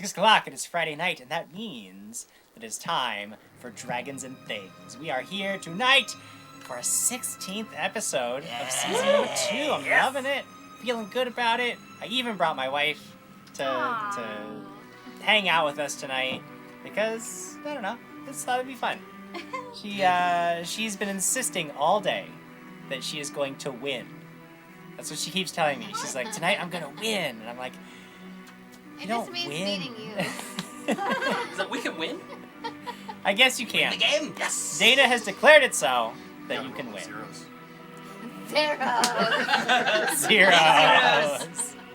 6 o'clock, it is Friday night, and that means that it's time for Dragons and Things. We are here tonight for our 16th episode of season number 2. I'm loving it, feeling good about it. I even brought my wife to hang out with us tonight because, I don't know, just thought it'd be fun. She's been insisting all day that she is going to win. That's what she keeps telling me. She's like, tonight I'm going to win. And I'm like, it just means beating you. Is that we can win? I guess you can. Win the game? Yes! Data has declared it so that you can win. Zeros.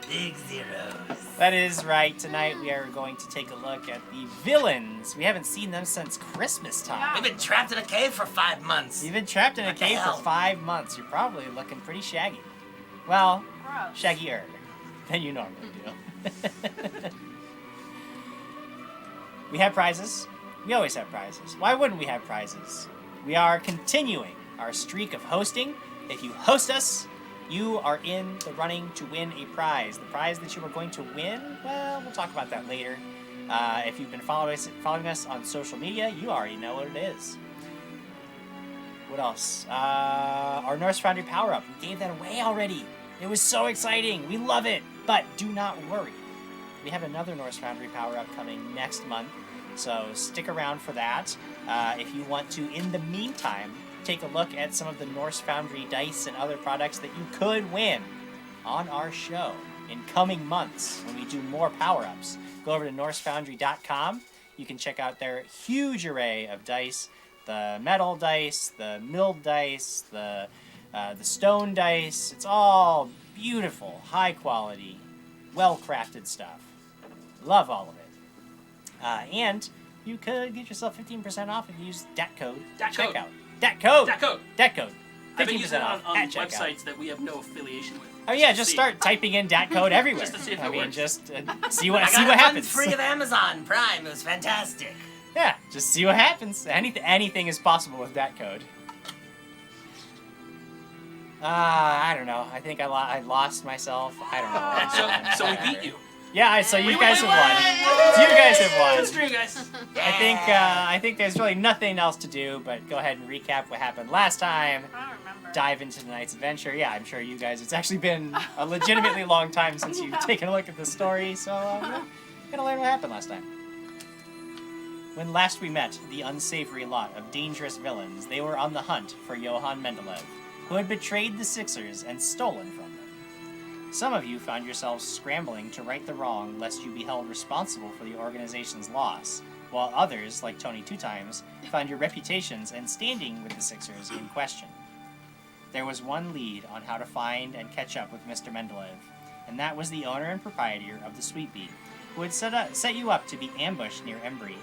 Big zeros. That is right. Tonight we are going to take a look at the villains. We haven't seen them since Christmas time. We've been trapped in a cave for 5 months. You've been trapped in a cave for 5 months. You're probably looking pretty shaggy. Well, Gross. shaggier than you normally do. We have prizes. We always have prizes. Why wouldn't we have prizes? We are continuing our streak of hosting. If you host us, you are in the running to win a prize. The prize that you are going to win, well, we'll talk about that later. If you've been following us on social media, you already know what it is. What else? Our Norse Foundry power-up. We gave that away already. It was so exciting. We love it. But do not worry. We have another Norse Foundry power-up coming next month, so stick around for that. If you want to, in the meantime, take a look at some of the Norse Foundry dice and other products that you could win on our show in coming months when we do more power-ups. Go over to NorseFoundry.com. You can check out their huge array of dice, the metal dice, the milled dice, the stone dice. It's all beautiful, high quality, well-crafted stuff. Love all of it. And you could get yourself 15% off if you use DAT code at checkout. DAT code! DAT code! 15% I've been using it off on at checkout. websites that we have no affiliation with. Oh yeah, just start typing in DAT code everywhere. Just to see if I it mean, works. just see what I got happens. one free of Amazon Prime. It was fantastic. Yeah, just see what happens. Anything is possible with that code. I don't know. I think I lost myself. I don't know. So we beat you. Yeah, so you guys have won. You guys have won. Good stream, guys. I think there's really nothing else to do, but go ahead and recap what happened last time. I don't remember. Dive into tonight's adventure. Yeah, I'm sure you guys, it's actually been a legitimately long time since you've taken a look at the story, so gonna learn what happened last time. When last we met the unsavory lot of dangerous villains, they were on the hunt for Johann Mendeleev, who had betrayed the Sixers and stolen from them. Some of you found yourselves scrambling to right the wrong lest you be held responsible for the organization's loss, while others, like Tony Two Times, found your reputations and standing with the Sixers in question. There was one lead on how to find and catch up with Mr. Mendeleev, and that was the owner and proprietor of the Sweet Beet, who had set you up to be ambushed near Embry.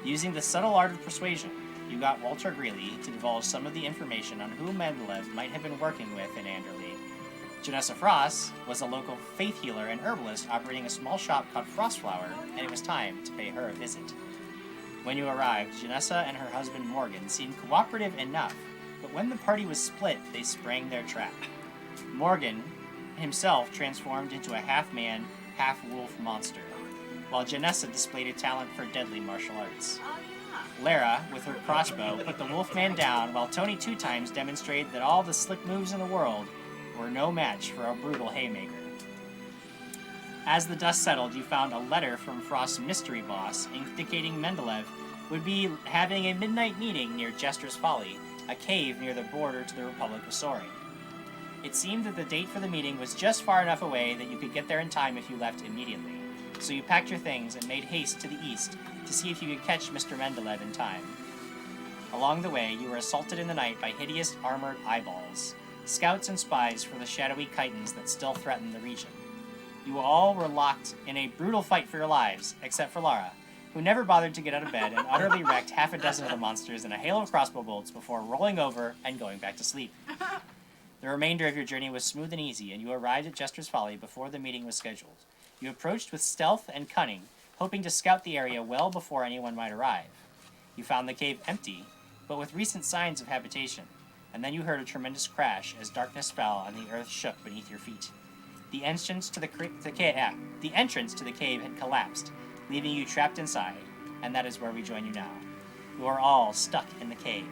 Using the subtle art of persuasion, you got Walter Greeley to divulge some of the information on who Mendeleev might have been working with in Anderley. Janessa Frost was a local faith healer and herbalist operating a small shop called Frostflower, and it was time to pay her a visit. When you arrived, Janessa and her husband Morgan seemed cooperative enough, but when the party was split, they sprang their trap. Morgan himself transformed into a half-man, half-wolf monster, while Janessa displayed a talent for deadly martial arts. Oh, yeah. Lara, with her crossbow, put the Wolfman down, while Tony Two Times demonstrated that all the slick moves in the world were no match for a brutal haymaker. As the dust settled, you found a letter from Frost's mystery boss indicating Mendeleev would be having a midnight meeting near Jester's Folly, a cave near the border to the Republic of Soaring. It seemed that the date for the meeting was just far enough away that you could get there in time if you left immediately, so you packed your things and made haste to the east to see if you could catch Mr. Mendeleev in time. Along the way, you were assaulted in the night by hideous armored eyeballs, scouts and spies for the shadowy chitons that still threaten the region. You all were locked in a brutal fight for your lives, except for Lara, who never bothered to get out of bed and utterly wrecked half a dozen of the monsters in a hail of crossbow bolts before rolling over and going back to sleep. The remainder of your journey was smooth and easy, and you arrived at Jester's Folly before the meeting was scheduled. You approached with stealth and cunning, hoping to scout the area well before anyone might arrive. You found the cave empty, but with recent signs of habitation, and then you heard a tremendous crash as darkness fell and the earth shook beneath your feet. The entrance to the cave had collapsed, leaving you trapped inside, and that is where we join you now. You are all stuck in the cave.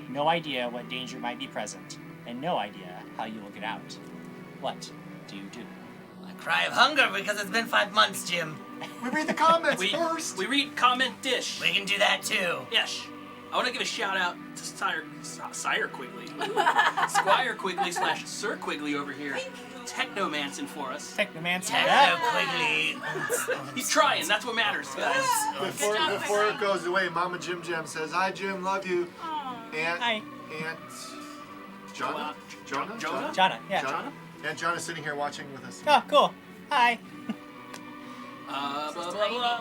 No idea what danger might be present, and no idea how you will get out. What do you do? I cry of hunger because it's been 5 months, Jim. We read the comments first. We read comment dish. We can do that too. Yes. I want to give a shout out to Sire Quigley. Squire Quigley / Sir Quigley over here. Technomancing for us. Technomancer. Techno Quigley. He's trying. That's what matters, guys. Before it goes away, Mama Jim Jam says, "Hi Jim, love you." Aunt Jonah? Jonna, yeah. Jonah? Aunt Jonah's sitting here watching with us. Oh, cool. Hi.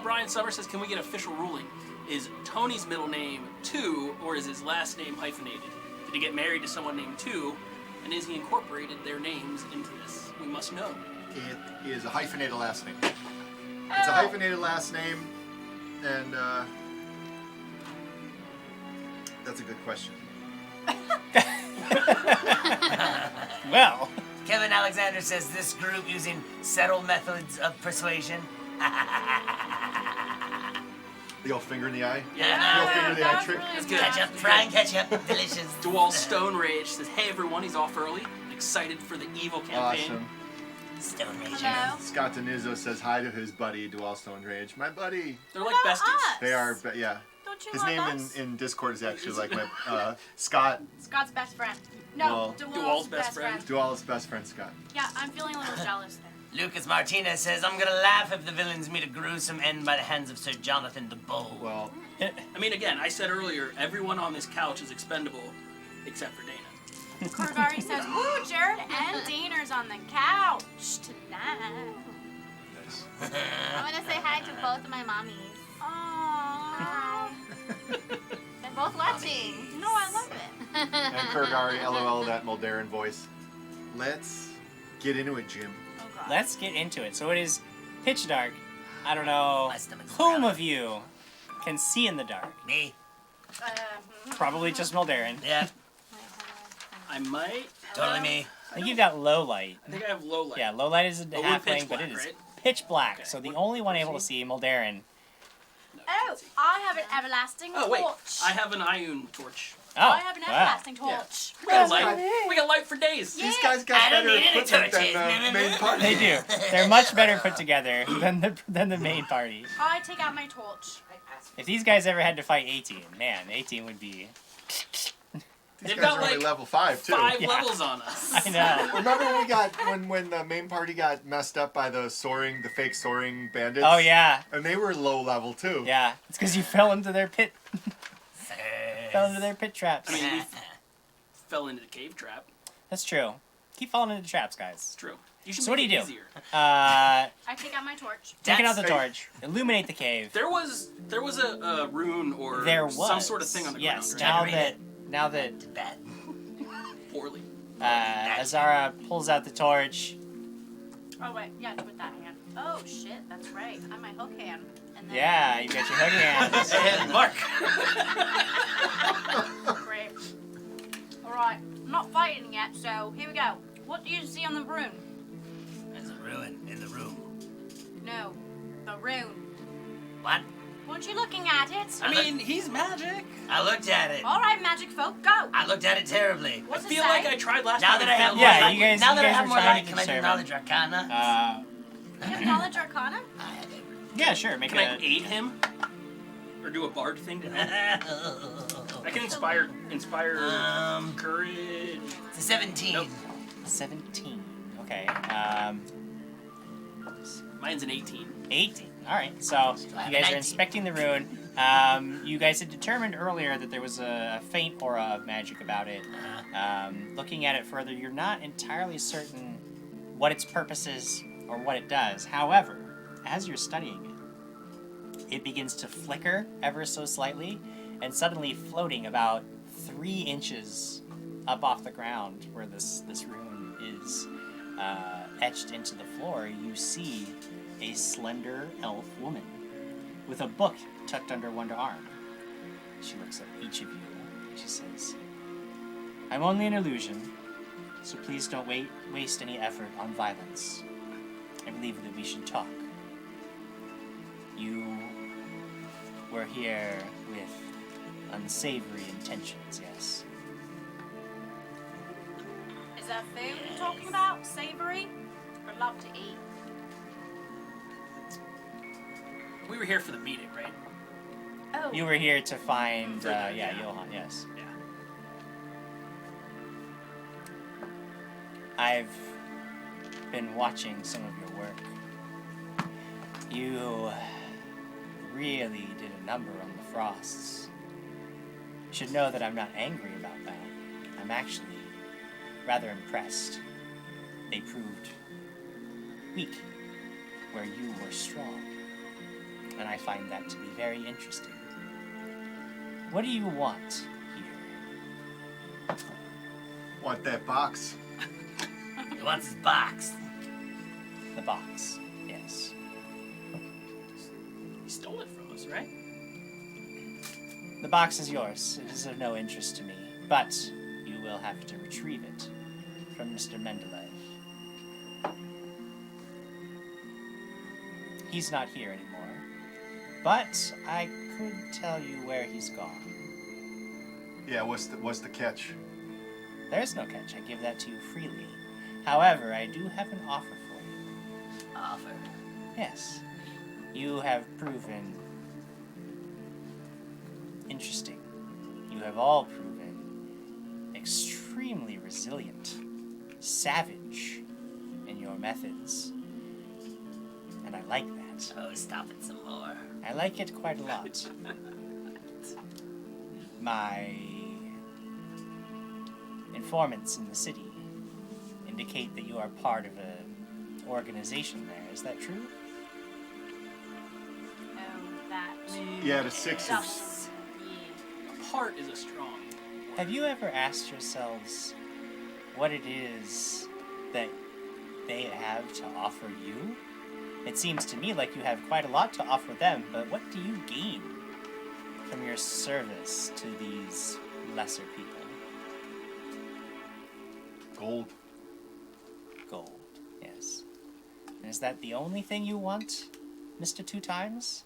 Brian Summers says, can we get official ruling? Is Tony's middle name 2, or is his last name hyphenated? Did he get married to someone named 2, and is he incorporated their names into this? We must know. It is a hyphenated last name. It's a hyphenated last name, and that's a good question. Well. Kevin Alexander says this group using subtle methods of persuasion. The old finger in the eye? Yeah. The old finger in the eye trick? That's good. Ketchup, frying ketchup, delicious. Dual Stone Rage says, hey everyone, he's off early. Excited for the evil campaign. Awesome. Stone Rage. Hello. Scott Denizzo says hi to his buddy, Dual Stone Rage. My buddy. They're like besties. They are, yeah. Don't you His love name us? in Discord is actually like my, Scott. Scott's best friend. No, Well, DeWall's best friend. Dual's best friend, Scott. Yeah, I'm feeling a little jealous there. Lucas Martinez says, I'm gonna laugh if the villains meet a gruesome end by the hands of Sir Jonathan the Bull. Well, I mean, again, I said earlier, everyone on this couch is expendable except for Dana. Kurgari says, "Ooh, Jared and Daner's on the couch tonight." nice. I want to say hi to both of my mommies. Aww. They're both watching. No, I love it. And Kurgari, LOL, that Moldaran voice. Let's get into it, Jim. Oh God. Let's get into it. So it is pitch dark. I don't know My stomach's whom growling. of you can see in the dark. Me? Probably just Moldaran. Yeah, I might. totally me. I think you've got low light. I think I have low light. Yeah, low light is a But we're halfling, pitch but it black, is right? pitch black. Okay. So the only one able to see Moldaran. Oh, I have an everlasting Oh, wait. torch. I have an Ioun torch. Oh, I have an wow. everlasting torch. We got light. We got light for days. These guys got I don't better need any equipment than torches. the main party. They do. They're much better put together than the main party. I take out my torch. If these guys ever had to fight 18, man, 18 would be. These They've guys got, are only like, level 5 too. 5 Yeah. levels on us. I know. Remember when we got when the main party got messed up by the fake soaring bandits? Oh yeah, And they were low level too. yeah. It's because you fell into their pit. Fell into their pit traps. I mean, we fell into the cave trap. That's true. Keep falling into traps, guys. It's true. You should So what make do it you do? easier. I take out my torch. Taking out the Hey. torch, illuminate the cave. There was a rune or There was some sort of thing on the yes. ground. Right? Now that Bad. Poorly. Azara pulls out the torch. Oh wait, yeah, with that hand. Oh shit, that's right. I have my hook hand. And then Yeah, you got your hook hands. And Mark. Great. All right, I'm not fighting yet, so here we go. What do you see on the rune? There's a ruin in the room. No, the rune. What? Weren't you looking at it? I mean, he's magic. I looked at it. All right, magic folk, go. I looked at it terribly. I What's it feel say? like I tried last Now time. that I have and more Yeah, light, you guys- now you that I guys have were more trying light, to can I do determine. knowledge arcana? You have knowledge arcana? I have it. Yeah, sure. Make failed. Can I a. aid him? Or do a bard thing to help? I can inspire courage. It's a 17. Nope. 17. Okay. Mine's an 18. 18. All right. So I have you a guys 19. are inspecting the rune. You guys had determined earlier that there was a faint aura of magic about it. Looking at it further, you're not entirely certain what its purpose is or what it does. However, as you're studying it begins to flicker ever so slightly, and suddenly floating about 3 inches up off the ground where this rune is etched into the floor, you see a slender elf woman with a book tucked under one arm. She looks at each of you and she says, "I'm only an illusion, so please don't waste any effort on violence. I believe that we should talk. You were here with unsavory intentions, yes? Is that food you're talking about? Savory? I'd love to eat. We were here for the meeting, right? Oh. You were here to find, Yeah. Johan, yes. Yeah. I've been watching some of your work. You really did a number on the Frosts. You should know that I'm not angry about that. I'm actually rather impressed. They proved weak where you were strong. And I find that to be very interesting. What do you want here? Want that box? He wants his box. The box, yes. He stole it from us, right? The box is yours. It is of no interest to me, but you will have to retrieve it from Mr. Mendeleev. He's not here anymore, but I could tell you where he's gone. Yeah, what's the catch? There's no catch. I give that to you freely. However, I do have an offer for you. Offer. Yes. You have proven interesting. You have all proven extremely resilient, savage in your methods. And I like that. Oh, stop it some more. I like it quite a lot. My informants in the city indicate that you are part of an organization there. Is that true? That. Yeah, the Sixers. Does. Yeah. Part is a strong. Have you ever asked yourselves what it is that they have to offer you? It seems to me like you have quite a lot to offer them, but what do you gain from your service to these lesser people? Gold. Gold, yes. And is that the only thing you want, Mr. Two Times?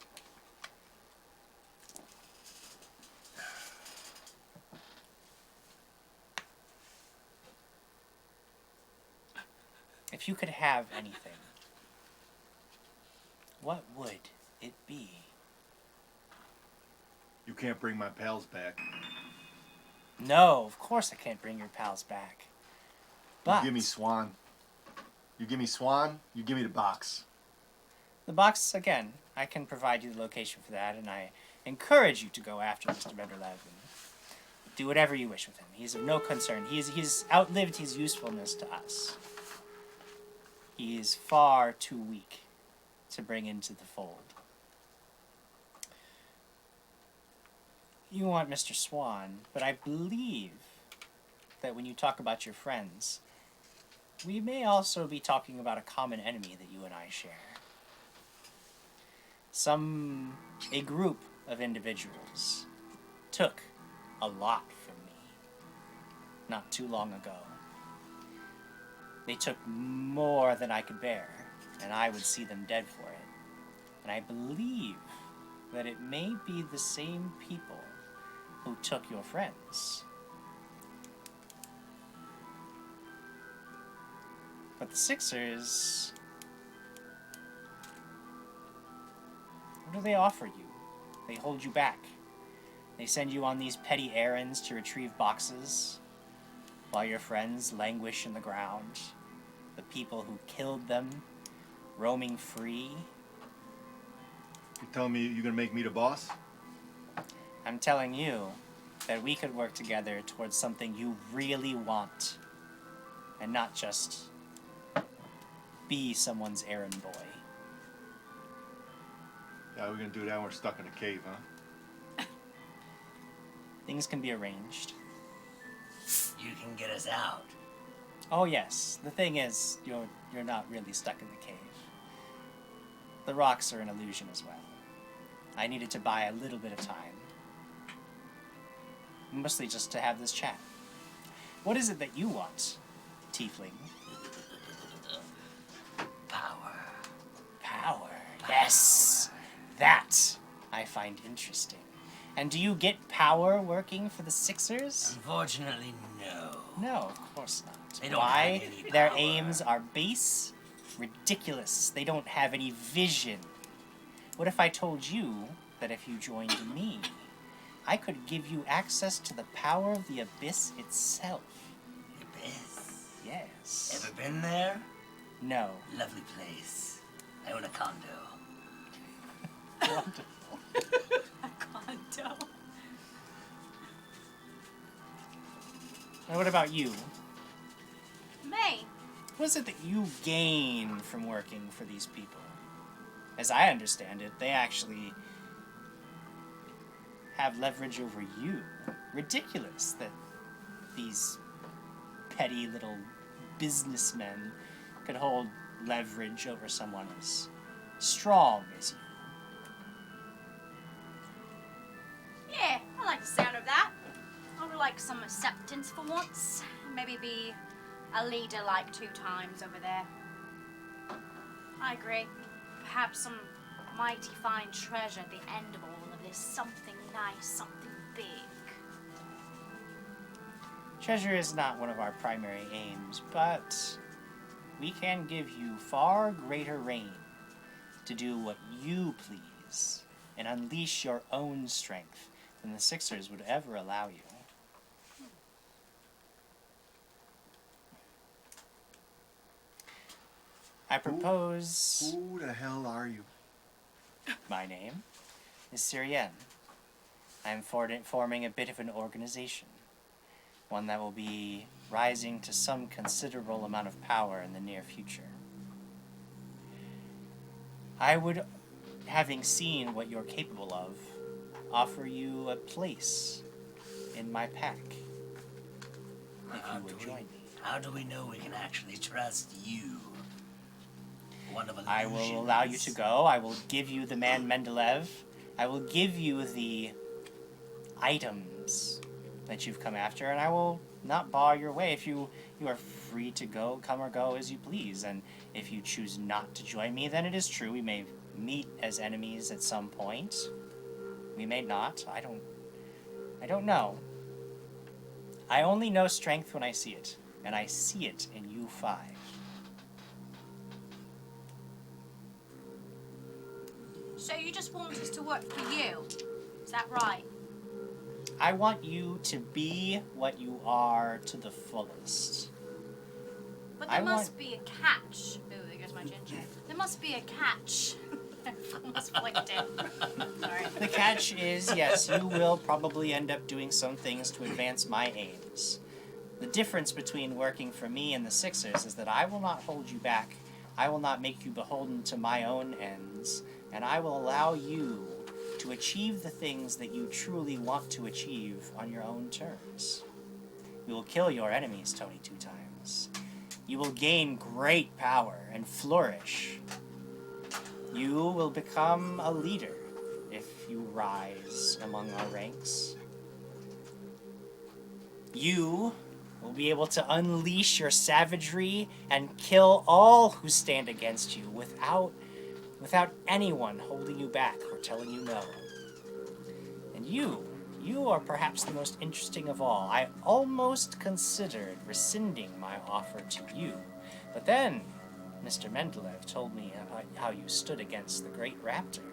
If you could have anything, what would it be? You can't bring my pals back. No, of course I can't bring your pals back. But You give me Swan. You give me Swan, you give me the box. the box, again, I can provide you the location for that, and I encourage you to go after Mr. Mendeleev and do whatever you wish with him. He's of no concern. He's outlived his usefulness to us. He is far too weak to bring into the fold. You want Mr. Swan, but I believe that when you talk about your friends, we may also be talking about a common enemy that you and I share. A group of individuals took a lot from me not too long ago. They took more than I could bear, and I would see them dead for it. And I believe that it may be the same people who took your friends. But the Sixers, what do they offer you? They hold you back. They send you on these petty errands to retrieve boxes, while your friends languish in the ground. The people who killed them, roaming free. You telling me you're gonna make me the boss? I'm telling you that we could work together towards something you really want, and not just be someone's errand boy. Yeah, we're gonna do that when we're stuck in a cave, huh? Things can be arranged. You can get us out. Oh yes, the thing is, you're not really stuck in the cave. The rocks are an illusion as well. I needed to buy a little bit of time. Mostly just to have this chat. What is it that you want, tiefling? Power. Yes, that I find interesting. And do you get power working for the Sixers? Unfortunately, no. No, of course not. They don't Why? have any Their power. aims are base, ridiculous. They don't have any vision. What if I told you that if you joined me, I could give you access to the power of the Abyss itself? Abyss. Yes. Ever been there? No. Lovely place. I own a condo. Wonderful. Condo. And what about you? Me? What is it that you gain from working for these people? As I understand it, they actually have leverage over you. Ridiculous that these petty little businessmen could hold leverage over someone as strong as you. Yeah, I like the sound of that. I would like some acceptance for once. Maybe be a leader like 2 times over there. I agree. Perhaps some mighty fine treasure at the end of all of this. Something nice, something big. Treasure is not one of our primary aims, but we can give you far greater reign to do what you please and unleash your own strength than the Sixers would ever allow you. I propose Who the hell are you? my name is Syrien. I am forming a bit of an organization, one that will be rising to some considerable amount of power in the near future. I would, having seen what you're capable of, offer you a place in my pack, if you would join me. How do we know we can actually trust you? One of I will allow you to go. I will give you the man Mendeleev. I will give you the items that you've come after, and I will not bar your way. If you are free to go, come or go as you please. And if you choose not to join me, then it is true we may meet as enemies at some point. We may not. I don't know. I only know strength when I see it, and I see it in you 5. So you just want us to work for you? Is that right? I want you to be what you are to the fullest. But I there must want- be a catch. Ooh, there goes my ginger. There must be a catch. Almost flicked it. Sorry. The catch is, yes, you will probably end up doing some things to advance my aims. The difference between working for me and the Sixers is that I will not hold you back. I will not make you beholden to my own ends, and I will allow you to achieve the things that you truly want to achieve on your own terms. You will kill your enemies, Tony, 2 times. You will gain great power and flourish. You will become a leader if you rise among our ranks. You will be able to unleash your savagery and kill all who stand against you without anyone holding you back or telling you no. And you are perhaps the most interesting of all. I almost considered rescinding my offer to you, but then Mr. Mendeleev told me about how you stood against the great raptor,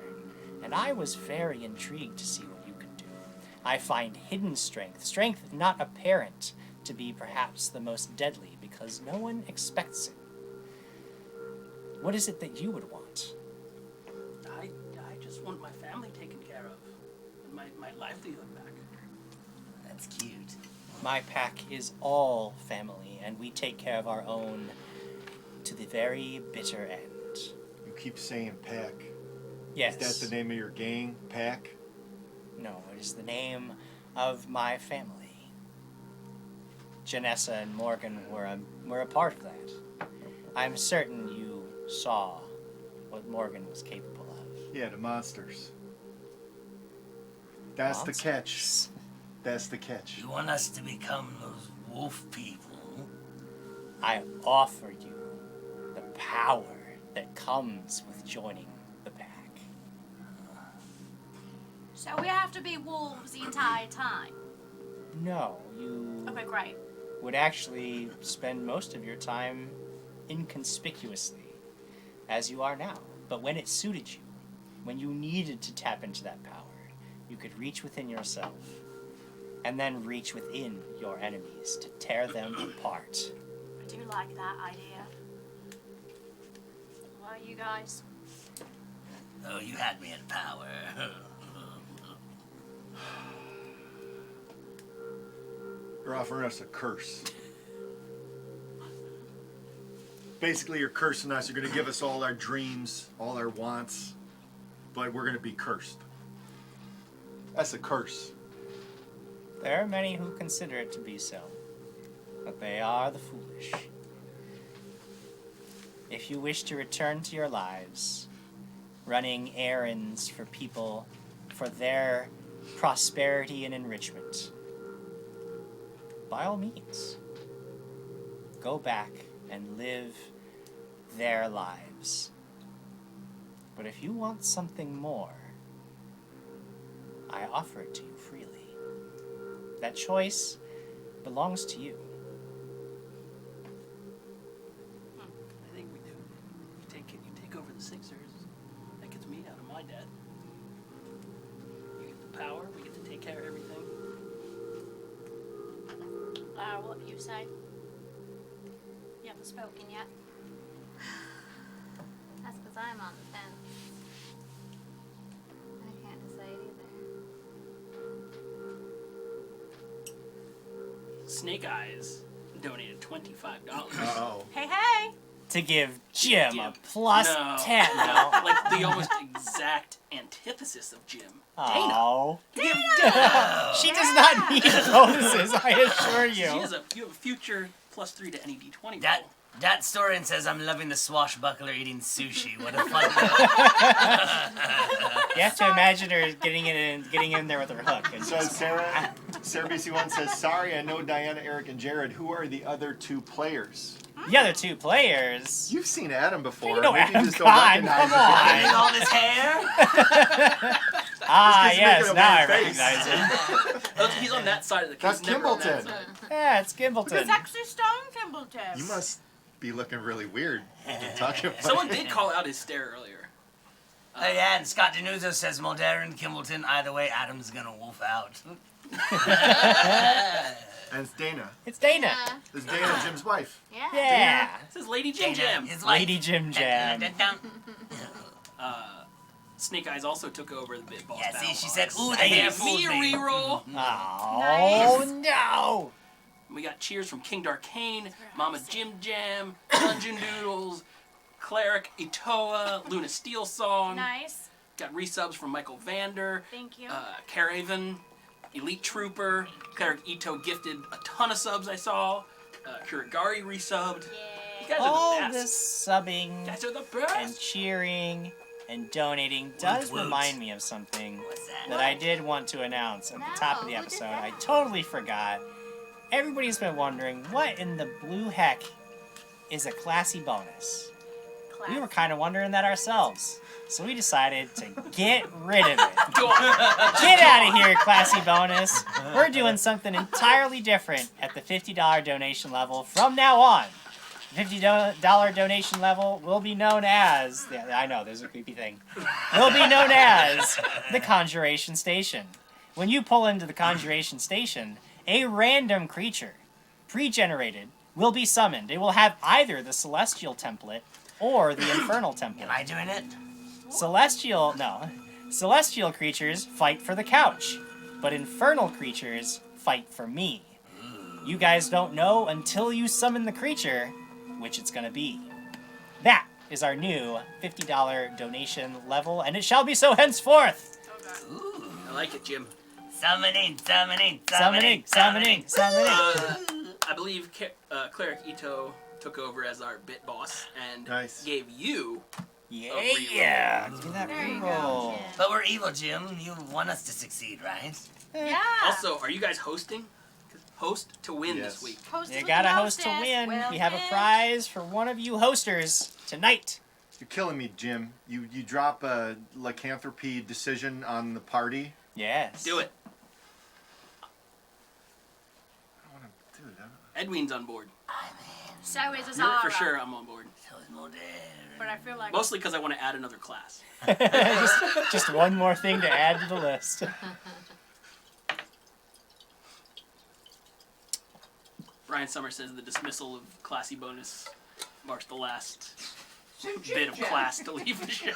and I was very intrigued to see what you could do. I find hidden strength not apparent, to be perhaps the most deadly because no one expects it. What is it that you would want? I just want my family taken care of. And my livelihood back. That's cute. My pack is all family, and we take care of our own to the very bitter end. You keep saying pack. Yes. Is that the name of your gang? Pack? No, it is the name of my family. Janessa and Morgan were a part of that. I'm certain you saw what Morgan was capable of. Yeah, the monsters. That's the catch. Monsters. That's the catch. You want us to become those wolf people? I offer you the power that comes with joining the pack. So we have to be wolves the entire time. No, you Okay, great. would actually spend most of your time inconspicuously, as you are now. But when it suited you, when you needed to tap into that power, you could reach within yourself, and then reach within your enemies to tear them apart. I do like that idea. What are you guys? Oh, you had me in power. You're offering us a curse. Basically, you're cursing us. You're going to give us all our dreams, all our wants, but we're going to be cursed. That's a curse. There are many who consider it to be so, but they are the foolish. If you wish to return to your lives, running errands for people, for their prosperity and enrichment, by all means, go back and live their lives. But if you want something more, I offer it to you freely. That choice belongs to you. I think we do. You take over the Sixers. That gets me out of my debt. You get the power. We get to take care of everything. What you say? You haven't spoken yet. That's because I'm on the fence. I can't decide either. Snake Eyes donated $25. Uh-oh. Hey, hey! To give Jim Yeah. a plus No. 10. No, like the almost exact antithesis of Jim. Oh. No. She does not need bonuses, I assure You you. have a future +3 to any D20 That roll. that story says I'm loving the swashbuckler eating sushi. What a fun. You have to imagine her getting in there with her hook. And So Sarah BC1 says, sorry, I know Diana, Eric, and Jared. Who are the other two players? the other two players. You've seen Adam before. You know Maybe Adam just don't Kahn, recognize come him. on. all this hair. Ah, Just 'cause he's yes, making a now I weird face. recognize him. Oh, he's on that side of the That's he's never on that Kimbleton. side. Yeah, it's Gimbleton. It's actually Stone Kimbleton. You must be looking really weird talking about Someone did call out his stare earlier. Oh yeah, and Scott Denuzo says Mulder and Kimbleton. Either way, Adam's gonna wolf out. And it's Dana. It's Dana. This is Dana, Jim's wife. Yeah. Yeah. This is Lady Jim Jam. His wife. Lady Jim Jam. Snake Eyes also took over the Bit Boss Yeah, see, Battle she Boss. said, "Ooh, the They hair gave fooled me a me." reroll. Oh, no. We got cheers from King Darkane, Mama Jim Jam, Dungeon Doodles, Cleric Itoa, Luna Steel Song. Nice. Got resubs from Michael Vander, Thank you. Caravan, Elite Trooper, Cleric Ito gifted a ton of subs I saw. Kurigari resubbed. You guys All are the best. this subbing You guys are the and best. cheering and donating does woot. remind me of something What's that? that I did want to announce at the top of the No, who did episode. I that? totally forgot. Everybody's been wondering, what in the blue heck is a classy bonus? We were kind of wondering that ourselves. So we decided to get rid of it. Go on. Get out of here, classy bonus. We're doing something entirely different at the $50 donation level from now on. The $50 donation level will be known as, yeah, I know, there's a creepy thing, will be known as the Conjuration Station. When you pull into the Conjuration Station, a random creature, pre-generated, will be summoned. It will have either the Celestial template or the Infernal template. Am I doing it? Celestial creatures fight for the couch, but infernal creatures fight for me. You guys don't know until you summon the creature which it's gonna be. That is our new $50 donation level, and it shall be so henceforth. Ooh. I like it, Jim. Summoning. Summoning. I believe Cleric Ito took over as our Bit Boss and Nice. gave you Yeah. Give me that There you go, reroll. Jim. But we're evil, Jim. You want us to succeed, right? Yeah. Also, are you guys hosting? Host to win Yes. this week. Hostess You with gotta the host to hostess. win. Will We have a win. prize for one of you hosters tonight. You're killing me, Jim. You drop a lycanthropy decision on the party, Yes. Do it. I want to do that. Edwin's on board. So is You're, Azara. for sure, I'm on board. So is Modern. But I feel like Mostly because I want to add another class. just one more thing to add to the list. Brian Summers says the dismissal of classy bonus marks the last bit of class to leave the show.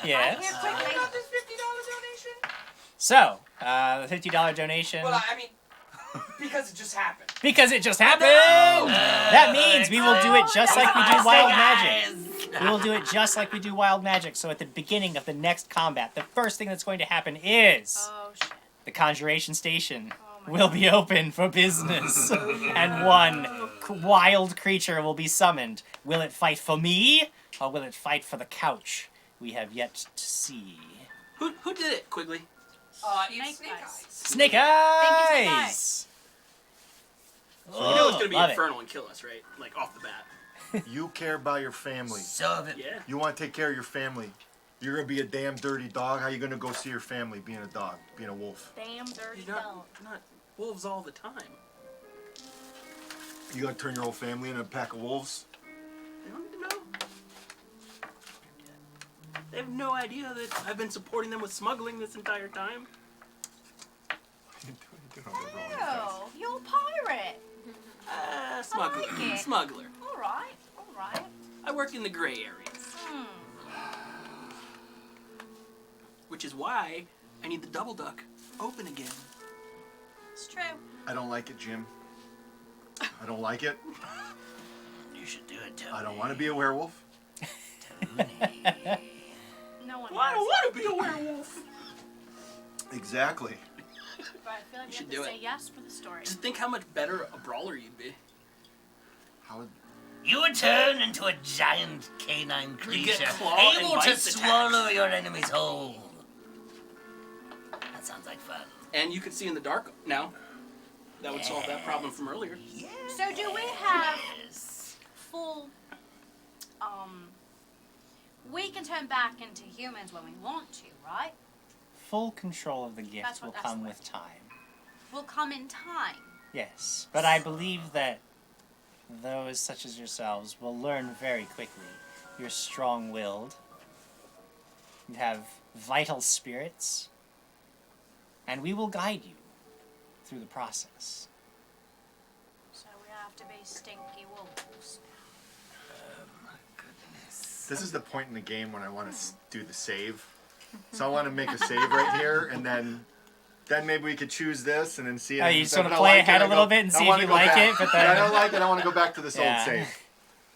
Yes. quickly. About this $50 donation? So, the $50 donation. Well, I mean, because it just happened. Because it just happened! That means we will do it just like we do Wild Magic. We will do it just like we do Wild Magic. So at the beginning of the next combat, the first thing that's going to happen is Oh shit. the Conjuration Station Oh my will be open for business. And one wild creature will be summoned. Will it fight for me, or will it fight for the couch? We have yet to see. Who did it, Quigley? It's Snake Snake Eyes. Eyes. Snake Thank you, Snake Eyes! So we know it's going to be Love it. infernal and kill us, right? Like, off the bat. You care about your family. So if it Yeah. You want to take care of your family. You're going to be a damn dirty dog. How you going to go see your family being a dog, being a wolf? Damn dirty You're dog. not wolves all the time. You going to turn your whole family into a pack of wolves? They don't need to know. They have no idea that I've been supporting them with smuggling this entire time. Oh, you're a pirate. Smuggler. like it. Smuggler. All right. All right. I work in the gray areas. Hmm. Which is why I need the double duck open again. It's true. I don't like it, Jim. I don't like it. you should do it, Tony. I don't want to be a werewolf. No one Well, I don't knows. want to be a werewolf. Exactly. But I feel like You we should have do to it. say yes for the story. Just think how much better a brawler you'd be. How would... You would turn into a giant canine You get creature, claw and able to bite attacks. swallow your enemy's whole. That sounds like fun. And you can see in the dark now. That would solve that problem from earlier. So do we have Yes. full? We can turn back into humans when we want to, right? Full control of the gift That's what- will that's come the with time. We'll come in time. Yes, but I believe that those such as yourselves will learn very quickly. You're strong-willed. You have vital spirits. And we will guide you through the process. So we have to be stinky wolves. This is the point in the game when I want to do the save. So I want to make a save right here, and then maybe we could choose this and then see it. Oh, you and sort of if I play like ahead it, a I little go- bit and I see if wanna you go like back. it, but If then... I don't like it, I want to go back to this Yeah. old save.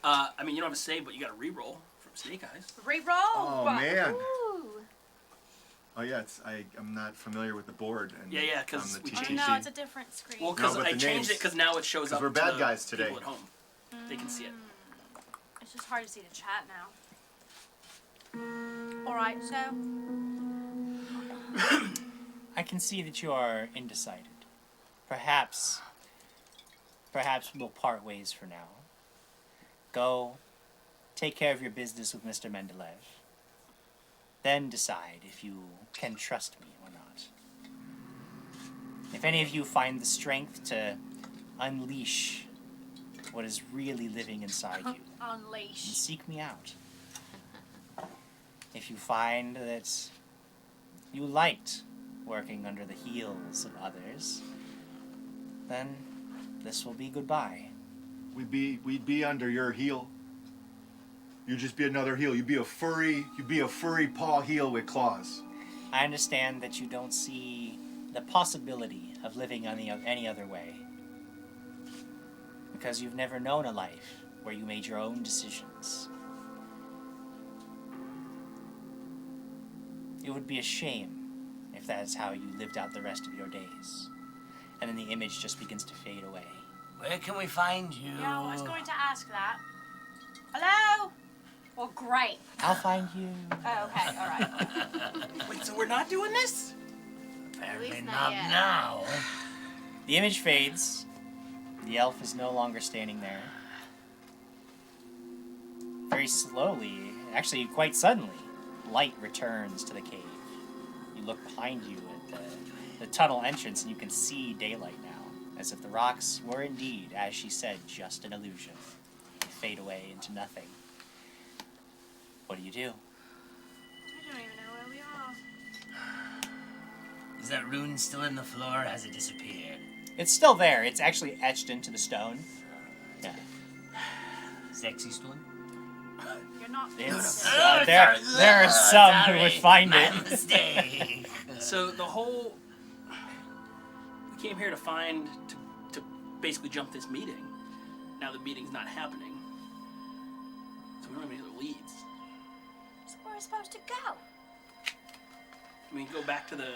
I mean, you don't have a save, but you got a reroll from Snake Eyes. Reroll. Oh, man. Ooh. Oh yeah, I'm not familiar with the board. And Yeah, 'cause on the we Oh TTG. no, it's a different screen. Well, No, because but I the changed names- it because now it shows 'cause up we're bad to guys today. people at home. They can see it. It's just hard to see the chat now. All right, so I can see that you are undecided. Perhaps we'll part ways for now. Go, take care of your business with Mr. Mendeleev. Then decide if you can trust me or not. If any of you find the strength to unleash what is really living inside you, then unleash. seek me out. If you find that you liked working under the heels of others, then this will be goodbye. We'd be under your heel. You'd just be another heel. You'd be a furry paw heel with claws. I understand that you don't see the possibility of living any other way. Because you've never known a life where you made your own decisions. It would be a shame if that is how you lived out the rest of your days. And then the image just begins to fade away. Where can we find you? Yeah, I was going to ask that. Hello? Well, great. I'll find you. Oh, okay, all right. Wait, so we're not doing this? Apparently least not not yet. now. The image fades. The elf is no longer standing there. Very slowly, actually quite suddenly, light returns to the cave. You You look behind you at the tunnel entrance, and you can see daylight now, as if the rocks were indeed, as she said, just an illusion. They fade away into nothing. What do you do? I don't even know where we are. Is that rune still in the floor, or has it disappeared? It's still there. It's actually etched into the stone. Yeah. Sexy stone? You're not It's, innocent. there are some who would find My it. mistake. So the whole we came here to find to basically jump this meeting. Now the meeting's not happening, so we don't have any other leads. So where are we supposed to go? I mean, go back to the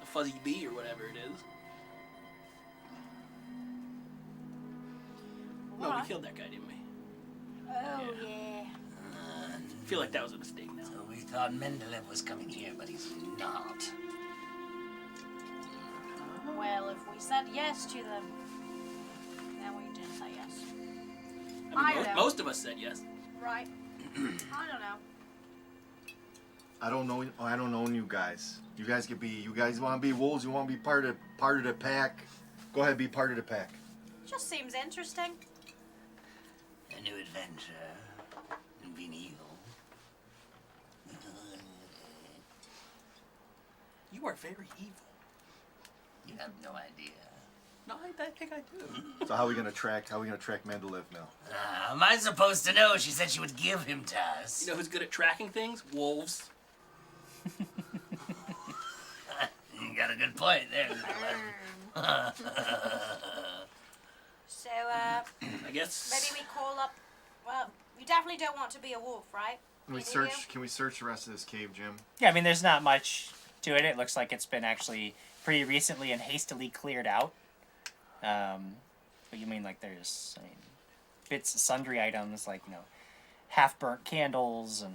fuzzy bee or whatever it is. No, we What? killed that guy, didn't we? Oh yeah. I feel like that was a mistake now. So we thought Mendeleev was coming here, but he's not. Well, if we said yes to them, then we didn't say yes. I mean, I know. most of us said yes. Right. I don't know. I don't know you guys. You guys want to be wolves? You want to be part of the pack? Go ahead, be part of the pack. Just seems interesting. A new adventure in being evil. You are very evil. You have no idea. No, I think I do. So how are we gonna track Mendeleev now? Am I supposed to know? She said she would give him to us. You know who's good at tracking things? Wolves. You got a good point there. So, I guess. maybe we call up. Well, you definitely don't want to be a wolf, right? Can we Neither search? you? Can we search the rest of this cave, Jim? Yeah, I mean, there's not much to it. It looks like it's been actually pretty recently and hastily cleared out. But you mean like there's, I mean, bits, sundry items like, you know, half-burnt candles and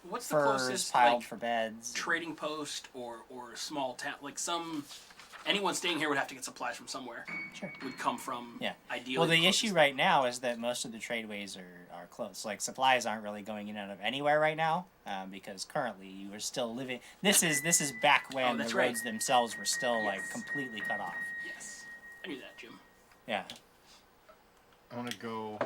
What's the furs closest piled like, for beds. trading post or small town? Like anyone staying here would have to get supplies from somewhere. Sure. Would come from Yeah. ideally. Well, the closest. issue right now is that most of the tradeways are closed. Like, supplies aren't really going in and out of anywhere right now, because currently you are still living. This is back when the that's roads right. themselves were still like Yes. completely cut off. Yes, I knew that, Jim. Yeah. I want to go.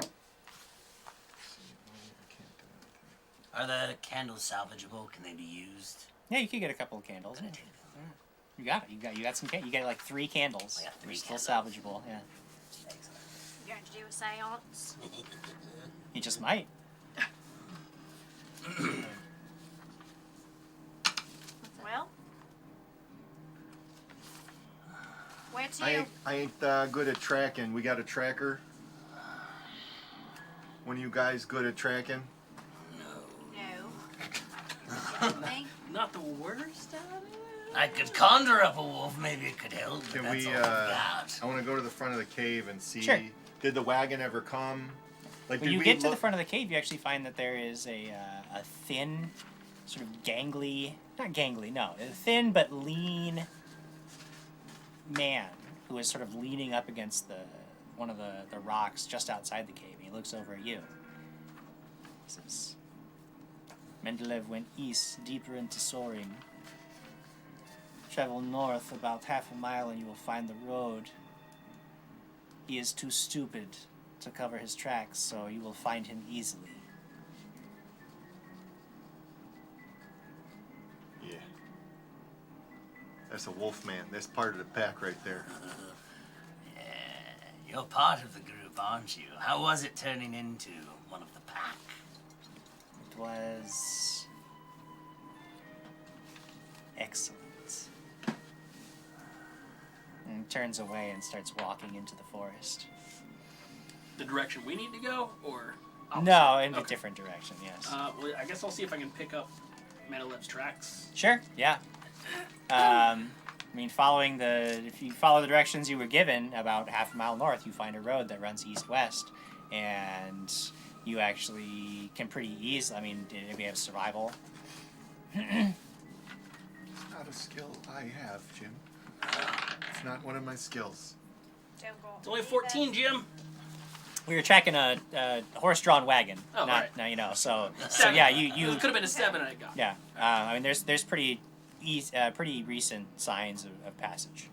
Are the candles salvageable? Can they be used? Yeah, you could get a couple of candles. I'm Yeah. gonna take them. You got it. You got some. You got like 3 candles. I got 3 They're still candles. salvageable. Yeah. Excellent. You're going to do a seance? You just might. Well, where to? I ain't good at tracking. We got a tracker. One of you guys good at tracking? No. Me? Not the worst at it. I could conjure up a wolf. Maybe it could help. But Can that's we? all I've got. I want to go to the front of the cave and see. Sure. Did the wagon ever come? Like, When did you we get to the look- front of the cave, you actually find that there is a thin, sort of gangly, not gangly, no, a thin but lean man who is sort of leaning up against one of the rocks just outside the cave. He looks over at you. He says, Mendeleev went east, deeper into Soaring. Travel north about half a mile and you will find the road. He is too stupid to cover his tracks, so you will find him easily. Yeah. That's a wolf man. That's part of the pack right there. Yeah, you're part of the group, aren't you? How was it turning into one of the pack? It was excellent. And he turns away and starts walking into the forest. The direction we need to go, or opposite? No, in a Okay. different direction, yes. Well, I guess I'll see if I can pick up Mendeleev's tracks. Sure, yeah. I mean, if you follow the directions you were given, about half a mile north, you find a road that runs east-west, and you actually can pretty easily, I mean, if you have survival. It's not a skill I have, Jim. It's not one of my skills. Don't go. It's only 14, Jim. We were tracking a horse-drawn wagon. Oh, not, right. no, you know, so 7. yeah, you It could have been a 7 I got. yeah. I mean, there's pretty pretty recent signs of passage.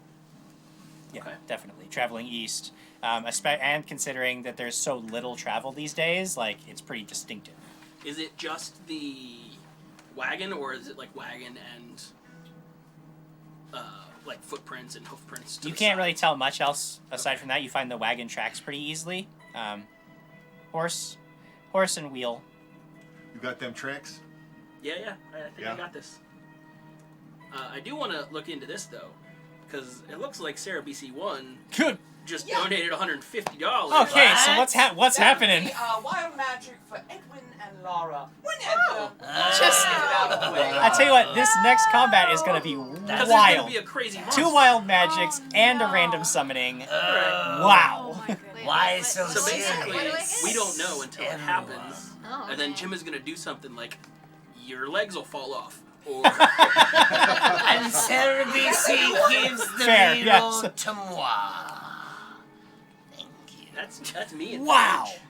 Yeah, Okay. definitely traveling east, and considering that there's so little travel these days, like it's pretty distinctive. Is it just the wagon, or is it like wagon and like footprints and hoofprints? To You the can't side? really tell much else aside from that. You find the wagon tracks pretty easily. Horse and wheel. You got them tracks? Yeah. I think I Yeah. got this. I do want to look into this though, because it looks like Sarah BC1 Good. just Yeah. donated $150. Okay, so what's what's happening? Wild magic for Edwin and Laura. Oh. Just- get it out of the way. I tell you what, this next combat is gonna be Because there's wild. gonna be a crazy 2 monster. wild magics and a no. random summoning. Oh Wow. my goodness. Why so So serious? basically, What do I get? we don't know until it Everyone. happens, Oh, and then okay. Jim is gonna do something like, your legs will fall off, or And Sarah BC gives the Fair, needle yes. to moi. Thank you. that's me. In Wow. French.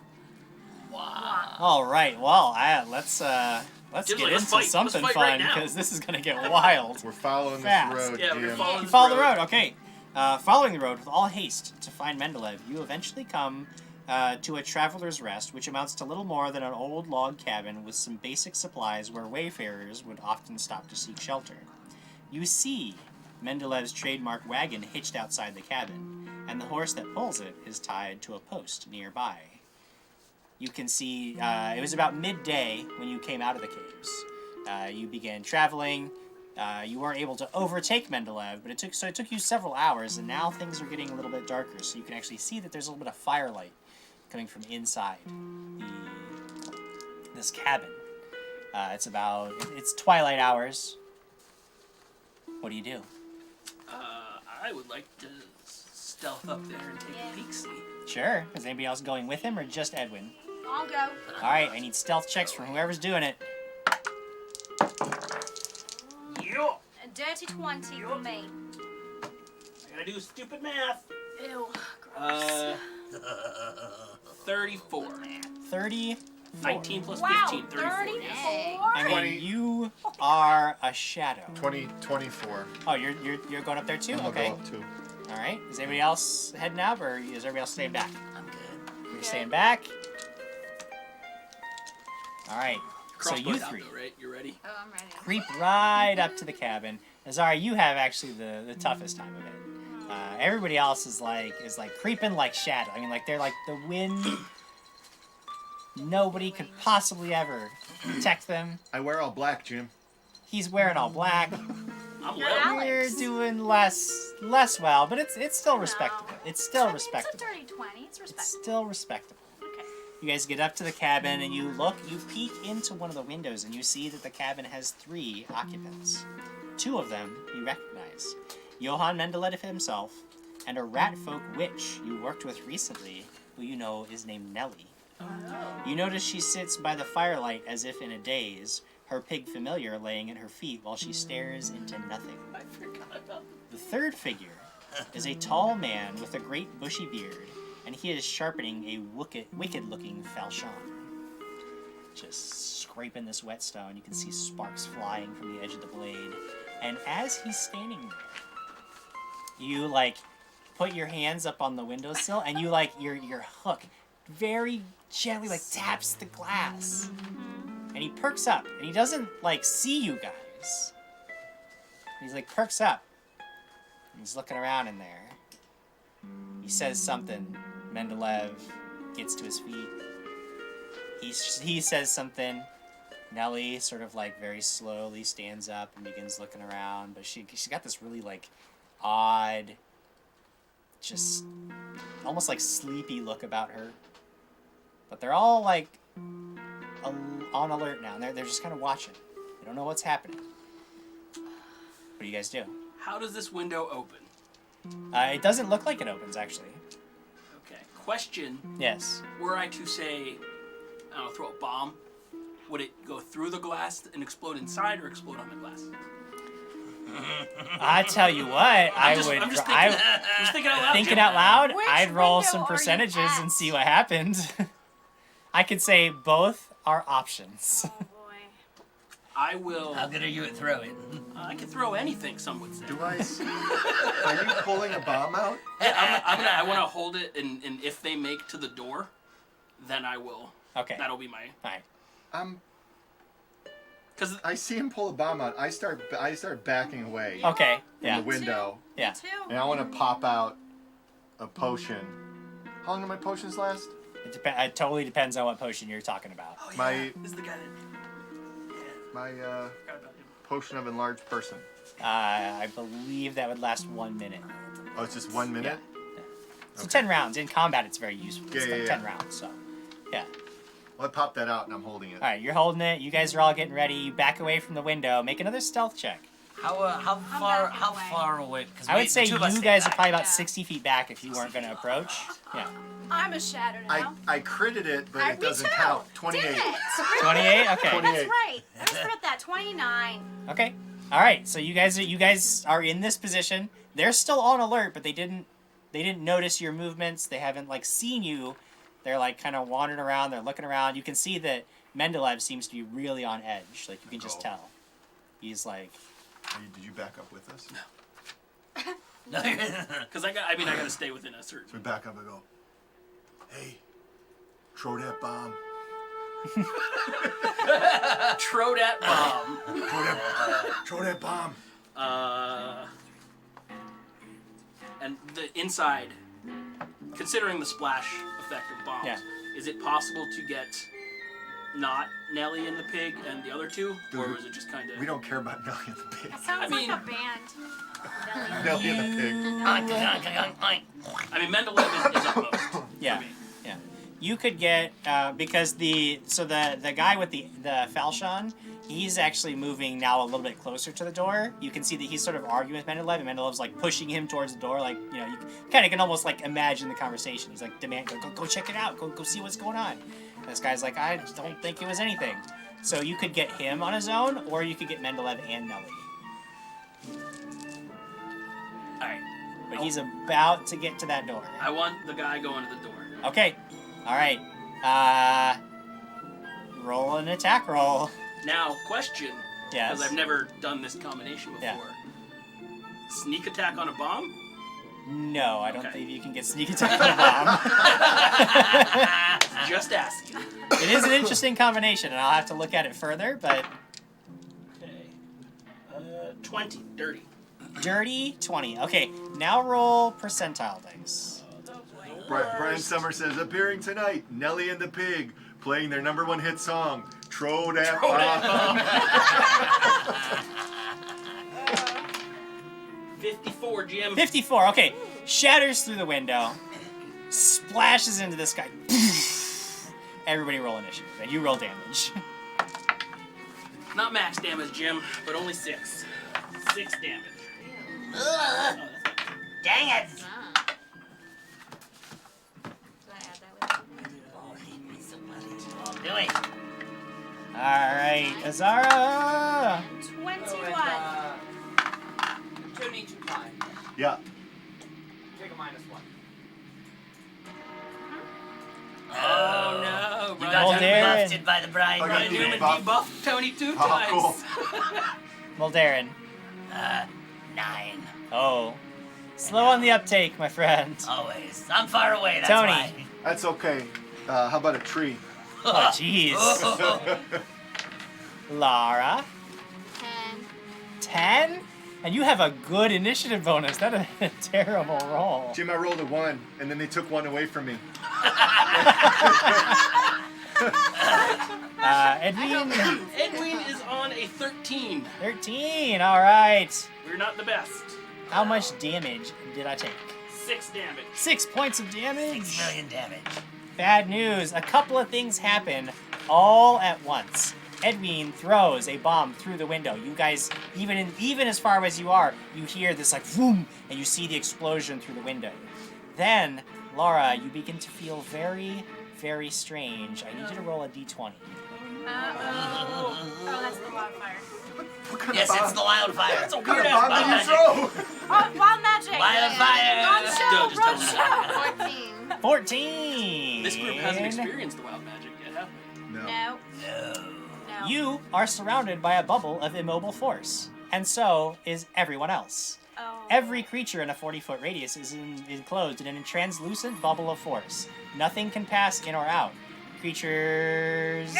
Wow. All right. Well, let's Jim's get like, into let's fight something right fun now. because this is gonna get wild. We're following Fast. this road, Yeah, we're Jim. following You this follow the road. Okay. Following the road with all haste to find Mendeleev, you eventually come to a traveler's rest, which amounts to little more than an old log cabin with some basic supplies where wayfarers would often stop to seek shelter. You see Mendeleev's trademark wagon hitched outside the cabin, and the horse that pulls it is tied to a post nearby. You can see it was about midday when you came out of the caves. You began traveling. You weren't able to overtake Mendeleev, but it took you several hours, and now things are getting a little bit darker. So you can actually see that there's a little bit of firelight coming from inside this cabin. It's twilight hours. What do you do? I would like to stealth up there and take a peek, see. Sure. Is anybody else going with him, or just Edwin? I'll go. All right. I need stealth checks from whoever's doing it. Yo! A dirty 20 for me. I gotta do stupid math. Ew. Gross. 34. 30. 19 plus Wow, 15, 34. 34? Yes. I mean, 20. you are a shadow. 24. Oh, you're going up there too? I'm gonna Okay. go up too. All right. Is anybody else heading out, or is everybody else staying back? I'm good. You're staying back. All right. So you Crossbow's out three though, right? You ready? Oh, I'm ready. creep right up to the cabin. Azara, you have actually the toughest time of it. Everybody else is like creeping like shadow. I mean, like they're like the wind. Nobody could possibly ever protect them. I wear all black, Jim. He's wearing all black. I'm You're well. Alex. You're doing less well, but it's still respectable. It's still respectable. It's a dirty 20. It's It's respectable. still respectable. Okay. You guys get up to the cabin and you peek into one of the windows and you see that the cabin has 3 occupants. 2 of them you recognize. Johann Mendeleev himself and a rat folk witch you worked with recently who you know is named Nellie. You notice she sits by the firelight as if in a daze, her pig familiar laying at her feet while she stares into nothing. I forgot about The third figure is a tall man with a great bushy beard, and he is sharpening a wicked-looking falchion. Just scraping this whetstone, you can see sparks flying from the edge of the blade. And as he's standing there, you put your hands up on the windowsill, and you your hook very gently taps the glass. And he perks up, and he doesn't see you guys. He's perks up. He's looking around in there. He says something. Mendeleev gets to his feet. He says something. Nellie sort of very slowly stands up and begins looking around, but she's got this really odd, just almost sleepy look about her. But they're all on alert now, and they're just kind of watching. They don't know what's happening. What do you guys do? How does this window open? It doesn't look like it opens, actually. Okay. Question. Yes. Were I to say, I don't know, throw a bomb, would it go through the glass and explode inside or explode on the glass? I tell you what, I'm just thinking out loud. thinking Jim. out loud, Which I'd roll window some are you percentages at? and see what happens. I could say both are options. Oh boy. I will. How good are you at throwing? I can throw anything. Some would say. Do I see? Are you pulling a bomb out? Yeah, I want to hold it, and if they make to the door, then I will. Okay. That'll be my. Alright. Because I see him pull a bomb out. I start backing away Okay. in Yeah. the window, Yeah. Me too. and I want to pop out a potion. How long do my potions last? It totally depends on what potion you're talking about. oh, yeah, My- this is the guy that. My Forgot about him. potion of enlarged person. I believe that would last 1 minute. Oh, it's just 1 minute. So 10 rounds. In combat, it's very useful. It's Yeah, like yeah, 10 rounds, so. Yeah. Well, I popped that out and I'm holding it. Alright, you're holding it. You guys are all getting ready. You back away from the window. Make another stealth check. How backing away. far away? 'Cause I would say two of us you stay guys are back. probably about Yeah. 60 feet back if you weren't going to approach. Yeah. I'm a shadow now. I critted it, but it Me doesn't too. count. Dang 28. it. 28? Okay. 28. That's right. Let's put that 29. Okay. All right. So you guys are in this position. They're still on alert, but they didn't notice your movements. They haven't like seen you. They're like kind of wandering around. They're looking around. You can see that Mendeleev seems to be really on edge. Like you can just Oh. tell. He's like, Did you back up with us? No. Because I got to stay within a certain. So we back up and go, hey, throw that bomb. Throw that bomb. Throw that bomb. And the inside, considering the splash effect of bombs, Yeah. is it possible to get not Nelly and the pig and the other two, or Dude, is it just kind of? We don't care about Nelly and the pig. That sounds I mean- like a band. Nelly and the pig. I mean, Mendeleev is upmost. yeah, For me. yeah. You could get because the guy with the falchion, he's actually moving now a little bit closer to the door. You can see that he's sort of arguing with Mendeleev, and Mendelev's like pushing him towards the door. Like you kind of can almost like imagine the conversation. He's like go check it out, go see what's going on. And this guy's like, I don't think it was anything. So you could get him on his own, or you could get Mendeleev and Nelly. All right. But he's about to get to that door. I want the guy going to the door. Okay. All right. Roll an attack roll. Now, question. Yes. Because I've never done this combination before. Yeah. Sneak attack on a bomb? No, I don't Okay. think you can get sneak attack on a bomb. Just asking. It is an interesting combination, and I'll have to look at it further, but Okay. 20. Dirty. dirty 20. Okay, now roll percentile dice. Brian Summers says, appearing tonight, Nelly and the Pig, playing their #1 hit song, Throw That Throw that Bomb. 54, Jim. 54, okay. Shatters through the window, splashes into this guy. Everybody roll initiative, and you roll damage. Not max damage, Jim, but only 6. 6 damage. Ew. Ugh, dang it! Ah. Did I add that with it? Oh, I hate me so much. Oh, do it. Alright, Azara! 21. Tony to climb. Yeah. Take a -1. Oh, no. You Brian got Well, Darren. busted by the Brian I got Brian you Newman buffed. debuffed Tony 2 Oh, times. cool. Moldarin. 9. Oh. Slow on the uptake, my friend. Always. I'm far away, that's Tony. why. That's okay. How about a tree? Oh, jeez. Lara. 10. 10? And you have a good initiative bonus. That is a terrible roll. Jim, I rolled a 1, and then they took 1 away from me. Edwin. Edwin is on a 13. 13. All right. We're not the best. How much damage did I take? 6 damage. 6 points of damage. 6 million damage. Bad news. A couple of things happen all at once. Edwin throws a bomb through the window. You guys, even as far as you are, you hear this like boom, and you see the explosion through the window. Then, Laura, you begin to feel very, very strange. I need you to roll a d20. Oh, that's the wildfire. What kind Yes, of bomb? it's the wildfire. It's a What kind weird of bomb did you magic. throw? Oh, wild magic. Wildfire. Run show, Just run don't- show. 14. 14. This group hasn't experienced the wild magic yet, have we? No. No, No. no. No. You are surrounded by a bubble of immobile force, and so is everyone else. Oh. Every creature in a 40-foot radius is enclosed in a translucent bubble of force. Nothing can pass in or out. Creatures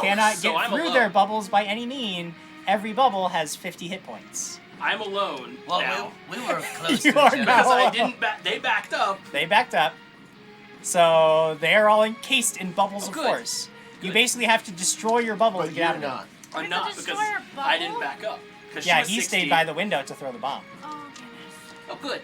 cannot So get I'm through alone. their bubbles by any mean. Every bubble has 50 hit points. I'm alone Well, now. we were close You to are each other. now- Because I didn't they backed up. They backed up. So they're all encased in bubbles Oh, of good. force. You Good. basically have to destroy your bubble to But get out you're of it. not. Or We're not, gonna because destroy our I didn't bubble? back up. 'Cause she Yeah, was he 60. stayed by the window to throw the bomb. Oh, goodness. Oh, good.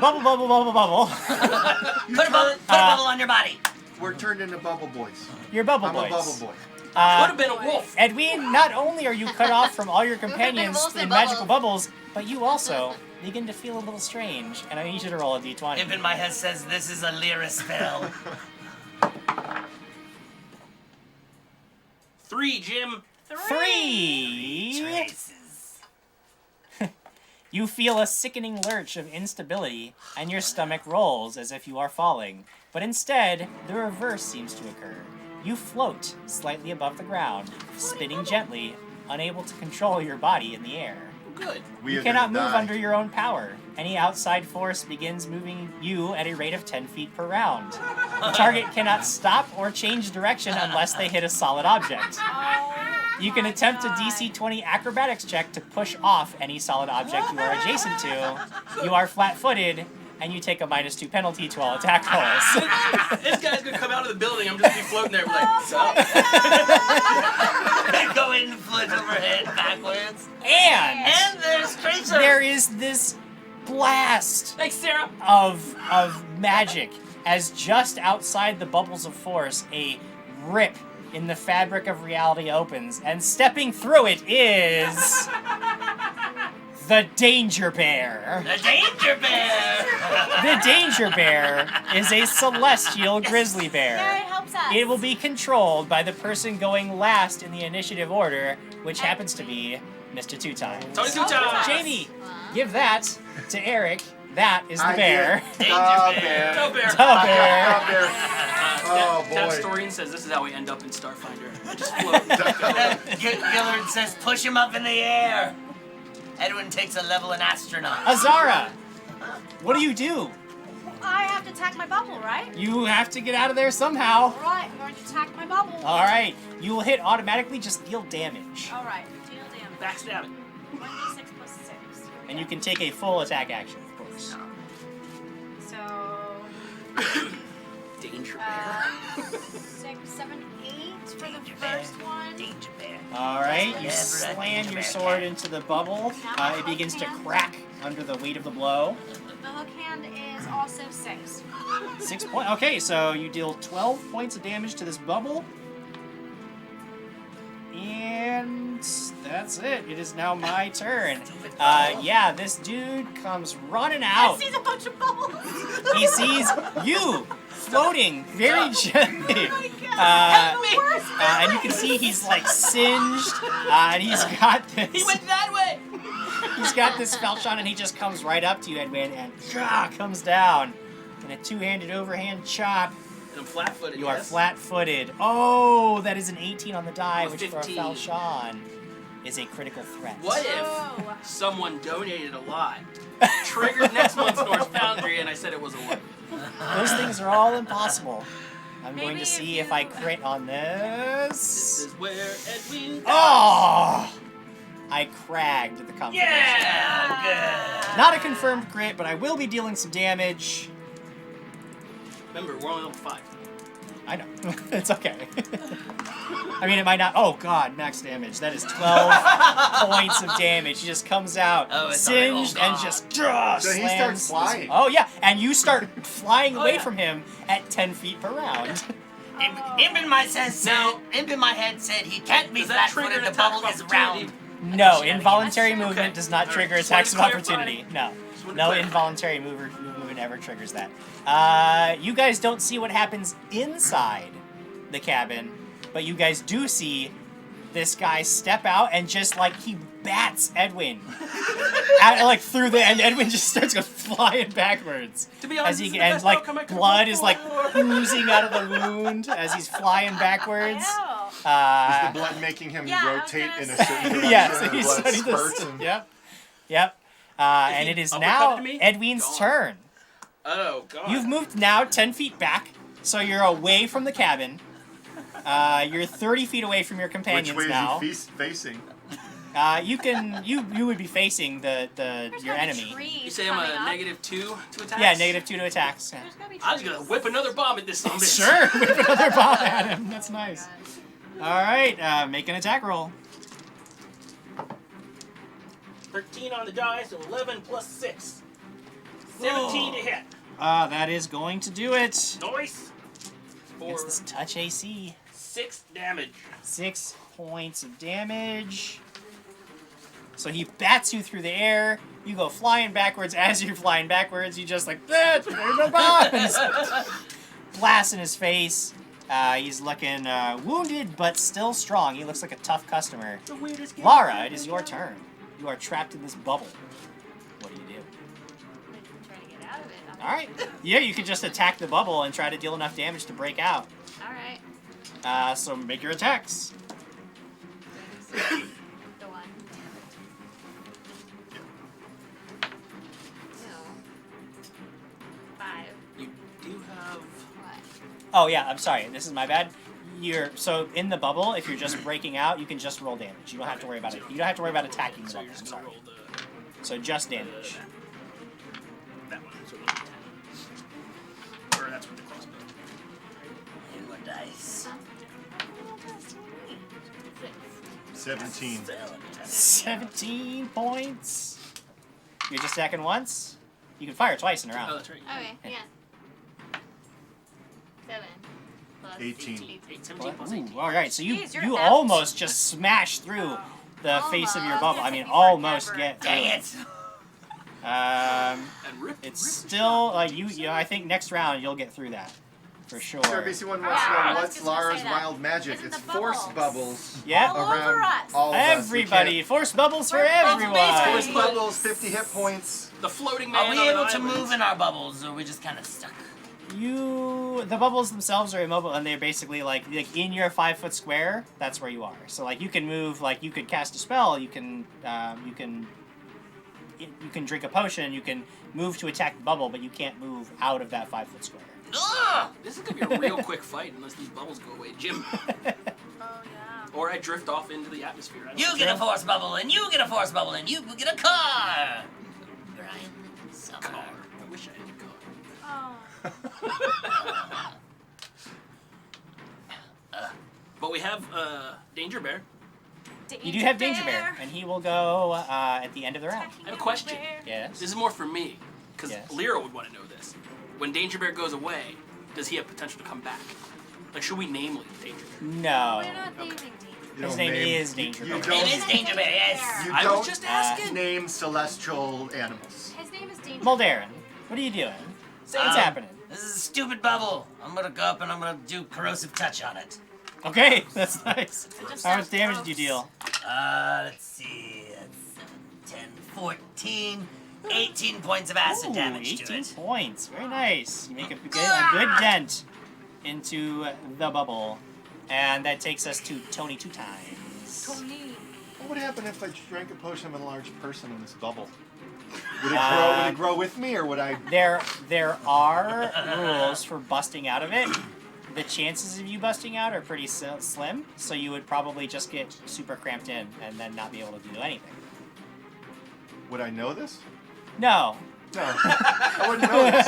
Bubble, bubble, bubble, bubble. Put a bubble on your body. We're turned into bubble boys. Your bubble I'm boys. a bubble boy. Would have been a wolf. Edwin, not only are you cut off from all your companions wolves through and magical bubbles, but you also begin to feel a little strange, and I need you to roll a d20. Imp in my head says this is a Lyra spell. 3, Jim. 3! Traces. You feel a sickening lurch of instability, and your stomach rolls as if you are falling. But instead, the reverse seems to occur. You float slightly above the ground, spinning gently, unable to control your body in the air. Good. We You are cannot gonna move die. under your own power. Any outside force begins moving you at a rate of 10 feet per round. The target cannot stop or change direction unless they hit a solid object. Oh, You can my attempt a God. DC 20 acrobatics check to push off any solid object you are adjacent to. You are flat-footed, and you take a -2 penalty to all attack rolls. This guy's gonna come out of the building. I'm just gonna be floating there like, sup? Go in, foot overhead, backwards. And And there's creatures. there is this blast Thanks, Sarah. of magic as just outside the bubbles of force, a rip in the fabric of reality opens, and stepping through it is the Danger Bear. The danger bear. The Danger Bear is a celestial grizzly Yeah, bear. it helps us. It will be controlled by the person going last in the initiative order, which happens to be Mr. Two Times. Tony Two Times. Jamie, give that to Eric. That is the I bear. did. Danger Da bear. Go, Bear. The bear. Da bear. Oh, Tab boy. Historian says this is how we end up in Starfinder. Just float. Gillard says push him up in the air. Edwin takes a level an astronaut. Azara, what do you do? I have to attack my bubble, right? You have to get out of there somehow. All right, I'm going to attack my bubble. All right, you will hit automatically. Just deal damage, All right, deal damage. Backstab it. 1d6 plus 6. and you can take a full attack action, of course. So, Danger Bear. 6, 7, 8 for Danger the bear. first one. Danger bear. All right, you Never a slam danger your bear sword cat. into the bubble. It begins to crack under the weight of the blow. The hook hand is also 6. 6 points. Okay, so you deal 12 points of damage to this bubble. And that's it. It is now my turn. Yeah, this dude comes running I out. see a bunch of bubbles. He sees you floating very gently. And you can see he's like singed. And he's got this. He went that way. He's got this falchion, and he just comes right up to you, Edwin, and comes down in a two-handed overhand chop. And I'm flat-footed. You are yes? flat-footed. Oh, that is an 18 on the die, Oh, which for a 15. falchion is a critical threat. What Oh. if someone donated a lot, triggered next month's North Foundry, and I said it was a 1? Those things are all impossible. I'm going Maybe to if see if you- I crit on This this. is where Edwin. Oh! I cragged the confirmation. Yeah, good. Not a confirmed crit, but I will be dealing some damage. Remember, we're only level 5. I know. It's okay. I mean, it might not. Oh, God, max damage. That is 12 points of damage. He just comes out Oh, it's already- singed oh, and God. just So he starts slams. flying. Oh, yeah. And you start flying away yeah. from him at 10 feet per round. Imp in my head said he can't be Does that trigger flat-footed. an The bubble attack is of round. opportunity? No, involuntary Okay. movement does not All trigger right. attacks of Just wanted to opportunity. No. Just wanted to No clarify. involuntary movement ever triggers that. You guys don't see what happens inside the cabin, but you guys do see this guy step out and just like he bats Edwin out, like through the, and Edwin just starts going flying backwards. To be honest, As this is he the and best like outcome I could've blood hoped is like for. oozing out of the wound as he's flying backwards. I know. Is the blood making him Yeah, I was rotate gonna in a say. certain direction? Yes, and he's blood studied spurts this. and... Yep. Yep. And he it is uppercutted now me, Edwin's gone. turn. Oh god. You've moved now 10 feet back, so you're away from the cabin. You're 30 feet away from your companions Which way now. is he facing? You would be facing There's your gotta be enemy. trees You say I'm coming a up. -2 to attack? Yeah, -2 to attacks. Yeah. There's gotta be I was trees. gonna whip another bomb at this zombie. Sure, whip another bomb at him. That's nice. All right, make an attack roll. 13 on the die, so 11 plus 6. 17 to hit. That is going to do it. Nice. For It's this touch AC. 6 damage. 6 points of damage. So he bats you through the air. You go flying backwards. As you're flying backwards, you just like, there's no bombs! Blast in his face. He's looking wounded, but still strong. He looks like a tough customer. The weirdest game. Lara, it is your turn. You are trapped in this bubble. What do you do? Try to get out of it. All right. Yeah, you could just attack the bubble and try to deal enough damage to break out. Alright. So make your attacks. Go on. No. 5. You do have. What? Oh yeah, I'm sorry. This is my bad. So in the bubble, if you're just breaking out, you can just roll damage. You don't have to worry about it. You don't have to worry about attacking the So bubble. you're I'm just gonna sorry. roll So just damage. that one. So 10. Or that's with the crossbow. Your dice. 17. 17 points. You're just attacking once. You can fire twice in a Oh, round. that's right. Okay, yeah. 7 plus 18. 17 plus 18. Ooh, all right, so you Jeez, you're you apt. almost just smash through the face of your Almost. bubble. It's I mean, gonna be almost forever. get through. Dang it! And rip. It's rip still like you. I think next round you'll get through that for sure. Sure, basically one wants to Yeah, I know was what's just gonna Lara's say that. wild magic. Isn't It's the force bubbles. bubbles Yep. All over around us. all of us. We Everybody, can't- force bubbles for Force bubbles, everyone. Force basically. bubbles, 50 hit points. The floating man. Are we on an able to island. move in our bubbles, or are we just kind of stuck? The bubbles themselves are immobile, and they're basically like in your 5-foot square. That's where you are. So like you can move, like you could cast a spell. You can drink a potion. You can move to attack the bubble, but you can't move out of that 5-foot square. Ugh! This is gonna be a real quick fight unless these bubbles go away, Jim. Oh, yeah. Or I drift off into the atmosphere. I don't You know. get a force bubble, and you get a force bubble, and you get a car! Brian, some Car. car. I wish I had a car. Oh. But we have Danger Bear. You do have Danger Bear, and he will go at the end of the round. I have a question. Yes. This is more for me, because Yes. Lyra would want to know this. When Danger Bear goes away, does he have potential to come back? Like, should we name Danger Bear? No. We're not naming Danger. You His don't name name- is Danger you Bear. don't- It is Danger Bear, yes! You I don't was just asking. name celestial animals. His name is Danger. Moldarin, what are you doing? What's happening? This is a stupid bubble. I'm gonna go up and I'm gonna do corrosive touch on it. Okay, that's nice. just How much sounds damage do you gross. deal? Let's see. That's 7, 10, 14, 18 points of acid Ooh, damage 18 to it. points. Very nice. You make a good dent into the bubble. And that takes us to Tony 2 times. Tony. What would happen if I drank a potion of a large person in this bubble? Would it grow with me, or would I? There are rules for busting out of it. The chances of you busting out are pretty slim, so you would probably just get super cramped in and then not be able to do anything. Would I know this? No. No, I wouldn't know this.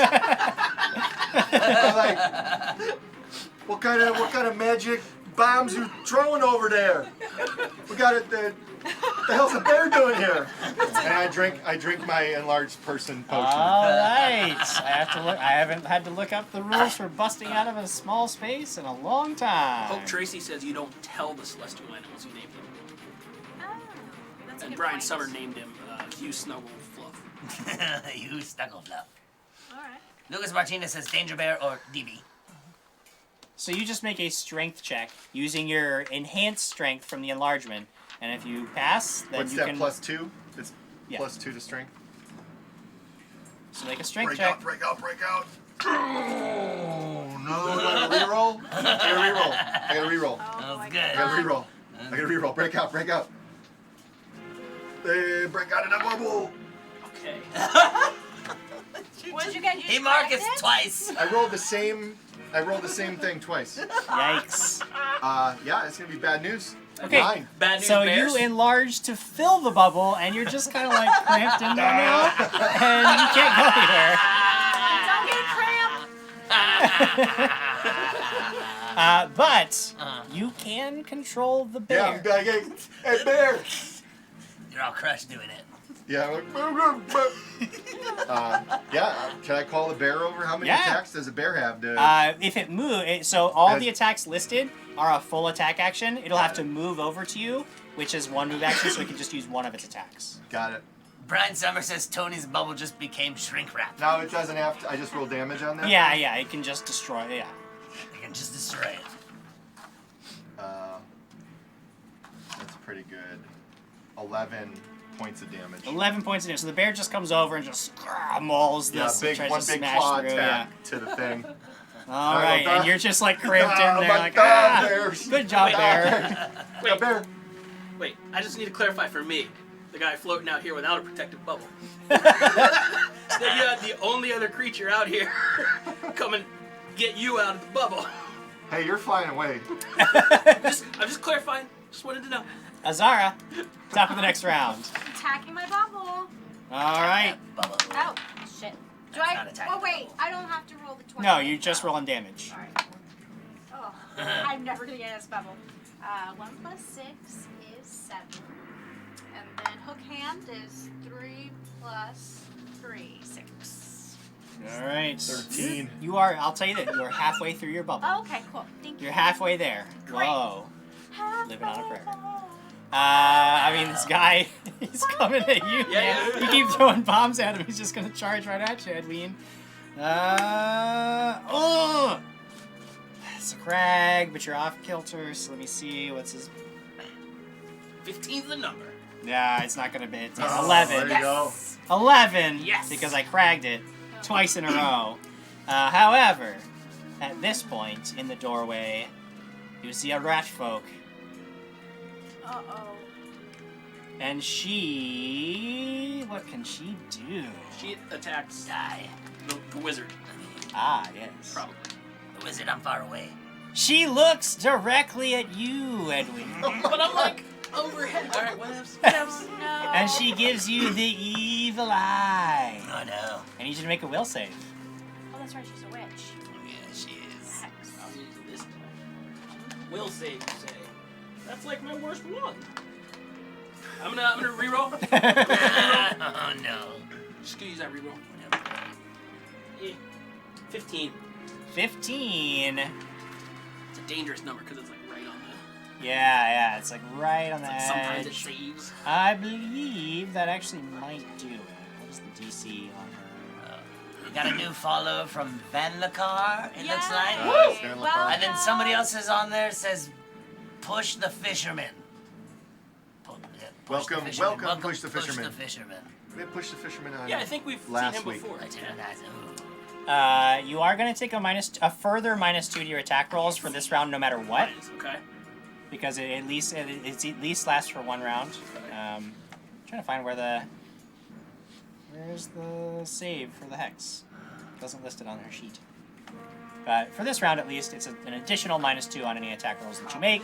I'm like, what kind of magic bombs you throwing over there? We got it. What the hell's a bear doing here? And I drink my enlarged person potion. All right. I haven't had to look up the rules for busting out of a small space in a long time. Hope Tracy says you don't tell the celestial animals you named them. Oh, that's a And good Brian point. Summer named him Hugh Snuggle Fluff. You Snuggle Fluff. All right. Lucas Martinez says Danger Bear or DB. So you just make a strength check using your enhanced strength from the enlargement, and if you pass, then What's you that, can +2? It's Yeah. +2 to strength. So make a strength Break check. out, break out, break out. Oh, no. Do I reroll? reroll. I gotta reroll. Oh my That's good. I gotta reroll. I gotta reroll. Break out. Hey, break out in a bubble. Okay. What did you get? You Hey, just Marcus, cracked it? twice. I rolled the same thing twice. Yikes. Yeah, it's gonna be bad news. Okay. 9. Bad news So bears. you enlarge to fill the bubble, and you're just kind of like cramped in there now, and you can't go anywhere. Don't get cramped. But you can control the bear. Yeah, I'm back. Hey, bear. You're all crushed doing it. Yeah, I'm like, yeah. Can I call the bear over? How many Yeah. attacks does a bear have? If it moves, so all the attacks listed are a full attack action. It'll have to move over to you, which is one move action, so it can just use one of its attacks. Got it. Brian Summer says Tony's bubble just became shrink wrap. Now it doesn't have to. I just roll damage on that. Yeah, it can just destroy. Yeah. You can just destroy it. That's pretty good. 11 points of damage. 11 points of damage. So the bear just comes over and just mauls Yeah, this and tries one to big smash claw through. attack to the thing. All right, "Ah." and you're just like cramped in "Ah, there, my like God, bears." good job, bear. Yeah, bear. Wait, I just need to clarify for me, the guy floating out here without a protective bubble. That you had the only other creature out here come and get you out of the bubble. Hey, you're flying away. I'm just clarifying. Just wanted to know. Azara, top of the next round. Attacking my bubble. All right. Bubble. Oh, shit. Do That's I? not attacking Oh, wait. bubble. I don't have to roll the 20. No, you're just rolling damage. Alright. Oh, I'm never gonna get this bubble. 1 plus 6 is 7. And then hook hand is 3 plus 3, 6. All right. 13. You are, I'll tell you that, you are halfway through your bubble. Oh, okay, cool. Thank you. You're halfway there. Great. Whoa. Living on a prayer. I mean, this guy, he's coming at you. Yeah. You keep throwing bombs at him, he's just going to charge right at you, Edwin. It's a crag, but you're off kilter, so let me see. What's his... 15's the number. Yeah, it's not going to be. It's Oh, 11. there you go. 11! Yes. Because I cragged it twice in a row. However, at this point in the doorway, you see a rat folk. Uh-oh. And what can she do? She attacks Die. the wizard, Ah, yes. probably. The wizard, I'm far away. She looks directly at you, Edwin. But I'm like overhead. All right, what else? Oh, no. And she gives you the evil eye. Oh no. I need you to make a will save. Oh, that's right. She's a witch. Yeah, she is. Hex. I'll use this time. Will save, you say. That's like my worst one. I'm gonna reroll. Oh no. Just gonna use that reroll. 15. 15. It's a dangerous number because it's like right on the. Yeah, it's like right on the It's like sometimes it edge. saves. I believe that actually might do it. What is the DC on her? We got a new follow from Van Lacar, it looks like. Woo! Stand Well apart. And then somebody else is on there says, push the fisherman. Push the Welcome, fisherman. welcome, push the fisherman. Push the fisherman. We push the fisherman on. Yeah, I think we've Last seen him week. before. You are going to take a further -2 to your attack rolls for this round, no matter what, Okay. because it at least lasts for 1 round. Trying to find where's the save for the hex? Doesn't list it on her sheet. But for this round, at least, it's an additional -2 on any attack rolls that you make.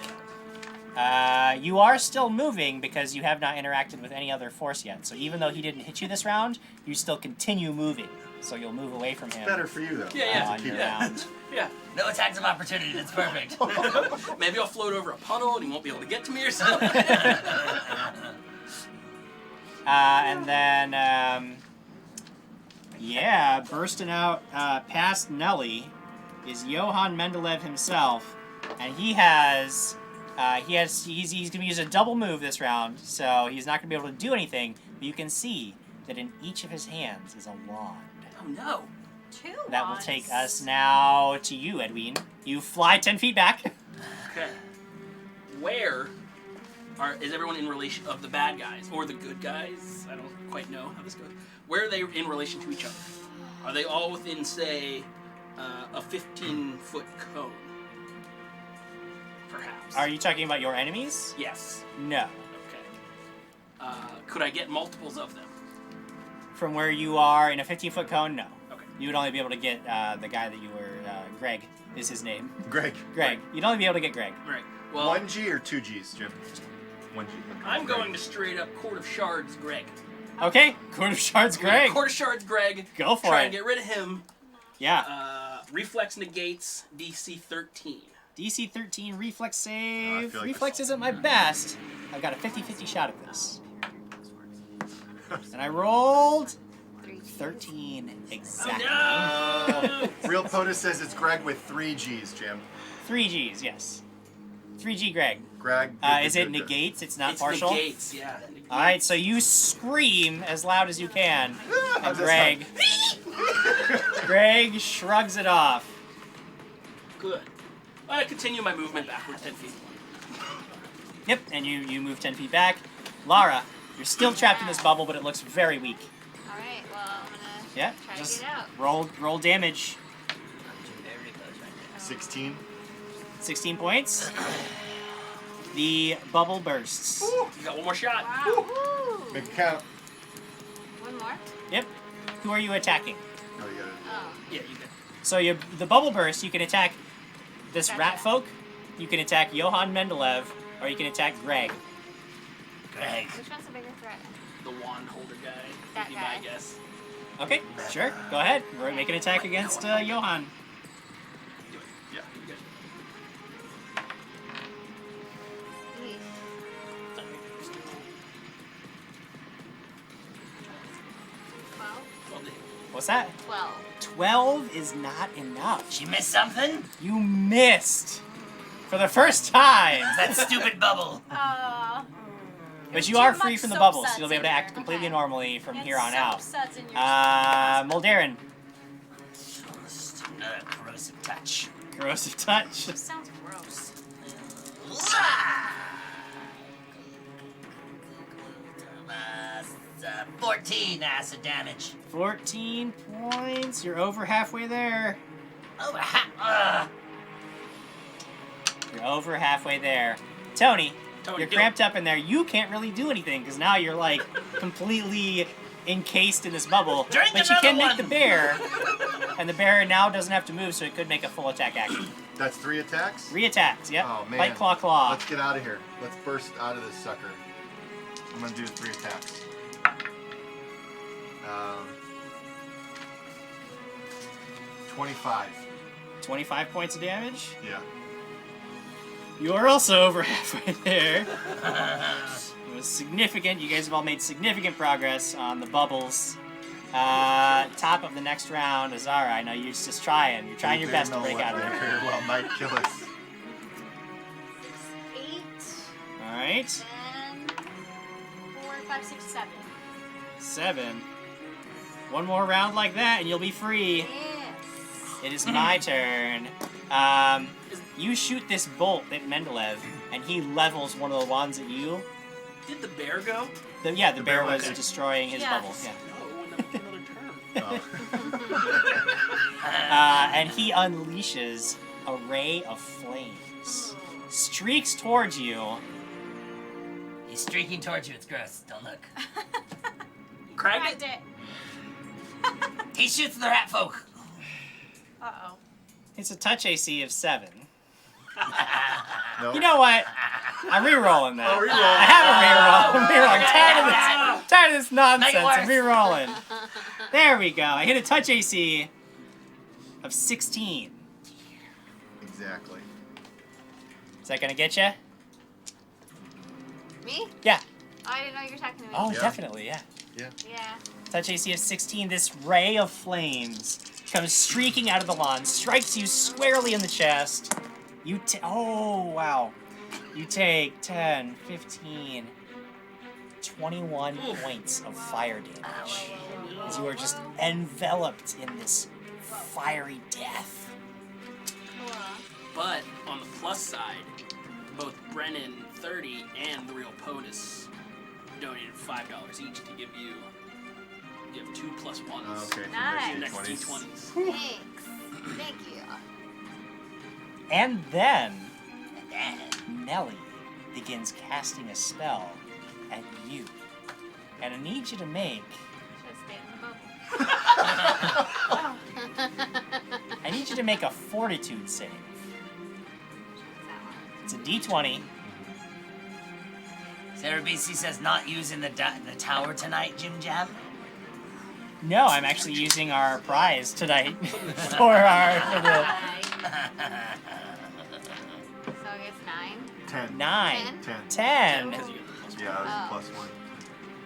You are still moving because you have not interacted with any other force yet. So even though he didn't hit you this round, you still continue moving. So you'll move away from him. Better for you though. Yeah. On your round. Yeah. No attacks of opportunity, that's perfect. Maybe I'll float over a puddle and he won't be able to get to me or something. And then, bursting out past Nelly is Johann Mendeleev himself, and he's gonna use a double move this round, so he's not gonna be able to do anything. But you can see that in each of his hands is a wand. Oh no. 2 That will wands. take us now to you, Edwin. You fly 10 feet back. Okay. Where is everyone in relation of the bad guys or the good guys? I don't quite know how this goes. Where are they in relation to each other? Are they all within, say, a 15-foot cone? perhaps. Are you talking about your enemies? Yes. No. Okay. Could I get multiples of them? From where you are in a 15-foot cone, no. Okay. You would only be able to get the guy that you were. Greg is his name. Greg. Greg. You'd only be able to get Greg. Right. Well, 1G or 2Gs, Jim? 1G. I'm going to straight up Court of Shards, Greg. Okay. Court of Shards, Greg. Court of Shards, Greg. Go for Try it. and get rid of him. Yeah. Reflex negates DC 13. DC 13 reflex I save. feel like Reflex this- isn't my best. I've got a 50-50 shot at this. And I rolled 13 exactly. No! Real POTUS says it's Greg with 3 Gs, Jim. 3 Gs, yes. 3G Greg. Greg. Is it negates? It's not It's partial? negates, yeah. Negates. Alright, so you scream as loud as you can. I'm And just Greg. Greg shrugs it off. Good. I continue my movement backward 10 feet. Yep, and you move 10 feet back. Lara, you're still trapped in this bubble, but it looks very weak. Alright, well, I'm gonna Yeah, try to just get out. roll damage. 16. 16 points. The bubble bursts. You got one more shot. Wow. Woo. Make it count. One more? Yep. Who are you attacking? Oh, you gotta. Oh. Yeah, you did. So the bubble burst, you can attack this Gotcha. rat folk, you can attack Johann Mendeleev, or you can attack Greg. Greg. Which one's a bigger threat? The wand holder guy. That would be guy. my guess. Okay, sure. Go ahead. We're making an attack against Johann. Do it. Yeah. You good. Eesh. 12? Well, the- What's that? 12. 12 is not enough. She missed something? You missed. For the first time. That stupid bubble. But you Too are much free from the soap bubble, so suds you'll be able to in act there. completely Okay. normally from here on out. Suds in your Moldarin. Just another corrosive touch. Corrosive touch. Sounds gross. 14 acid damage. 14 points. You're over halfway there. Over half. You're over halfway there. Tony, Tony, you're do cramped up in there. You can't really do anything because now you're like completely encased in this bubble. Drink But you can another make the one. bear, and the bear now doesn't have to move, so it could make a full attack action. That's 3 attacks? 3 attacks. Yep. Oh, man. Bite, claw, claw. Let's get out of here. Let's burst out of this sucker. I'm gonna do 3 attacks. 25. 25 points of damage. Yeah. You are also over halfway there. It was significant. You guys have all made significant progress on the bubbles. Top of the next round, Azara. I know you're just trying. You're trying your best to break out of there. Very well might kill us. 8, All right. 10, 4, 5, 6, 7. 7. One more round like that, and you'll be free. Yes. It is my turn. You shoot this bolt at Mendeleev, and he levels one of the wands at you. Did the bear go? The bear bear was went. destroying his Yes. bubble. Yeah. No, another turn. Oh. And he unleashes a ray of flames. Streaks towards you. He's streaking towards you. It's gross. Don't look. Craig Cracked it? it. He shoots the rat folk. Uh-oh. It's a touch AC of 7. No. You know what? I'm re-rolling that. Oh, re-roll. I have a re-roll. I'm tired of this nonsense. Make it I'm worse. re-rolling. There we go. I hit a touch AC of 16. Exactly. Is that gonna get you? Me? Yeah. Oh, I didn't know you were talking to me. Oh, Yeah. definitely. Yeah. Yeah. Touch AC of 16. This ray of flames comes streaking out of the lawn, strikes you squarely in the chest. Oh, wow. You take 10, 15, 21 points of fire damage. As you are just enveloped in this fiery death. Cool. But on the plus side, both Brennan 30 and the real POTUS donated $5 each to give you. You have 2 plus 1s. Okay. Nice. Next 20s. Thanks. Thank you. And then, And Nelly begins casting a spell at you. And I need you to make... Should have stayed in the bubble. I need you to make a fortitude save. It's a d20. Sarah BC says not using the tower tonight, Jim Jam. No, I'm actually using our prize tonight for the So it's 9. 10. 9. 10. 10. Because you get the plus one. Yeah, that Oh. was a +1.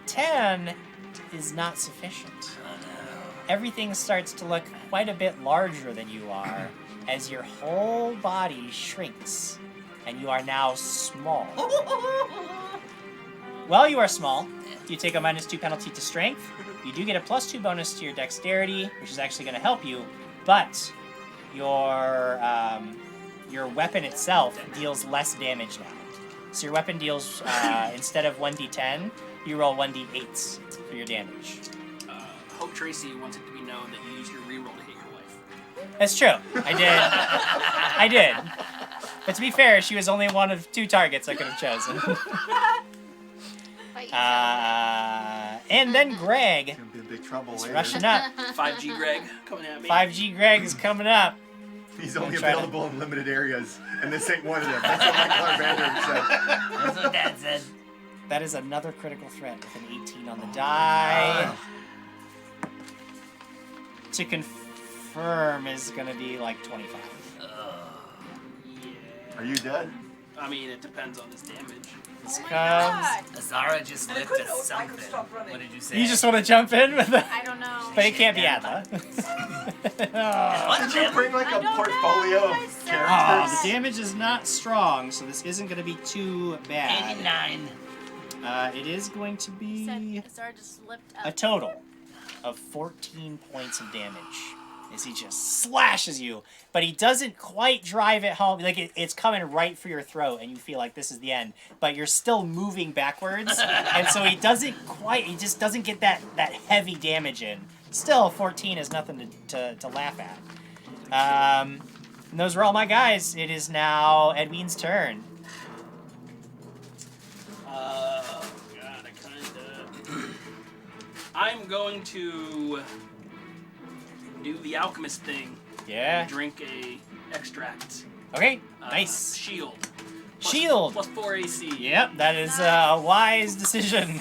10 is not sufficient. Everything starts to look quite a bit larger than you are as your whole body shrinks and you are now small. While you are small, you take a -2 penalty to strength. You do get a +2 bonus to your dexterity, which is actually going to help you, but your weapon itself deals less damage now. So your weapon deals, instead of 1d10, you roll 1d8s for your damage. Hope Tracy wants it to be known that you used your reroll to hit your wife. That's true. I did. I did. But to be fair, she was only one of 2 targets I could have chosen. But you And then Greg Gonna be in big trouble is later. rushing up. 5G Greg coming at me. 5G Greg is coming up. He's only Try to- available in limited areas, and this ain't one of them. That's what Michael Arvander said. That's what Dad said. That is another critical threat with an 18 on the die. To confirm is going to be like 25. Are you dead? I mean, it depends on his damage. This Oh my comes. God. Azara just And I lifted couldn't- I something. could stop running. What did you say? You just want to jump in with the. I don't know. But it can't be Adla. What Did you bring like I a don't portfolio know. of I said- Oh, characters? the damage is not strong, so this isn't going to be too bad. 89. It is going to be Said Azar just slipped a up. total of 14 points of damage as he just slashes you, but he doesn't quite drive it home. Like it's coming right for your throat, and you feel like this is the end. But you're still moving backwards, and so he doesn't quite. He just doesn't get that heavy damage in. Still, 14 is nothing to laugh at. And those were all my guys. It is now Edwin's turn. God, I'm going to do the alchemist thing. Yeah. Drink a extract. Okay. Nice. Shield. Shield. Plus 4 AC. Yep, that is a wise decision.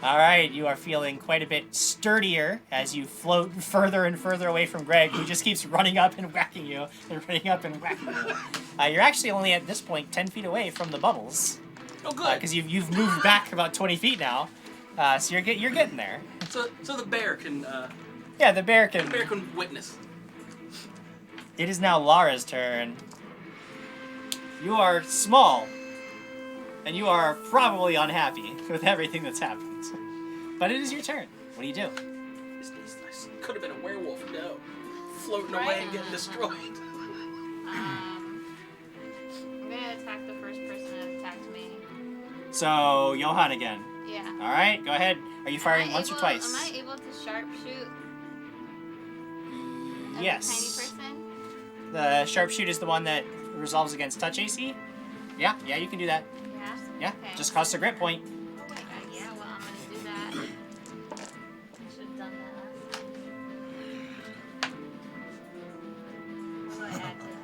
All right, you are feeling quite a bit sturdier as you float further and further away from Greg, who just keeps running up and whacking you, and running up and whacking you. You're actually only at this point 10 feet away from the bubbles, Oh, good. because you've moved back about 20 feet now, so you're getting there. So the bear can Yeah, the bear can. witness. It is now Lara's turn. You are small, and you are probably unhappy with everything that's happened. But it is your turn. What do you do? This could have been a werewolf, no. Floating Right. away and getting destroyed. I'm gonna attack the first person that attacked me. So, Johan again. Yeah. All right, go ahead. Are you firing once or twice? Am I able to sharpshoot a Yes. tiny person? The sharpshoot is the one that resolves against touch AC? Yeah, you can do that. Yeah. Yeah, Okay. just costs a grit point. Yeah, well, I'm gonna do that. I should have done that last time. What do I add to that?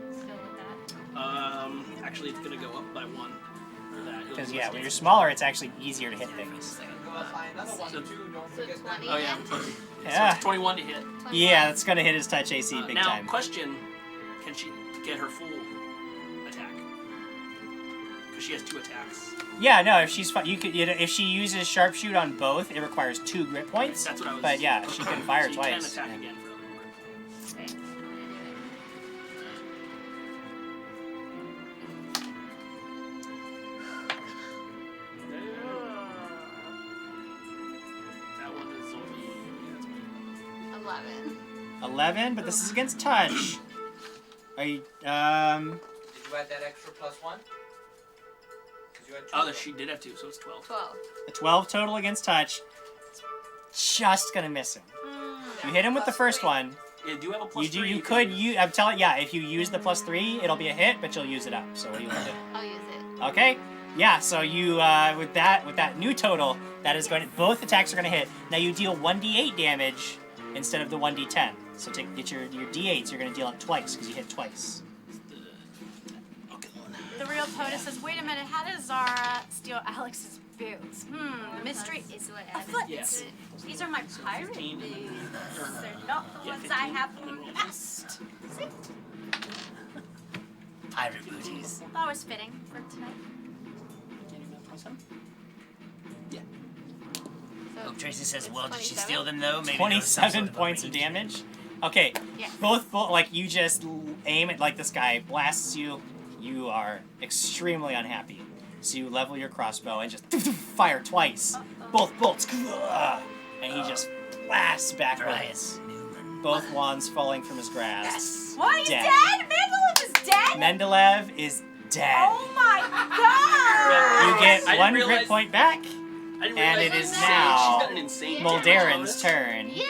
Is it still with that? Actually, it's gonna go up by 1. For that. Because, yeah, when you're smaller, it's actually easier to hit things. Go up by another one, So- too. Don't So forget 20 Oh, yeah. then? So Yeah. it's 21 to hit. 21? Yeah, that's going to hit his touch AC big now, time. question: can she get her full attack? Because she has 2 attacks. Yeah, no, if she's if she uses sharpshoot on both, it requires 2 grit points. That's what I was. But yeah, she can fire she twice. Can attack Yeah. again for other more. Okay, I'm gonna do it. That one is only. Yeah, it's 11. 11, but this is against touch. Are you, Did you add that extra +1? 'Cause you had 2. Oh, she did have 2, so it's 12. 12. a 12 total against touch. It's just gonna miss him. You hit him with the first one, Yeah, do you have a plus You do. 3? You could. I'm telling. Yeah, if you use the +3, it'll be a hit, but you'll use it up. So what do you want to do? I'll use it. Okay. Yeah. So you with that new total, that is going to, both attacks are going to hit. Now you deal 1d8 damage instead of the 1d10. So get your d8s. You're going to deal it twice because you hit twice. The real POTUS says, wait a minute, how does Zara steal Alex's boots? The mystery is afoot. Yeah. These are my pirate boots. They're not the ones I have lost. Pirate booties. That was fitting for tonight. So, Oh, Tracy says, it's well, did she 27? steal them though? Maybe 27 points of damage. Okay. Yes. Both like you just aim at like this guy blasts you. You are extremely unhappy. So you level your crossbow and just fire twice. Both bolts. And he just blasts backwards. Both wands falling from his grasp. Yes. What? He's Dead. dead? Mendeleev is dead? Mendeleev is dead. Oh my god! You get I didn't one realize- grit point back. I didn't And realize it is she's now got an insane Moldaren's turn. Yay!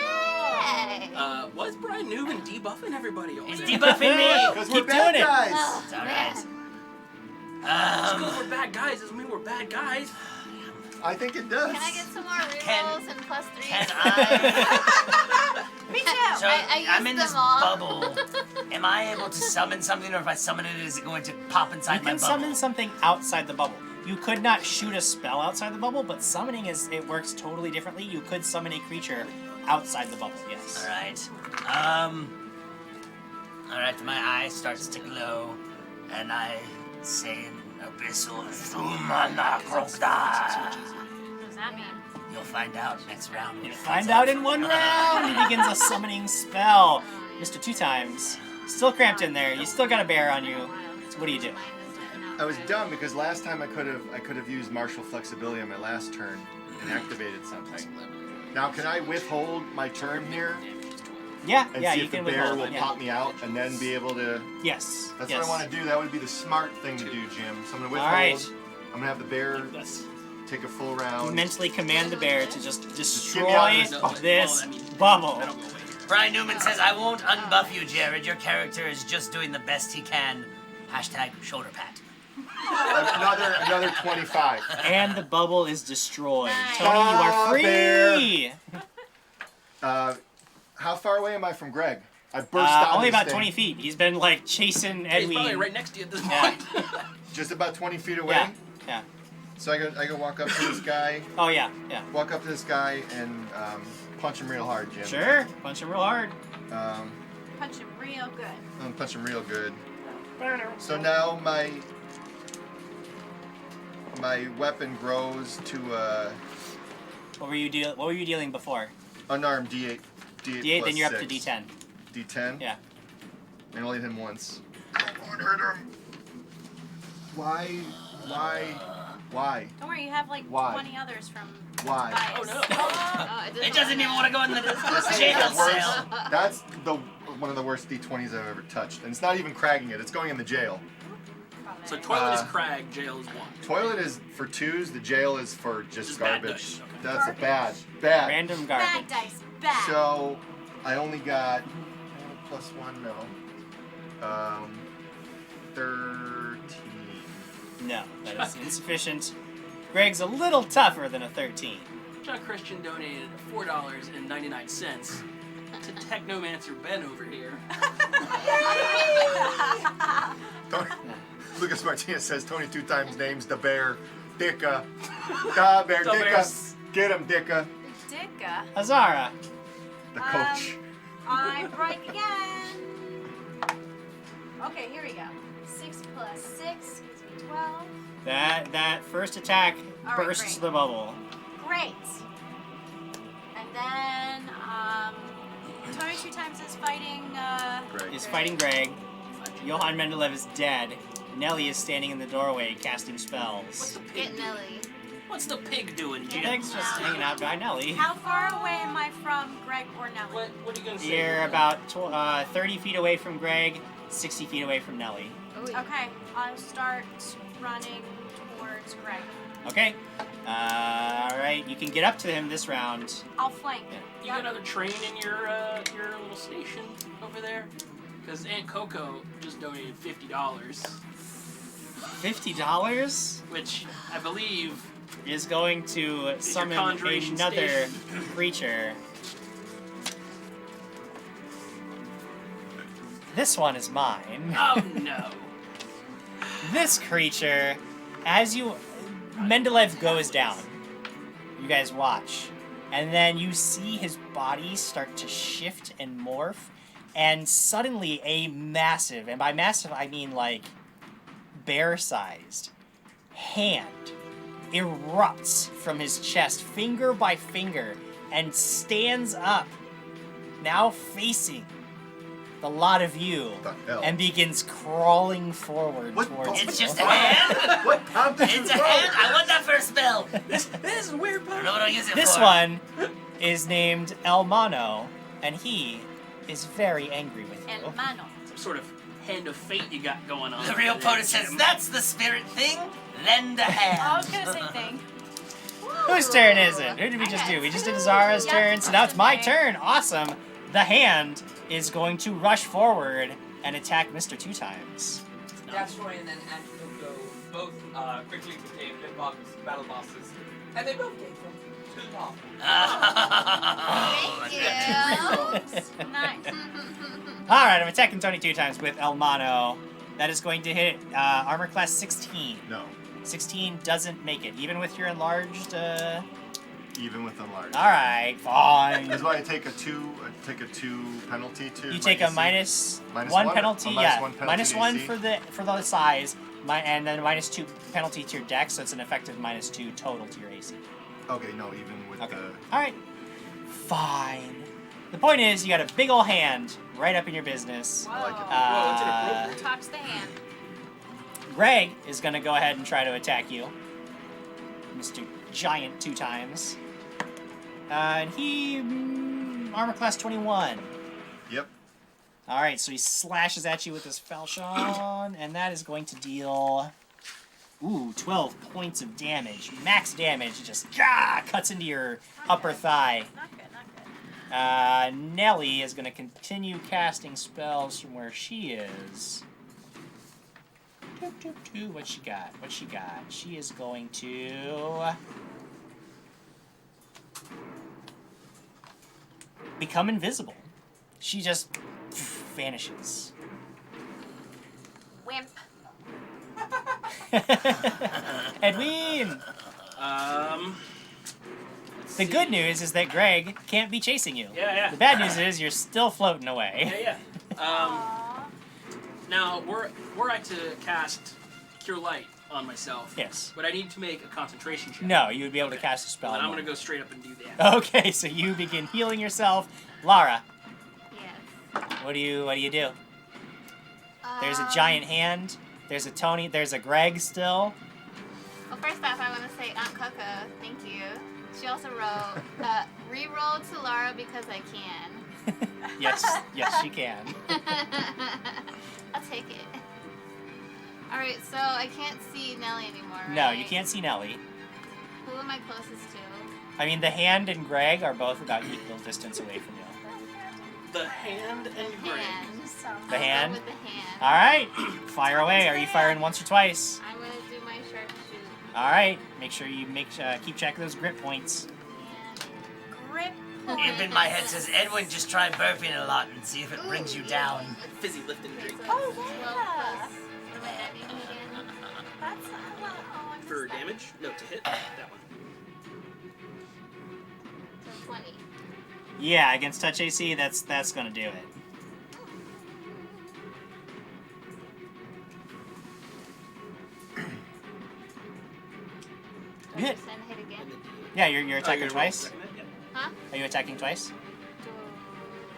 Why is Brian Newman debuffing everybody all He's day? debuffing me! Because Keep we're bad doing it. guys. Oh, It's alright. man. Just because we're bad guys doesn't mean we're bad guys. I think it does. Can I get some more Can- rerolls and plus 3s? Can I? Me too. So I I'm used in this them all. bubble. Am I able to summon something, or if I summon it, is it going to pop inside You my can bubble? summon something outside the bubble. You could not shoot a spell outside the bubble, but summoning it works totally differently. You could summon a creature outside the bubble, yes. Alright. Alright, my eye starts to glow, and I say in abyssal Thumana crocodile. What does that mean? You'll find out next round. when it Find comes out up. in one round. He begins a summoning spell. Mr. Two Times. Still cramped in there. You still got a bear on you. So what do you do? I was dumb because last time I could have used martial flexibility on my last turn and activated something. Now can I withhold my turn here Yeah, and yeah, see you if the can bear withhold. will Yeah. pop me out and then be able to? Yes. That's yes. what I want to do. That would be the smart thing to do, Jim. So I'm gonna withhold. All right. I'm gonna have the bear That's take a full round. Mentally command the bear to just get me destroy out of this bubble. this I mean, bubble. that'll go away. Brian Newman says, I won't unbuff you, Jared. Your character is just doing the best he can. Hashtag shoulder pat. Another 25. And the bubble is destroyed. Nice. Tony, you are Ah, free. How far away am I from Greg? I burst out. Only of this about thing. 20 feet. He's been like chasing He's probably Edwin. right next to you at this Yeah. point. Just about 20 feet away. Yeah. Yeah. So I go walk up to this guy. Oh yeah. Yeah. Walk up to this guy and punch him real hard, Jim. Sure. Punch him real hard. Punch him real good. I'm gonna punch him real good. So now my weapon grows to What were you dealing before? unarmed D8. D8, D8. plus Then you're up to 6. D10. D10. Yeah. I only hit him once. Come on, hit him. Why? Don't worry, you have like Why? 20 others from Why? Tobias. Oh no. It doesn't even want to go in the jail That's worse. cell. That's one of the worst D20s I've ever touched, and it's not even cragging it. It's going in the jail. So toilet is crag, jail is 1. Toilet is for 2s. The jail is for just bad garbage. dice, okay. That's Garbage. a bad. Random Bad garbage. dice, bad. So I only got +1. No. 13. No, that is insufficient. Greg's a little tougher than a 13. John Christian donated $4.99 to Technomancer Ben over here. Lucas Martinez says Tony 2 times names the bear. Dicka. Da bear. The Dicka. bears. Get him, Dicka. Dicka. Azara. The coach. I'm right again. Okay, here we go. 6 plus 6 gives me 12. That first attack All right, bursts great. the bubble. Great. And then, Tony 2 times is fighting, Great. Is fighting Greg. Johann Mendeleev is dead. Nelly is standing in the doorway casting What's spells. the pig Get doing? Nelly. What's the pig doing, Jim? Greg's just hanging out by Nelly. How far away am I from Greg or Nelly? What are you gonna say? You're about 30 feet away from Greg, 60 feet away from Nelly. Oh, yeah. Okay, I'll start running towards Greg. Okay. Alright, you can get up to him this round. I'll flank. You got another train in your little station. over there? Because Aunt Coco just donated $50, $50 which I believe is going to your summon conjuration another station. creature. This one is mine. Oh no. This creature, as you... Mendeleev goes down. You guys watch. And then you see his body start to shift and morph. And suddenly a massive, and by massive I mean like bear-sized, hand erupts from his chest, finger by finger, and stands up, now facing the lot of you, The hell? and begins crawling forward What? towards It's you. just a hand. What bomb did you It's a throw? hand. I want that for a spell. This is a weird I part. don't know what I'll use it This for. one is named Elmano, and he is very angry with you. El Mano. Some sort of hand of fate you got going on. The real POTUS says, that's the spirit thing. Lend a I hand. was gonna say thing. Whose turn is it? Who did we just do? We just did Zara's Yeah, turn, so now it's my okay. turn. Awesome. The hand is going to rush forward and attack Mr. 2 times. Dastroy and then Antidoto both quickly became battle bosses. And they both gave them 2 top. Oh, Thank you. Nice. Alright, I'm attacking Tony 2 times with Elmano. That is going to hit armor class 16. No. 16 doesn't make it, even with your enlarged. Even with enlarged. Alright, fine. That's why I take a 2 penalty to. You my take a AC. minus Minus one one? penalty, A minus yeah. one penalty Minus to one AC? for the size, and then minus 2 penalty to your dex, so it's an effective minus 2 total to your AC. Okay, no, even with Okay. the. Alright. Fine. The point is, you got a big ol' hand right up in your business. I like it. Whoa, it's inappropriate. Talks the hand. Greg is gonna go ahead and try to attack you. Mr. Giant 2 times. And he... armor class 21. Yep. Alright, so he slashes at you with his falchion, and that is going to deal... Ooh, 12 points of damage. Max damage, just cuts into your upper thigh. Not good, not good. Nellie is going to continue casting spells from where she is. What she got? What she got? She is going to... become invisible. She just vanishes. Wimp. Edwin! Let's The see. good news is that Greg can't be chasing you. Yeah. The bad news is you're still floating away. Yeah. Aww. Now, were I to cast Cure Light on myself, Yes. would I need to make a concentration check? No, you would be able to Okay. cast a spell. Then I'm on gonna one. go straight up and do that. Okay, so you begin healing yourself. Lara, Yes. what do you do? There's a giant hand. There's a Tony. There's a Greg still. Well, first off, I want to say Aunt Coco, thank you. She also wrote, re-roll to Lara because I can. Yes, she can. I'll take it. Alright, so I can't see Nelly anymore, right? No, you can't see Nelly. Who am I closest to? I mean, the hand and Greg are both about equal distance away from you. The hand and Greg. Hand. The hand? With the hand. All right, fire away. Are you firing once or twice? I'm gonna do my sharpshoot. All right, make sure you keep track of those grip points. Grip. Imp in my head says, Edwin, just try burping a lot and see if it brings you down. Fizzy lifting drink. Oh, 12 yeah. plus. What am I adding again? That's I missed For that. damage? No, to hit. That one. So 20. Yeah, against touch AC, that's gonna do it. Do I Hit. just hit again? And then Yeah, you're you're attacking gonna twice. roll second hit? Huh? Are you attacking twice? Do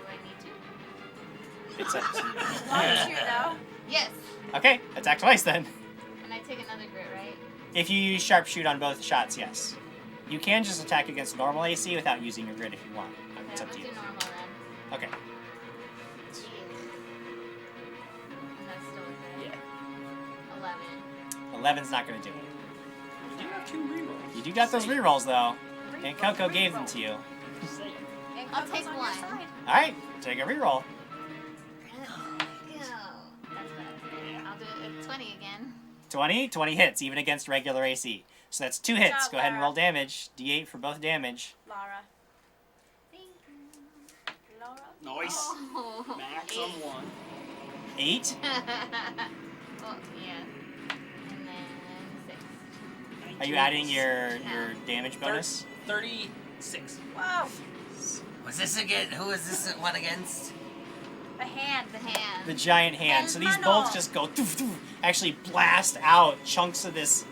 I need to? It's up to you. Love you, though. Yes. Okay, attack twice then. And I take another grit, right? If you use sharpshoot on both shots, yes. You can just attack against normal AC without using your grid if you want. It's Okay, up to I'm you. gonna do normal then. Okay. Jeez. And that's still good. Yeah. 11. 11's not gonna do it. You do have 2 rerolls. You do got those rerolls though, and Coco gave them to you. Just saying. And I'll Coco's take on your one. side. All right, take a reroll. 20? 20 hits, even against regular AC. So that's 2 hits. job, Go ahead and Lara. roll damage. D8 for both damage. Lara. Thank you. Lara. Nice. Oh. Max on 1. 8. Oh, yeah. And then 6. Are you adding your damage bonus? 36. Whoa. Was this again? Who was this one against? The hand. The hand. The giant hand. So these bolts just go, actually blast out chunks of this.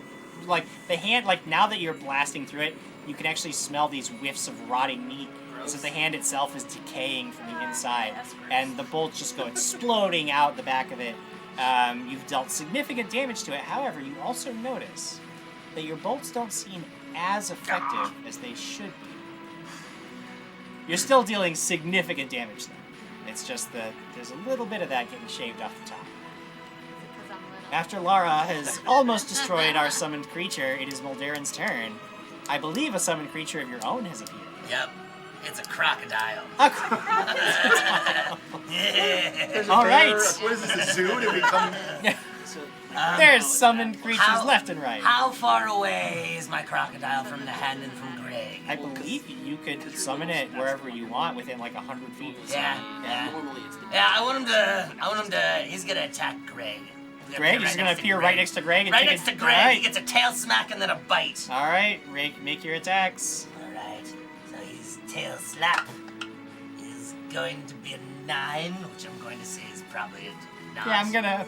Like, the hand, like, now that you're blasting through it, you can actually smell these whiffs of rotting meat. As if the hand itself is decaying from the inside. That's gross. And the bolts just go exploding out the back of it. You've dealt significant damage to it. However, you also notice that your bolts don't seem as effective as they should be. You're still dealing significant damage, though. It's just that there's a little bit of that getting shaved off the top. Because I'm little. After Lara has almost destroyed our summoned creature, it is Moldaren's turn. I believe a summoned creature of your own has appeared. Yep. It's a crocodile. A crocodile. There's a All bear. right. What is this, a zoo? Did we come... So, There's summoned creatures How- left and right. How far away is my crocodile from the hand and from Greg? I believe you could summon it wherever you want within like 100 feet. Yeah. normally it's the Yeah, I want him to, he's gonna attack Greg. He's Greg, appear he's gonna next appear Greg. right next to Greg and Right take next a- to Greg, Alright. he gets a tail smack and then a bite. All right, make your attacks. Alright, so his tail slap is going to be a 9, which I'm going to say is probably a 9. Yeah, I'm gonna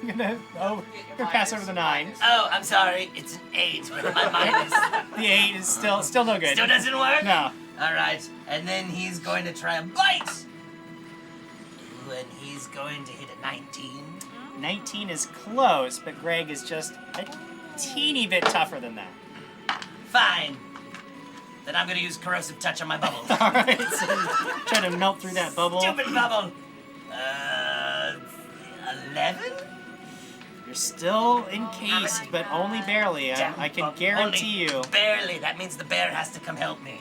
pass over the 9. Oh, I'm sorry, it's an 8 with my minus. The 8 is still no good. Still doesn't work? No. Alright, and then he's going to try a bite! Ooh, and he's going to hit a 19. 19 is close, but Greg is just a teeny bit tougher than that. Fine. Then I'm gonna use corrosive touch on my bubble. All right, so try to melt through that bubble. Stupid bubble. 11? You're still encased, but only barely. Damn I can bubble. guarantee Only you, Barely. That means the bear has to come help me.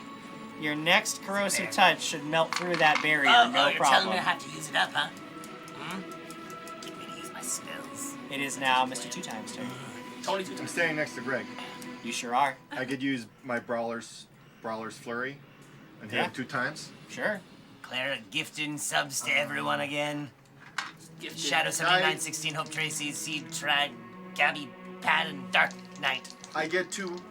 your next corrosive touch should melt through that barrier, no you're telling problem. me I have to use it up, huh? Get me to use my spells. It is now Mr. Two Times' turn. Tony 2 I'm times. standing next to Greg. You sure are. I could use my Brawler's Flurry and hit Yeah. him 2 times. Sure. Clara gifting subs to everyone again. Gifted. Shadow 7916, Hope Tracy, Seed Tribe, Gabby, Pat, and Dark Knight. I get two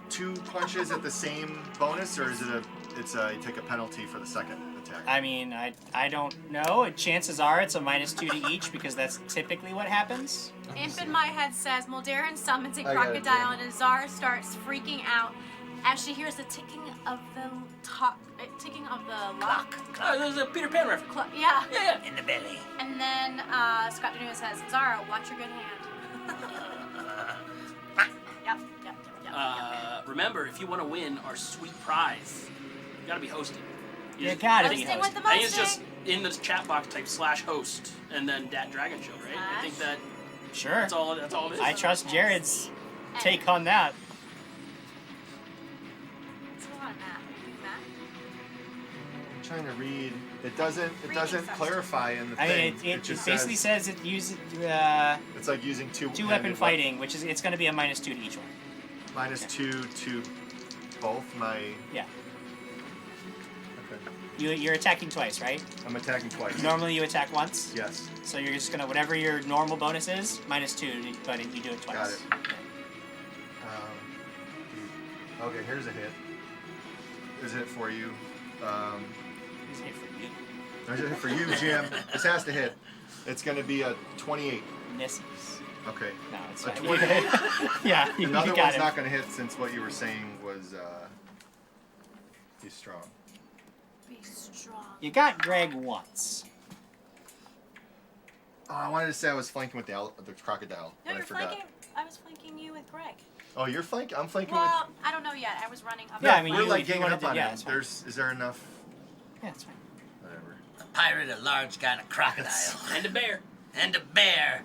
punches at the same bonus, or is it you take a penalty for the second attack? I mean, I don't know. Chances are it's a -2 to each because that's typically what happens. Imp in my head says Moldaren summons a I got it, crocodile and Azara starts freaking out as she hears the ticking of the lock. Oh, there's a Peter Pan reference. Yeah. Yeah, In the belly. And then Scott Denuez says, Zara, watch your good hand. Yep. Remember, if you want to win our sweet prize, you gotta be hosted. You gotta be Hosting with the hosted. I think it's just Mustang. in the chat box type /host and then Dat Dragon Show, right? I think that Sure. that's all it is. I trust Jared's take on that. It's a lot of math. Math? I'm trying to read. It doesn't instructions. clarify in the I mean, thing. it just basically says it uses it's like using two two-weapon handed fighting, which is it's going to be a -2 to each one. -2 to both my. Yeah. Okay. You're attacking twice, right? I'm attacking twice. Normally you attack once. Yes. So you're just gonna whatever your normal bonus is -2, but you do it twice. Got it. Okay, here's a hit. Is it for you? Here's a hit for you. There's a hit for you, Jim. This has to hit. It's going to be a 28. Misses. Okay. No, it's A fine. 28. Yeah, you Another got one's it. not going to hit since what you were saying was he's strong. Be strong. You got Greg once. Oh, I wanted to say I was flanking with the crocodile, No, but I you're forgot. flanking. I was flanking you with Greg. Oh, you're flanking? I'm flanking Well, I don't know yet. I was running up. Yeah, I mean, with... We're like if you ganging wanted up to- on yeah, him. it's fine. Is there enough... Yeah, it's fine. Whatever. A pirate, a large guy, and a crocodile. And a bear. And a bear.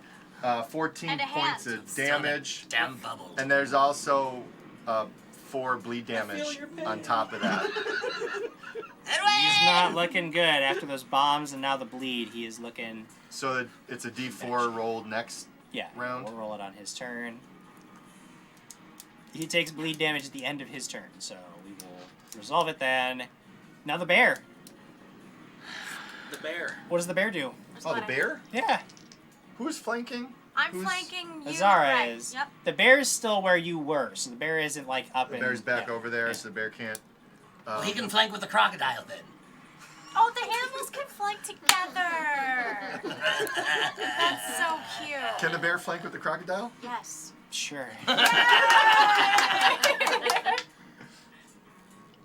14 And a points hat. of damage. Damn bubble. And there's also 4 bleed feel damage your pain. on top of that. He's not looking good after those bombs and now the bleed. He is looking. So it's a D4 rolled next. Yeah. Round. We'll roll it on his turn. He takes bleed damage at the end of his turn, so we will resolve it then. Now the bear. The bear. What does the bear do? Oh, the bear? Yeah, Who's flanking? I'm Who's- flanking you. Azara Greg. is. Yep. The bear's still where you were, so the bear isn't like up The and... bear's back yeah. over there, Yeah. so the bear can't. Well, he can flank with the crocodile then. Oh, the animals can flank together. That's so cute. Can the bear flank with the crocodile? Yes. Sure.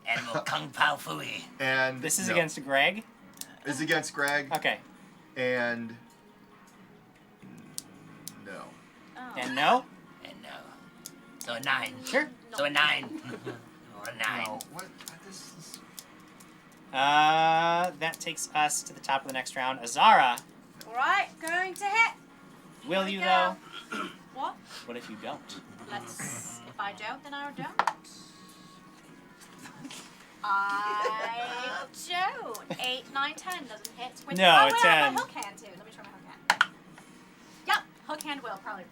Animal Kung Pao Fui. And This is no. against Greg? Is against Greg. Okay. And no. Oh. And no? And no. So a 9. Sure. So a 9. Or a 9. No. What? This is... That takes us to the top of the next round. Azara, All right, going to hit. will we you go. though? What? What if you don't? Let's. If I don't, then I don't. I don't. 8, 9, 10 doesn't hit. With, No, oh, it's wait, I have 10. my hook hand too. Let me try my hook hand. Yep, hook hand will probably.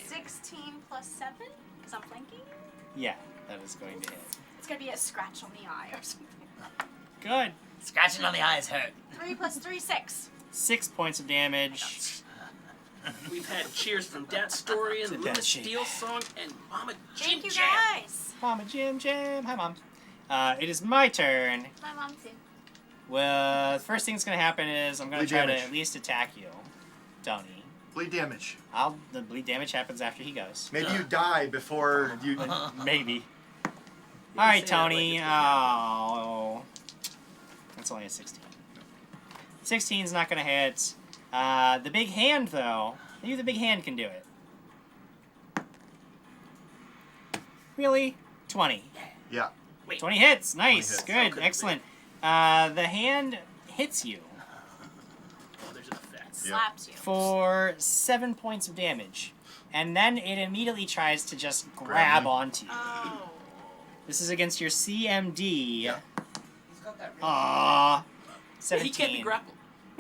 16 plus 7 because I'm flanking. Yeah, that is going to hit. It's gonna be a scratch on the eye or something. Good. Scratching on the eyes hurt. 3 plus 3, 6. 6 points of damage. We've had cheers from Dat Story and Sit Luna down, Shane. Steel Song and Mama Jim Thank you Jam. guys. Mama Jim Jam. Hi, Mom. It is my turn. My mom too. Well, the first thing that's going to happen is I'm going to Bleed try damage. to at least attack you, Tony. Bleed damage. The bleed damage happens after he goes. Maybe you die before you. Maybe. You All right, say that like Tony. it's Oh, that's only a 16. 16's not going to hit. The big hand, though. Maybe the big hand can do it. Really? 20. Yeah. 20 hits. Nice. hits. Good. Okay. Excellent. The hand hits you Oh, there's an effect. Slaps you. for 7 points of damage. And then it immediately tries to just grab you. onto you. Oh. This is against your CMD. Yeah. He's got that Aww. He 17. can't be grappled.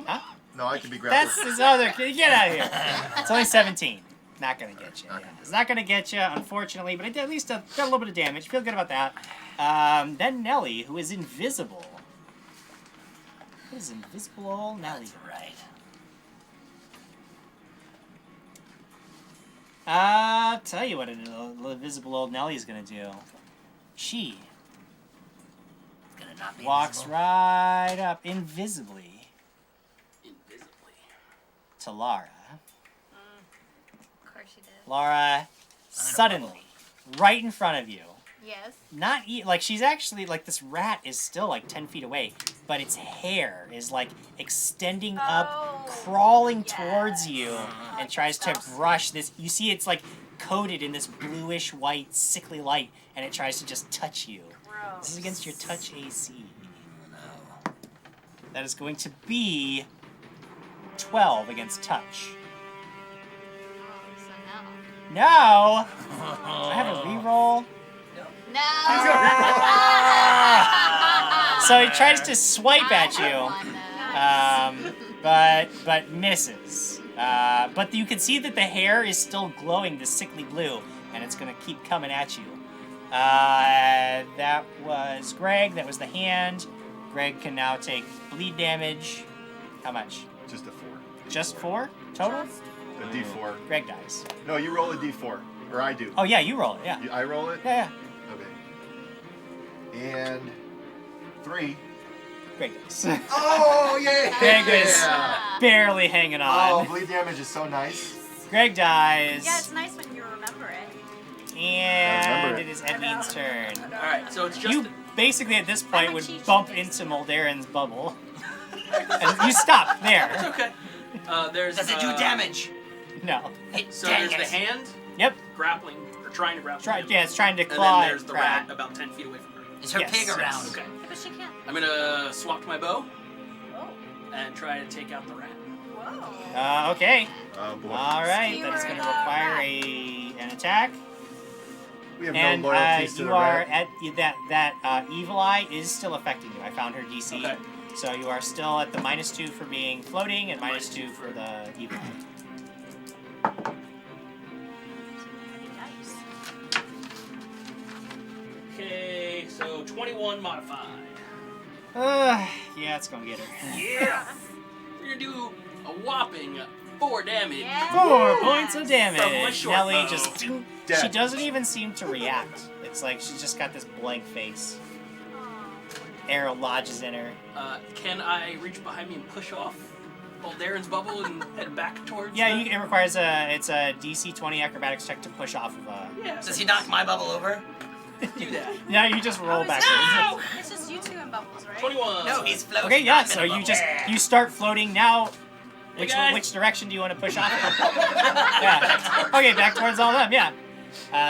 Huh? No, I can be grappled. That's his other kid. Get out of here. It's only 17. Not gonna get you. Not Yeah. gonna It's not gonna get you, unfortunately, but it did at least got a little bit of damage. Feel good about that. Then Nelly, who is invisible. What is invisible old Nelly? That's right. I'll tell you what an invisible old Nelly is gonna do. She It's gonna not be walks visible. right up invisibly Invisibly. to Lara. Of course she did. Lara, suddenly, right in front of you. Yes. Not like she's actually like this rat is still like 10 feet away, but its hair is like extending up, Oh, crawling yes. towards you, and tries to Gross. brush this. You see, it's like coated in this bluish white sickly light, and it tries to just touch you. Gross. This is against your touch AC. No. That is going to be 12 against touch. Oh, so no. No! Do I have a reroll? No. So he tries to swipe at I you. have one, But misses. But you can see that the hair is still glowing this sickly blue, and it's gonna keep coming at you. That was Greg. That was the hand. Greg can now take bleed damage. How much? Just a 4. Just 4 total? A D4. Greg dies. No, you roll a D4, or I do. Oh yeah, you roll it. Yeah. I roll it. Yeah. Okay. And 3. Greg dies. Oh yeah! Greg is Ah. barely hanging Oh, on. bleed damage is so nice. Greg dies. Yeah, it's nice when you remember it. And remember it it. is Edwin's turn. Alright, so it's just. You basically at this point I'm a would cheat bump sheet. into Moldaren's bubble. And you stop It's there. okay. There's. Does it do damage? No. So Dang there's the it. hand Yep. grappling, or trying to grapple. him. Yeah, it's trying to And claw then there's the crab. rat about 10 feet away from her. Is her Yes, pig yes. around? Okay. But she can't. I'm gonna swap to my bow Oh. and try to take out the rat. Whoa. Okay. Oh boy. All right. You That is were going to the require rat. an attack. We have And no loyalties to you the are rat. at that evil eye is still affecting you. I found her DC. Okay. So you are still at the -2 for being floating and -2 for the evil eye. Nice. 21 modified. Yeah, it's gonna get her. Yeah! We're gonna do a whopping 4 damage. Yeah. 4 points of From my damage. short Nelly bow. just. Dead. She doesn't even seem to react. It's like she's just got this blank face. Arrow lodges in her. Can I reach behind me and push off Darren's bubble and head back towards? Yeah, the... it requires it's a DC 20 acrobatics check to push off of a. Yeah. Does he knock my bubble over? do that? Yeah, you just roll backwards. It's just you two in bubbles, right? 21. No, he's floating. Okay, yeah. I'm in So a you bubble. just you start floating now. Hey, Which guys. which direction do you want to push off? Yeah. Okay, back towards all them. Yeah.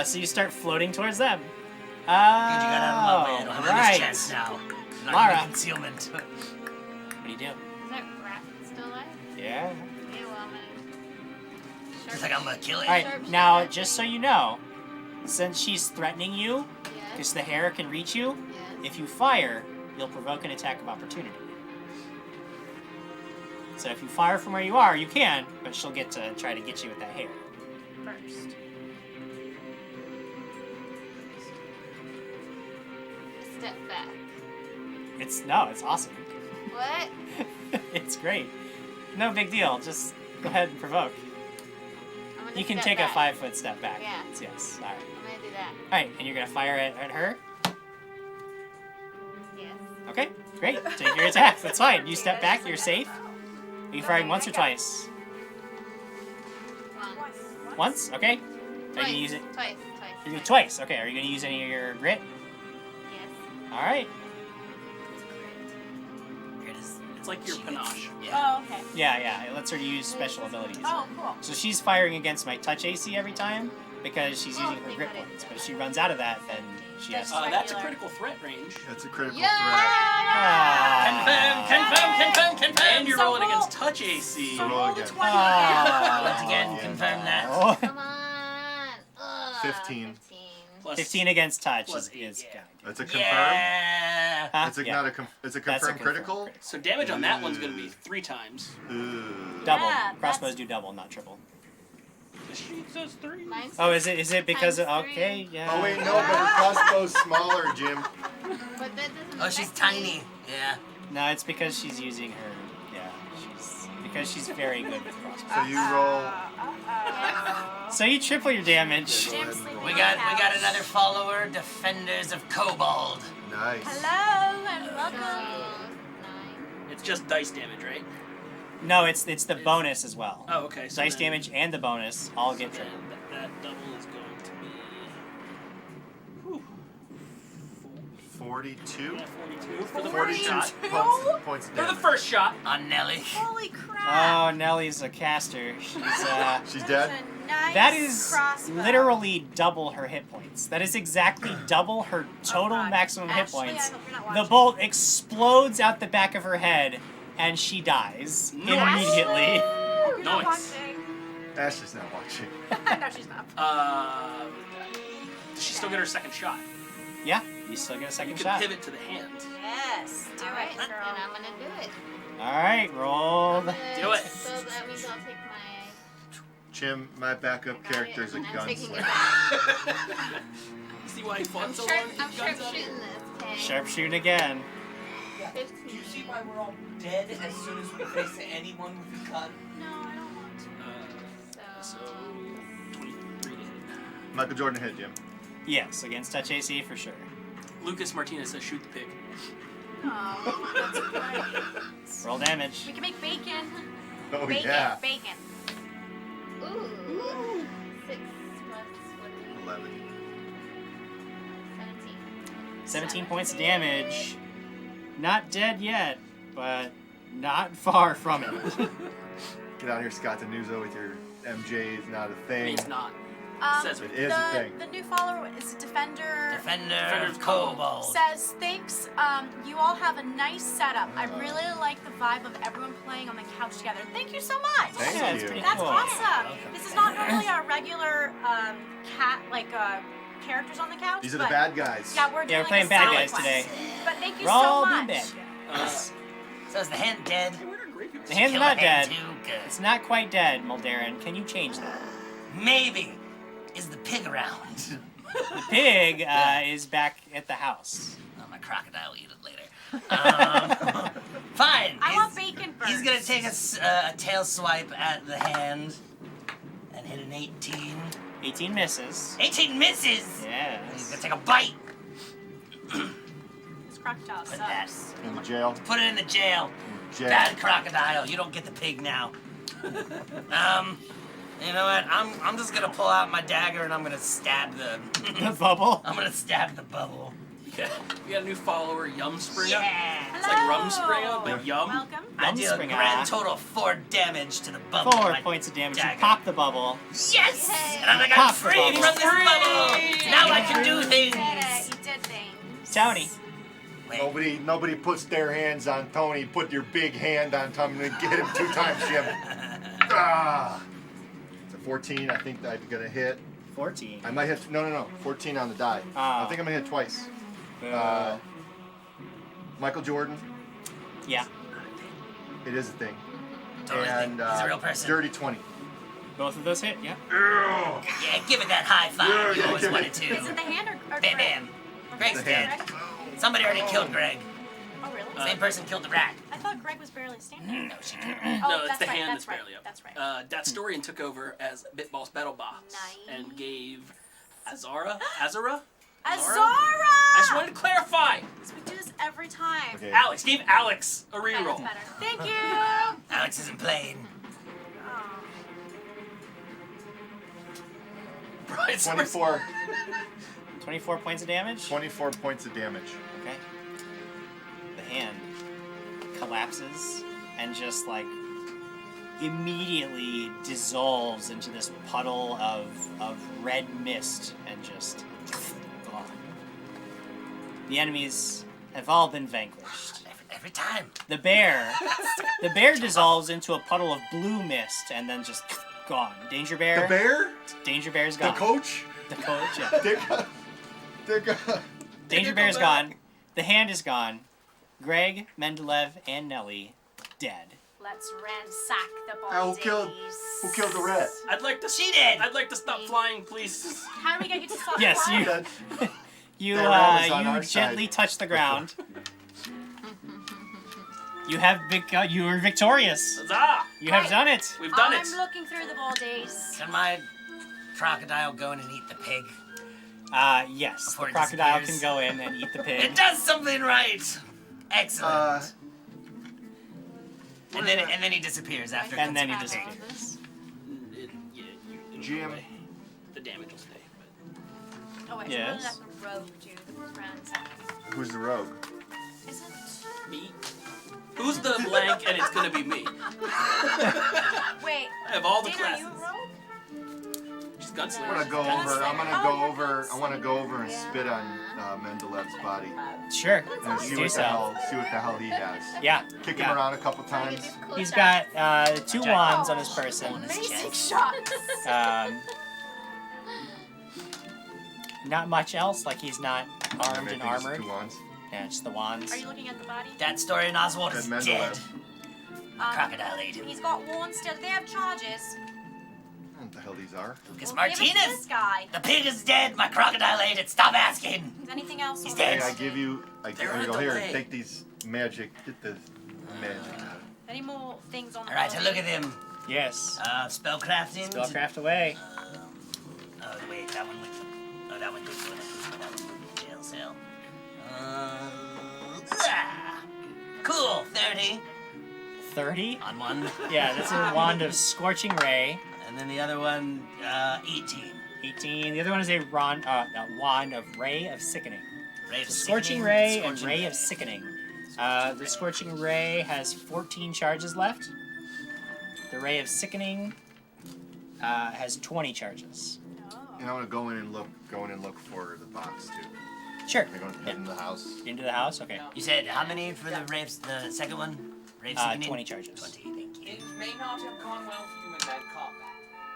So you start floating towards them. Good, you got out of my way. I don't have any right. chance now. Not Lara. gonna concealment. What do you do? Is that rat still alive? Yeah. Yeah, well, I'm gonna. It's like I'm gonna kill it. All right. Now, just so you know, since she's threatening you, Yes. because the hair can reach you, Yes. if you fire, you'll provoke an attack of opportunity. So if you fire from where you are, you can, but she'll get to try to get you with that hair. First. Step back. It's awesome. What? It's great. No big deal. Just go ahead and provoke. I'm gonna You can step take back. a 5-foot step back. Yeah. Yes. All right. I'm gonna do that. All right, and you're gonna fire at her. Yes. Okay, great. Take your attack. That's fine. You step back. You're safe. Are you firing once or twice? Once. Once. Okay. Are you Twice. gonna use it? Twice. You do twice. Okay. Are you gonna use any of your grit? Yes. All right. It's like your panache. Oh, okay. Yeah. It lets her use special abilities. Oh, cool. So she's firing against my touch AC every time because she's using her grit points. But if she runs out of that, then she has to. That's a Regular. critical threat range. That's a critical Yeah. Ah. Confirm. And you're So rolling roll- against touch AC. So Roll roll the again. 20 Ah. Once again, confirm that. Oh. Come on. Ugh, 15. 15. Plus 15 against touch Plus is 8, yeah. good. That's a confirm. Yeah. Huh? It's a Yeah. not a it's a That's a confirmed critical. So damage on that one's going to be 3 times. Ooh. Double. Yeah, Crossbows that's- do double, not triple. She says 3. Mine's Oh, is it because of Times three. okay? Yeah. Oh wait, no, but her crossbow's smaller, Jim. But that doesn't Oh, she's affect tiny. me. Yeah. No, it's because she's using her. Yeah, she's very good with crossbows. So you roll. Yes. So you triple your damage. Go ahead and roll. We got another follower, Defenders of Kobold. Nice. Hello and So, welcome. 9. It's just dice damage, right? No, it's the bonus as well. Oh, okay. So Dice then- damage and the bonus all get then tripled. that double is going to be. Whew, 42. yeah, 42 for the 42 first shot. points of For the damage. first shot. On Nelly. Holy crap. Oh, Nellie's a caster. She's She's That's dead. a nice that is crossbow. literally double her hit points. That is exactly double her total God. maximum hit Ashley, points. I hope you're not The watching. bolt explodes out the back of her head, and she dies Nice. immediately. Hope you're not Nice. watching. Ashley's not watching. No, she's not. Does she still get her second shot? Yeah, you still get a You second can shot. pivot to the hand. Yes. Do Alright, it, then girl. I'm gonna do it. All right, roll. the- Do it. So that means I'll take my. Jim, my backup I got character's it, a and I'm taking it gunslinger. back. See why he fought I'm so sharp. long? I'm Guns sharp out. shooting this. Okay. Sharpshooting again. Do you see why we're all dead as soon as we face anyone with a gun? No, I don't want to. So 23 to hit. Michael Jordan hit Jim. Yes, against touch AC for sure. Lucas Martinez says shoot the pig. Oh, that's great. Roll damage. We can make bacon. Oh Bacon. yeah. Bacon. Ooh. 6 plus what? 11. 17. 17 points of damage. Not dead yet, but not far from it. Get out here, Scott Denuso, with your MJ is not a I mean, thing. it's not. Says It is a thing. The new follower is Defender. Defender of Kobold. Says thanks. You all have a nice setup. I really like the vibe of everyone playing on the couch together. Thank you so much. Thank Yeah, it's you. pretty That's cool. awesome. This is not normally our regular characters on the couch. These are the but bad guys. Yeah, we're doing Yeah, we're playing a bad side guys quest. today. But thank you We're all so being much. bad guys. So is the hand dead? Hey, where are graveyards? The hand's Kill not a hand dead. too? Good. It's not quite dead, Muldarin. Can you change that? Maybe. Is the pig around? The pig is back at the house. Oh my crocodile will eat it later. Fine. I want bacon first. He's gonna take a tail swipe at the hand and hit an 18. 18 misses. 18 misses. He's Yes. gonna take a bite. This crocodile Put that. sucks. In the jail. Put it in the jail. Jail. Bad crocodile. You don't get the pig now. You know what? I'm just gonna pull out my dagger and I'm gonna stab the. The bubble. I'm gonna stab the bubble. Yeah. We got a new follower, Yum Springer. Yeah. It's like Rum Springer, but Yum. Welcome. I Yum deal a Springer. grand total of 4 damage to the bubble. 4 with my points of damage. You dagger. pop the bubble. Yes! Yay. And I'm like, I'm Pop the free bubble. from this bubble. Now I can do You things. did it. You did things. Tony. Wait. Nobody puts their hands on Tony. Put your big hand on Tony and get him 2 times, Jim. Ah. It's a 14. I think I'm gonna hit. 14. I might hit. No. 14 on the die. Ah. I think I'm gonna hit twice. Michael Jordan. Yeah. It is a thing. Totally And think he's a real person. dirty 20. Both of those hit. Yeah. Yeah, give it that high five Yeah, you yeah, always give wanted it. to. Is it the hand or Bam, Greg? bam. Greg's The dead. hand. Somebody already killed Greg. Oh, really? Same person killed the rat. I thought Greg was barely standing. No, she killed Oh, No, it's that's the right, hand that's that's right. barely up. That's right. Datstorian took over as Bitboss Battle Boss Nice. and gave Azara? I Azara! just wanted to clarify. We do this every time. Okay. Alex, give Alex a Okay, that's reroll. better. Thank you! Alex isn't playing. Oh. Brian Summers- 24. 24 points of damage. 24 points of damage. Okay. The hand collapses and just like immediately dissolves into this puddle of red mist and just gone. The enemies have all been vanquished. Every time. The bear dissolves into a puddle of blue mist and then just gone. Danger bear. The bear? Danger bear's The gone. coach? The coach. Yeah. They're gone. Danger bear's gone. The hand is gone. Greg, Mendeleev, and Nelly dead. Let's ransack the Who bodies. killed the rat? I'd like to. She did. I'd like to stop flying, please. How do we get you to stop Yes, flying? you That- you That rat was on you our gently side. touch the ground. You are victorious. Huzzah! You have Right. done it. We've done it. I'm looking through the bodies. Can my crocodile go in and eat the pig? Yes. Before The it crocodile can disappears. go in and eat the It pig. does something right. Excellent. and then he disappears after. it And then he consumes the pig. disappears. Jim. The damage will stay. Oh, wait, Yes. so let the rogue do the ransack. Who's the rogue? Is it? But me? Who's the blank? And it's gonna be me. Wait. I have all the Dana, are you a classes. rogue? She's I'm gunslinger. gonna go over. I'm gonna Oh, go you're over. I want to go over and Yeah. spit on Mendeleev's body Sure. and see Do what so. the hell. See what the hell he has. Yeah. Kick him Yeah. around a couple times. He's got 2 wands on his person. Amazing shots. Not much else. Like he's not I armed think and it's armored. 2 wands. Yeah, just the wands. Are you looking at the body? That story in Oswald is And dead. Mendeleev. Crocodile ate him. He's got warns still. Do they have charges? I don't know what the hell these are. Lucas Well, give it to Martinez. this guy. The pig is dead. My crocodile ate it. Stop asking. Is anything else? He's on dead. Hey, the I give you. They're Here on you go. Here, delay. take these magic. Get the magic. Any more things on the All right, body? so look at them. Yes. Spellcrafting. Spellcraft away. Oh wait, that one went. Oh, that one goes to that one. Jail cell. Cool. 30 30. on one, Yeah, that's a wand of scorching ray. and then the other one, 18. 18. The other one is a wand of ray of sickening. Ray of Scorching Sickening, ray and Scorching ray of sickening. The scorching ray has 14 charges left. The ray of sickening has 20 charges. And I want to go in and look. Go in and look for the box too. Sure. I'm going to head in the house. Into the house. Okay. You said how many for the ray of, the second one? Ray of Sickening? 20 charges. 20, thank you. It may not have gone well for you in that combat.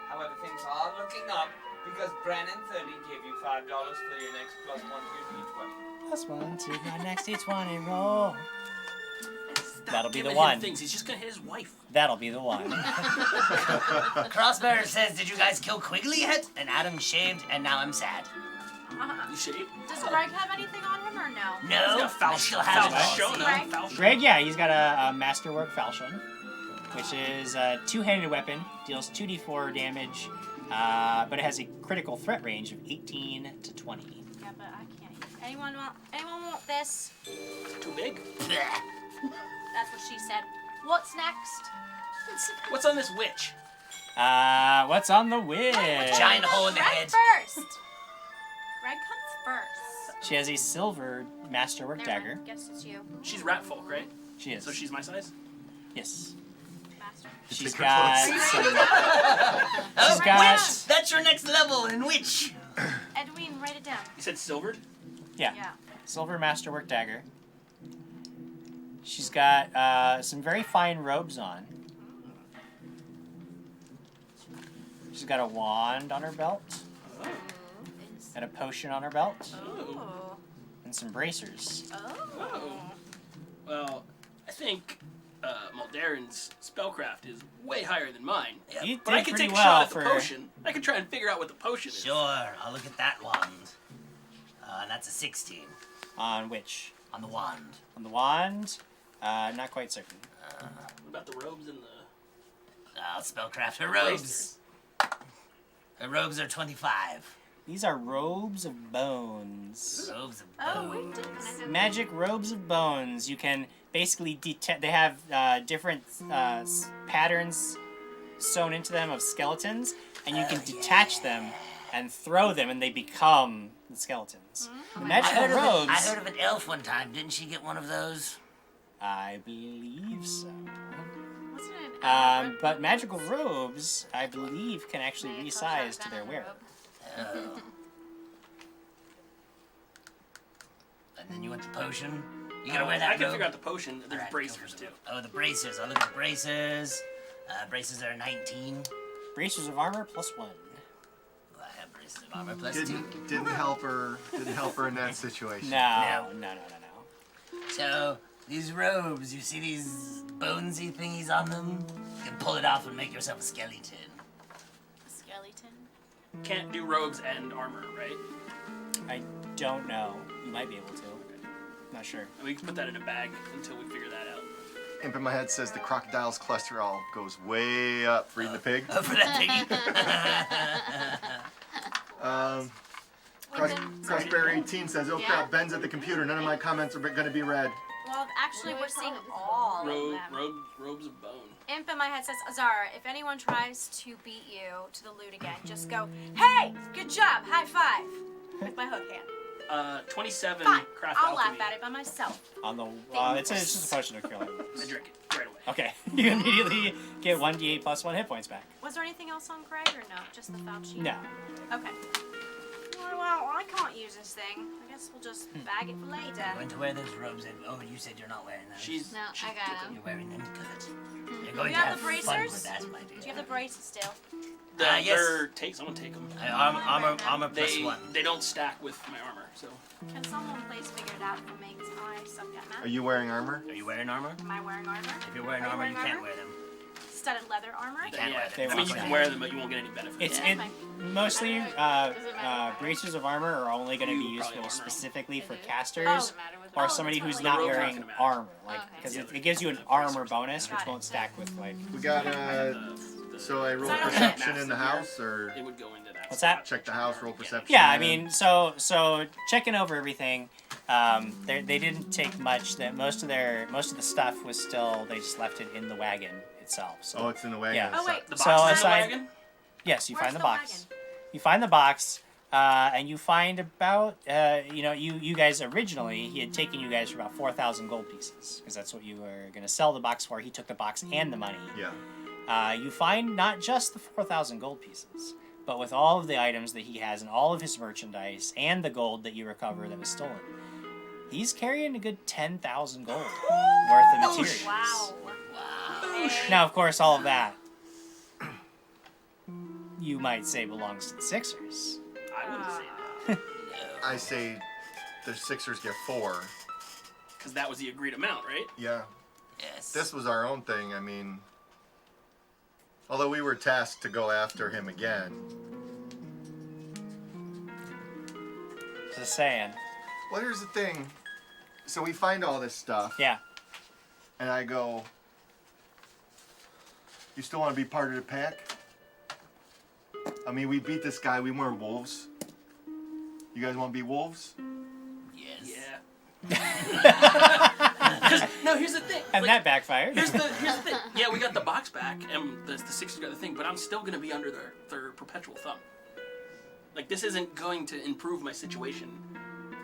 However, things are looking up because Brandon 30 gave you $5 for your next +1 to your D20. +1 to my next D20 roll. Stop That'll be the giving one. him things. He's just gonna hit his wife. That'll be the one. Crossbearer says, did you guys kill Quigley yet? And Adam shaved, and now I'm sad. You shave? Does Greg have anything on him or no? No, I still have Greg? Greg, yeah, he's got a masterwork falchion, which is a two-handed weapon, deals 2d4 damage, but it has a critical threat range of 18 to 20. Yeah, but I can't use it. Anyone want this? Too big? That's what she said. What's next? What's on this witch? What's on the witch? Giant hole in the Greg head. first. Greg comes first. She has a silver masterwork Never dagger. mind. Guess it's you. She's rat folk, right? She is. So she's my size? Yes. Master. She's Take her got clothes. some, Oh, she's got witch! That's your next level in witch. Edwin, write it down. You said silvered? yeah, Yeah. silver masterwork dagger. She's got some very fine robes on. She's got a wand on her belt and a potion on her belt Oh. and some bracers. Oh. Well, I think Muldarin's spellcraft is way higher than mine. You But I did can pretty take a well shot at the for. potion. I can try and figure out what the potion is. Sure, I'll look at that wand. That's a 16 On which? on the wand. On the wand? Not quite certain. What about the robes and the... I'll spellcraft her robes. Her robes are 25. These are robes of bones. Robes of Oh, we bones. did. Magic robes of bones. You can basically detect. They have different patterns sewn into them of skeletons, and you can detach them and throw them, and they become the skeletons. The I magical heard robes. of an elf one time. Didn't she get one of those? I believe so. Wasn't it an But magical robes, I believe, can actually resize to their wearer. Oh. And then you want the potion? You gotta wear that I can robe? figure out the potion. There's Alright, bracers, go too. for the- Oh, the bracers. I'll look at the bracers. Bracers are 19. Bracers of armor +1. Well, I have bracers of armor plus 2. Didn't help her. Didn't help her in that situation. No. So, these robes, you see these bonesy thingies on them? You can pull it off and make yourself a skeleton. skeleton? Can't do robes and armor, right? I don't know. You might be able to. Not sure. And we can put that in a bag until we figure that out. Imp in my head says the crocodile's cholesterol goes way up. Reading the pig. Oh, for that thingy? Crossberry 18 says, "Oh Yeah? crap, Ben's at the computer. None of my comments are going to be read." Well, actually, we're seeing all of them. Robes of bone. Imp in my head says, Azara, if anyone tries to beat you to the loot again, just go, hey, good job, high five, with my hook hand. 27 Fine, craft I'll alchemy. laugh at it by myself. On the it's just a potion of cure light I wounds. drink it right away. Okay, you immediately get 1d8 plus 1 hit points back. Was there anything else on Greg or no? Just the Fauci? No. Okay. Well, I can't use this thing. I guess we'll just bag it for later. Going to wear those robes and oh, you said you're not wearing those. She's No, she's I got took him. You're wearing them good. You're going You to have have the fun bracers? with that, my dear. Do you have the braces still? Yes. Someone take them. Armor plus They 1. they don't stack with my armor, so Can someone please figure it out for me? Because I suck at math. Are you wearing armor? Are you wearing armor? Am I wearing armor? If you're wearing Are you armor, you wearing can't armor? wear them. Studded leather armor? You can't yeah. wear They them. I mean, you won't can wear wear them, but you won't get any benefit. It's Yeah, it, fine. mostly Doesn't matter. bracers of armor are only going to be You probably useful armor. specifically for Is it? casters Doesn't matter with or the- somebody that's who's fine. not Like, we're wearing talking about- armor, like Okay. because Yeah, it gives you an armor bonus, which Got it. won't stack with like. We got The- So I roll Is that okay? perception in the house, or It would go into that. What's that? check the house, roll perception. Yeah, I mean, so checking over everything, they didn't take much. That most of the stuff was still they just left it in the wagon itself. So Oh, it's in the wagon. Yeah. Oh, wait. The So box is in the aside- wagon? yes, you Where's find the the box. You find the box, and you find about you guys originally he had taken you guys for about 4,000 gold pieces because that's what you were gonna sell the box for. He took the box and the money. Yeah. You find not just the 4,000 gold pieces, but with all of the items that he has and all of his merchandise and the gold that you recover that was stolen. He's carrying a good 10,000 gold worth of materials. Wow. Now, of course, all of that you might say belongs to the Sixers. I wouldn't say that. I say the Sixers get 4. Because that was the agreed amount, right? Yeah. Yes. This was our own thing. I mean, although we were tasked to go after him again. Just saying. Well, here's the thing. So we find all this stuff, Yeah. and I go, you still want to be part of the pack? I mean, we beat this guy. We weren't wolves. You guys want to be wolves? Yes. Yeah. No, here's the thing. And like, that backfired. Here's the thing. Yeah, we got the box back, and the Sixers got the thing, but I'm still going to be under their perpetual thumb. Like, this isn't going to improve my situation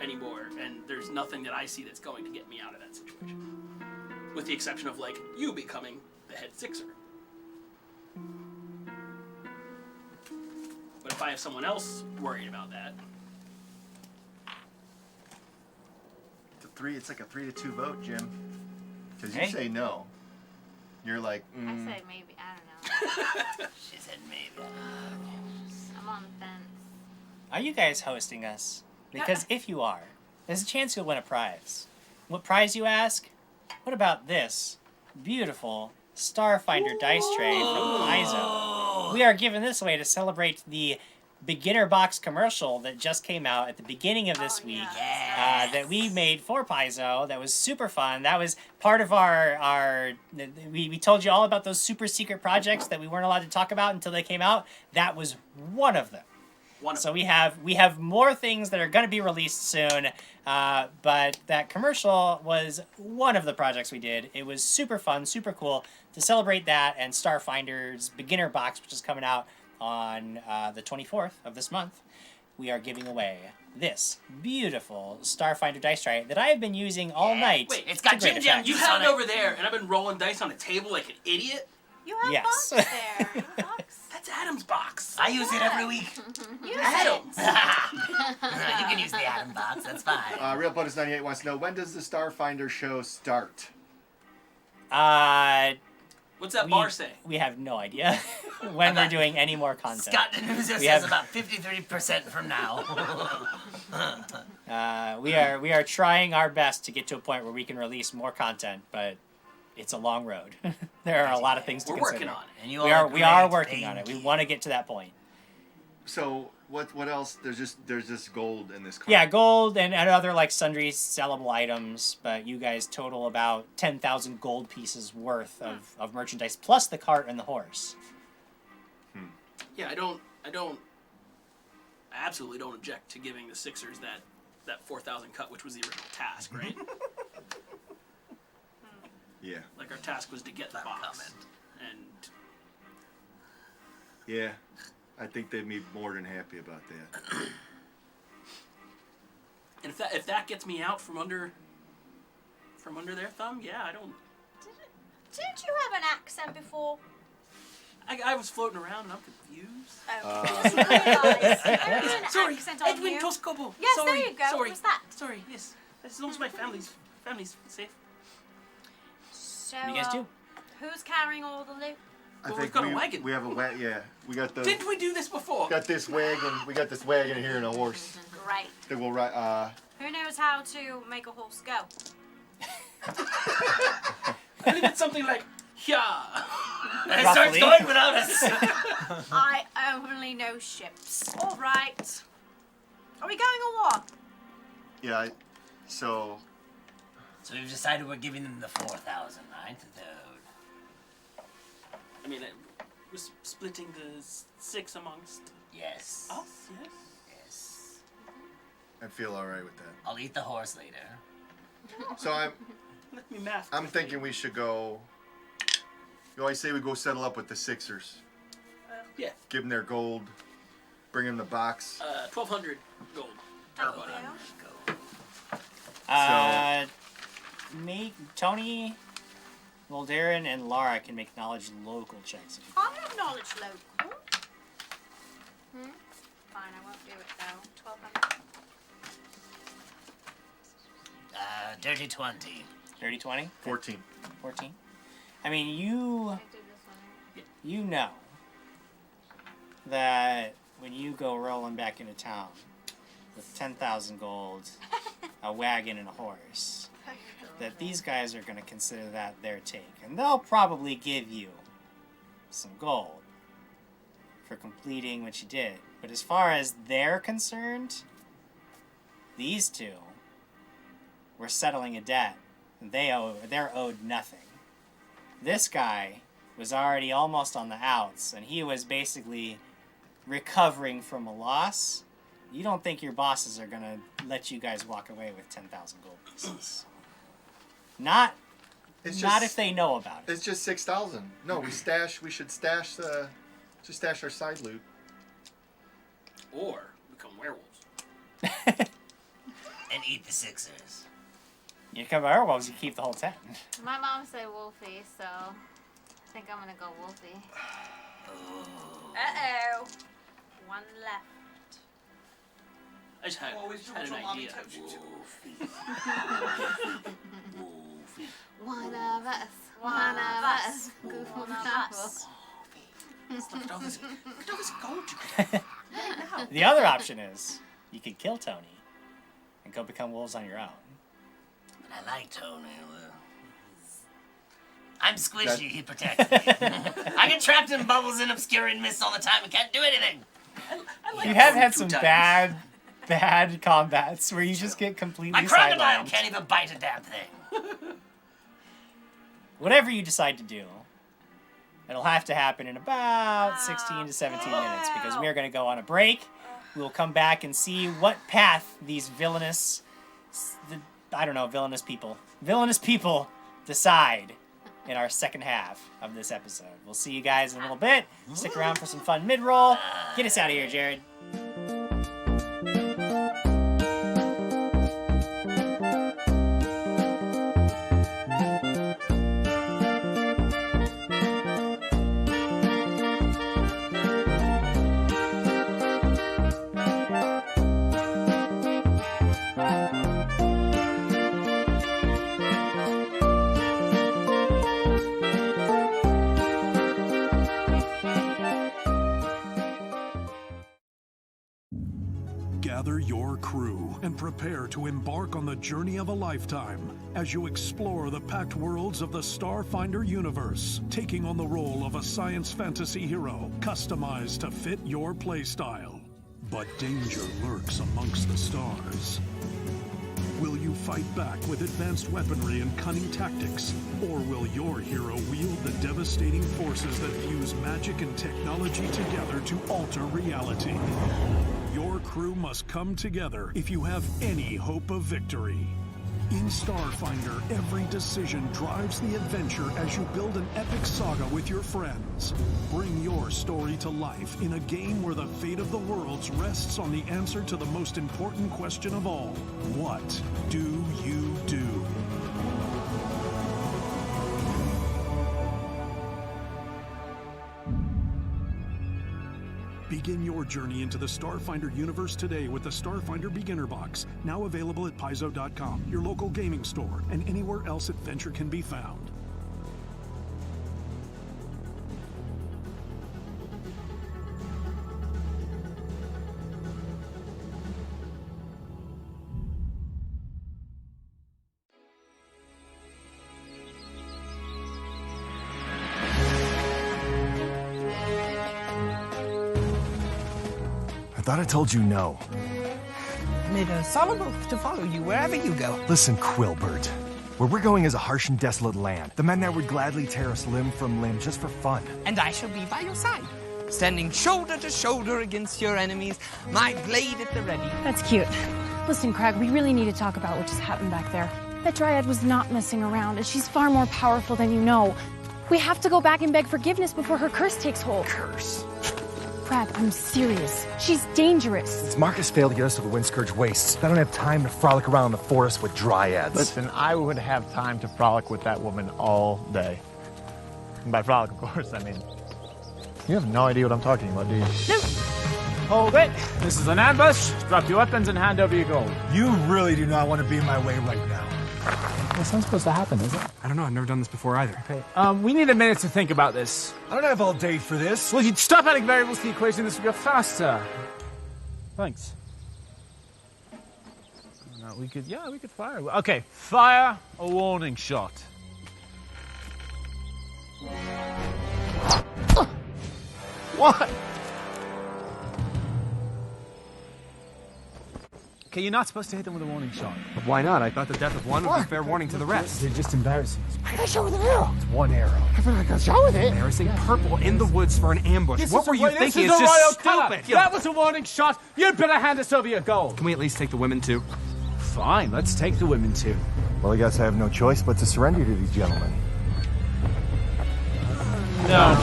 anymore, and there's nothing that I see that's going to get me out of that situation. With the exception of, like, you becoming the head Sixer. But if I have someone else worried about that... It's like a 3-2 vote, Jim. Because you Hey. say no. You're like, I say maybe. I don't know. She said maybe. I'm on the fence. Are you guys hosting us? Because if you are, there's a chance you'll win a prize. What prize, you ask? What about this beautiful Starfinder dice tray from Paizo? We are giving this away to celebrate the beginner box commercial that just came out at the beginning of this week. Yes. That we made for Paizo. That was super fun. That was part of our we told you all about those super secret projects that we weren't allowed to talk about until they came out. That was one of them. So we have more things that are going to be released soon, but that commercial was one of the projects we did. It was super fun, super cool to celebrate that, and Starfinder's beginner box, which is coming out on the 24th of this month. We are giving away this beautiful Starfinder dice tray that I have been using all night. Wait, it's got to great Jim Jam effect. You juice have on it it. over there, and I've been rolling dice on a table like an idiot. You have Yes. boxes there. You have box. That's Adam's box. I use it every week. Use Adams. You can use the Adam box. That's fine. Real Bonus 98 wants to know, when does the Starfinder show start? What's that bar say? We have no idea when we're doing any more content. Scott Denusa We says have- about 53% from now. We are trying our best to get to a point where we can release more content, but it's a long road. There are a lot of things to We're consider. working on it. And you We all are great. working on it. Thank We you. want to get to that point. So what else? There's just gold in this card. Yeah, gold and other like sundry sellable items, but you guys total about 10,000 gold pieces worth of merchandise plus the cart and the horse. Yeah, I absolutely don't object to giving the Sixers that 4,000 cut, which was the original task, right? Yeah. Like, our task was to get the box. comment. And Yeah. I think they'd be more than happy about that. and if that gets me out from under their thumb, yeah, I don't. Didn't you have an accent before? I was floating around and I'm confused. Oh, I just realised. There is an Sorry, accent on Edwin you. Toscobo. Yes, sorry, there you go. Sorry. What was that? Sorry, yes. As long as my family's safe. So, What do you guys do? who's carrying all the loot? I Well, think we've got a wagon. We have a wagon. Yeah, we got the. Didn't we do this before? Got this wagon. We got this wagon here and a horse. Great. That will ride. Who knows how to make a horse go? I believe it's something like, yeah. And it starts Roughly. going without us. I only know ships. All right. Are we going or what? Yeah. So So we've decided we're giving them the 4,000, right? I mean, we're splitting the 6 amongst Yes. us, yes? Yes. I feel all right with that. I'll eat the horse later. So Let me math. I'm thinking we should go. You always say we go settle up with the Sixers. Yeah. Give them their gold. Bring them the box. 1,200 gold. Thank Everybody. you. Let's go. Make Tony, Voldarin, and Lara can make knowledge local checks. If you I have knowledge local. Fine, I won't do it though. 1,200. Dirty 20. Dirty 20? 14. 14? I mean, you I did this one, right? you know that when you go rolling back into town with 10,000 gold, a wagon, and a horse, that these guys are going to consider that their take. And they'll probably give you some gold for completing what you did. But as far as they're concerned, These two were settling a debt. They're owed nothing. This guy was already almost on the outs, and he was basically recovering from a loss. You don't think your bosses are going to let you guys walk away with 10,000 gold pieces. Not if they know about it. It's just 6,000. No, we should stash our side loot. Or become werewolves. And eat the sixers. You become werewolves, you keep the whole 10. My mom said Wolfie, so I think I'm gonna go Wolfie. Uh-oh. One left. I just had an idea. One of us. One of us. Goof One of us. Dog is gold. The other option is you could kill Tony and go become wolves on your own. But I like Tony. I'm squishy, he protects me. I get trapped in bubbles and obscuring mist all the time and can't do anything. You have had some bad combats where you just get completely My crocodile sidelined. can't even bite a damn thing. Whatever you decide to do, it'll have to happen in about 16 to 17 minutes because we are going to go on a break. We will come back and see what path these villainous people decide in our second half of this episode. We'll see you guys in a little bit. Stick around for some fun mid-roll. Get us out of here, Jared. Gather your crew and prepare to embark on the journey of a lifetime as you explore the packed worlds of the Starfinder universe, taking on the role of a science fantasy hero customized to fit your playstyle. But danger lurks amongst the stars. Will you fight back with advanced weaponry and cunning tactics? Or will your hero wield the devastating forces that fuse magic and technology together to alter reality? Your crew must come together if you have any hope of victory. In Starfinder, every decision drives the adventure as you build an epic saga with your friends. Bring your story to life in a game where the fate of the worlds rests on the answer to the most important question of all. What do you do? Begin your journey into the Starfinder universe today with the Starfinder Beginner Box, now available at Paizo.com, your local gaming store, and anywhere else adventure can be found. I thought I told you no. I made a solemn oath to follow you wherever you go. Listen, Quilbert. Where we're going is a harsh and desolate land. The men there would gladly tear us limb from limb just for fun. And I shall be by your side, standing shoulder to shoulder against your enemies, my blade at the ready. That's cute. Listen, Crag, we really need to talk about what just happened back there. That Dryad was not messing around, and she's far more powerful than you know. We have to go back and beg forgiveness before her curse takes hold. Curse? Crag, I'm serious. She's dangerous. Since Marcus failed to get us to the Windscourge Wastes, I don't have time to frolic around in the forest with dryads. Listen, I would have time to frolic with that woman all day. And by frolic, of course, I mean... You have no idea what I'm talking about, do you? No. Hold it. This is an ambush. Drop your weapons and hand over your gold. You really do not want to be in my way right now. That's not supposed to happen, is it? I don't know. I've never done this before either. Okay. We need a minute to think about this. I don't have all day for this. Well, if you'd stop adding variables to the equation, this would go faster. Thanks. No, we could fire. Okay, fire a warning shot. What? Okay, you're not supposed to hit them with a warning shot. Why not? I thought the death of one would be fair warning to the rest. They're just embarrassing. I got shot with an arrow. It's one arrow. I got shot with it. Embarrassing purple in the woods for an ambush. What were you thinking? It's just stupid. That was a warning shot. You'd better hand us over your gold. Can we at least take the women too? Fine, let's take the women too. Well, I guess I have no choice but to surrender to these gentlemen. No.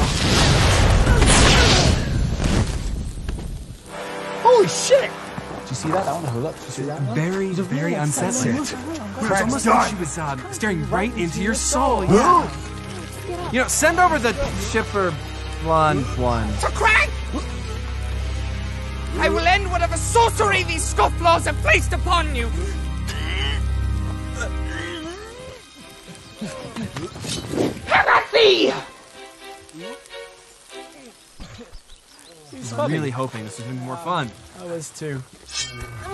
Holy shit! Did you see that? I want to hold up. Did you see that? Very, very unsettling. It was almost like she was staring right into your soul. Yeah. You know, send over the shipper blonde one. To Crag! I will end whatever sorcery these scofflaws have placed upon you. Heresy! I'm really hoping this is going to be more fun. I was too.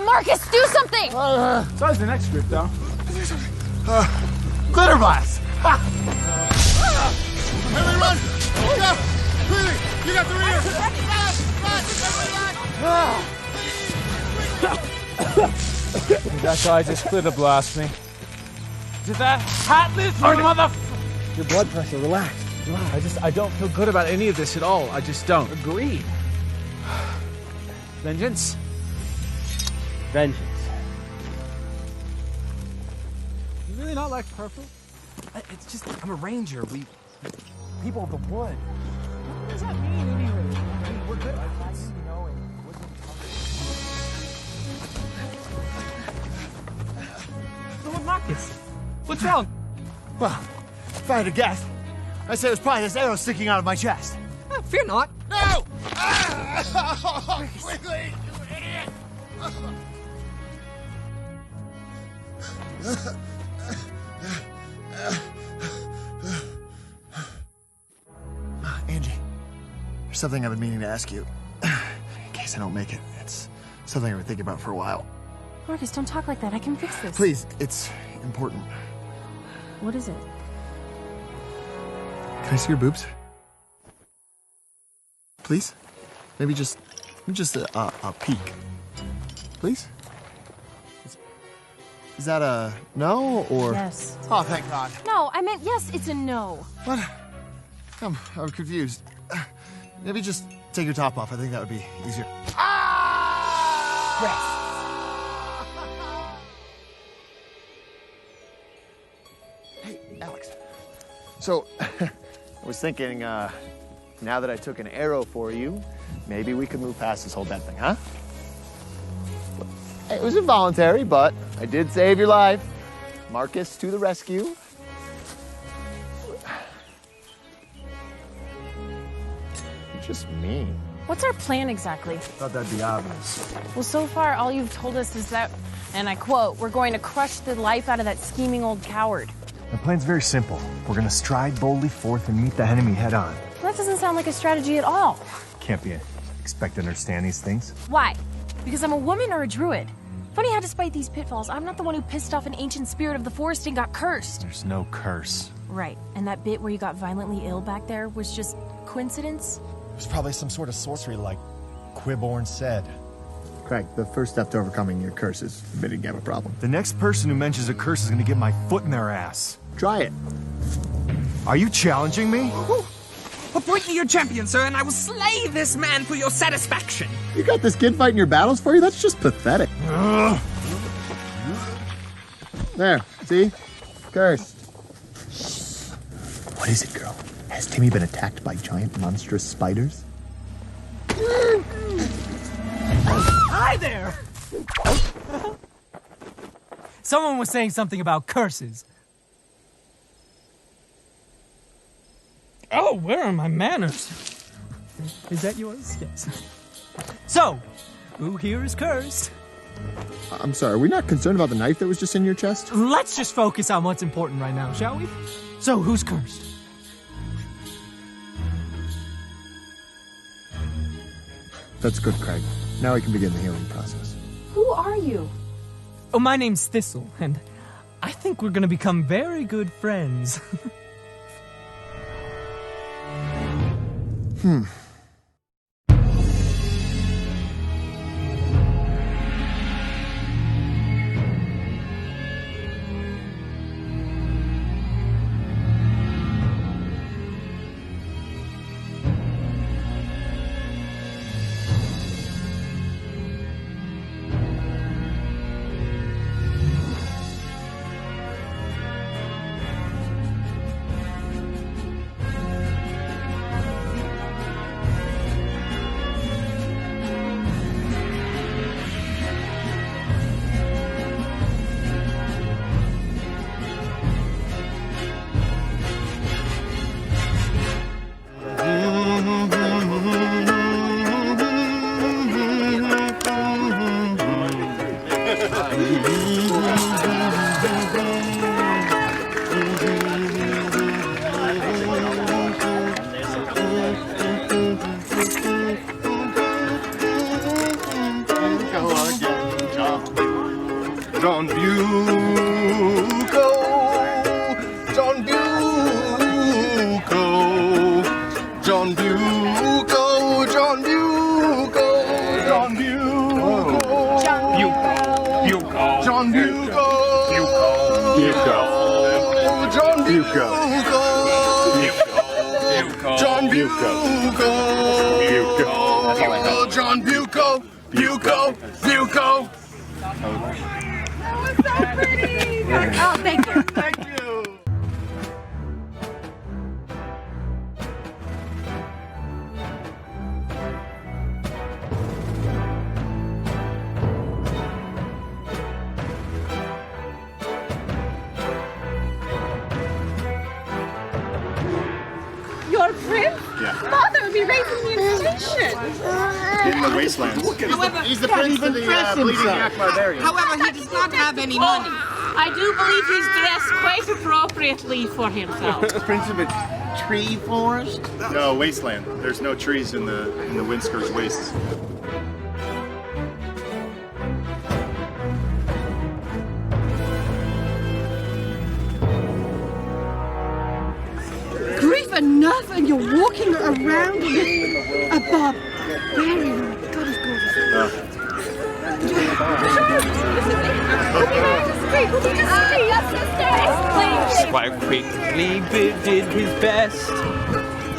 Marcus, do something! So is the next group, though. Glitter blast! Everyone, go! Quickly, you got the rear! That guy just glitter blast me. Did that hatless mother... Your blood pressure, relax. I don't feel good about any of this at all. I just don't. Agreed. Vengeance? Vengeance. You really not like purple? It's just, I'm a ranger. People of the wood. What does that mean anyway? I mean, we're good. Lord Marcus, what's wrong? Well, if I had to guess, I'd say it was probably this arrow sticking out of my chest. Oh, fear not. No! Quickly, you idiot! Angie, there's something I've been meaning to ask you. In case I don't make it, it's something I've been thinking about for a while. Marcus, don't talk like that. I can fix this. Please, it's important. What is it? Can I see your boobs? Please? Maybe just a peek. Please? Is that a no, or? Yes. Oh, thank God. No, I meant yes, it's a no. What? I'm confused. Maybe just take your top off. I think that would be easier. Hey, Alex. So, I was thinking, now that I took an arrow for you, maybe we could move past this whole death thing, huh? It was involuntary, but I did save your life. Marcus to the rescue. You're just mean. What's our plan exactly? Thought that'd be obvious. Well, so far, all you've told us is that, and I quote, we're going to crush the life out of that scheming old coward. The plan's very simple. We're gonna stride boldly forth and meet the enemy head on. Well, that doesn't sound like a strategy at all. Can't be expect to understand these things. Why? Because I'm a woman or a druid? Funny how despite these pitfalls, I'm not the one who pissed off an ancient spirit of the forest and got cursed. There's no curse. Right, and that bit where you got violently ill back there was just coincidence? It was probably some sort of sorcery like Quiborn said. Craig, the first step to overcoming your curse is admitting you have a problem. The next person who mentions a curse is gonna get my foot in their ass. Try it. Are you challenging me? Appoint me your champion, sir, and I will slay this man for your satisfaction. You got this kid fighting your battles for you? That's just pathetic. There, see? Cursed. What is it, girl? Has Timmy been attacked by giant monstrous spiders? Hi there! Someone was saying something about curses. Oh, where are my manners? Is that yours? Yes. So, who here is cursed? I'm sorry, are we not concerned about the knife that was just in your chest? Let's just focus on what's important right now, shall we? So, who's cursed? That's good, Craig. Now we can begin the healing process. Who are you? Oh, my name's Thistle, and I think we're gonna become very good friends. John Bucco, John Bucco, John Bucco, John Bucco, John Bucco, John Bucco, John Bucco, John Bucco, John Bucco, Bucco, Bucco. That was so pretty! Oh, thank you. Thank you. Your prince? Yeah. Father would be raising the extinction. In the wastelands. He's the prince of the bleeding yak barbarian. However, he does not have any money. I do believe he's dressed quite appropriately for himself. Prince of a tree forest? No, wasteland. There's no trees in the Windscourge wastes. Grief enough, and you're walking around with a barbarian. God is gorgeous. Squire quickly did his best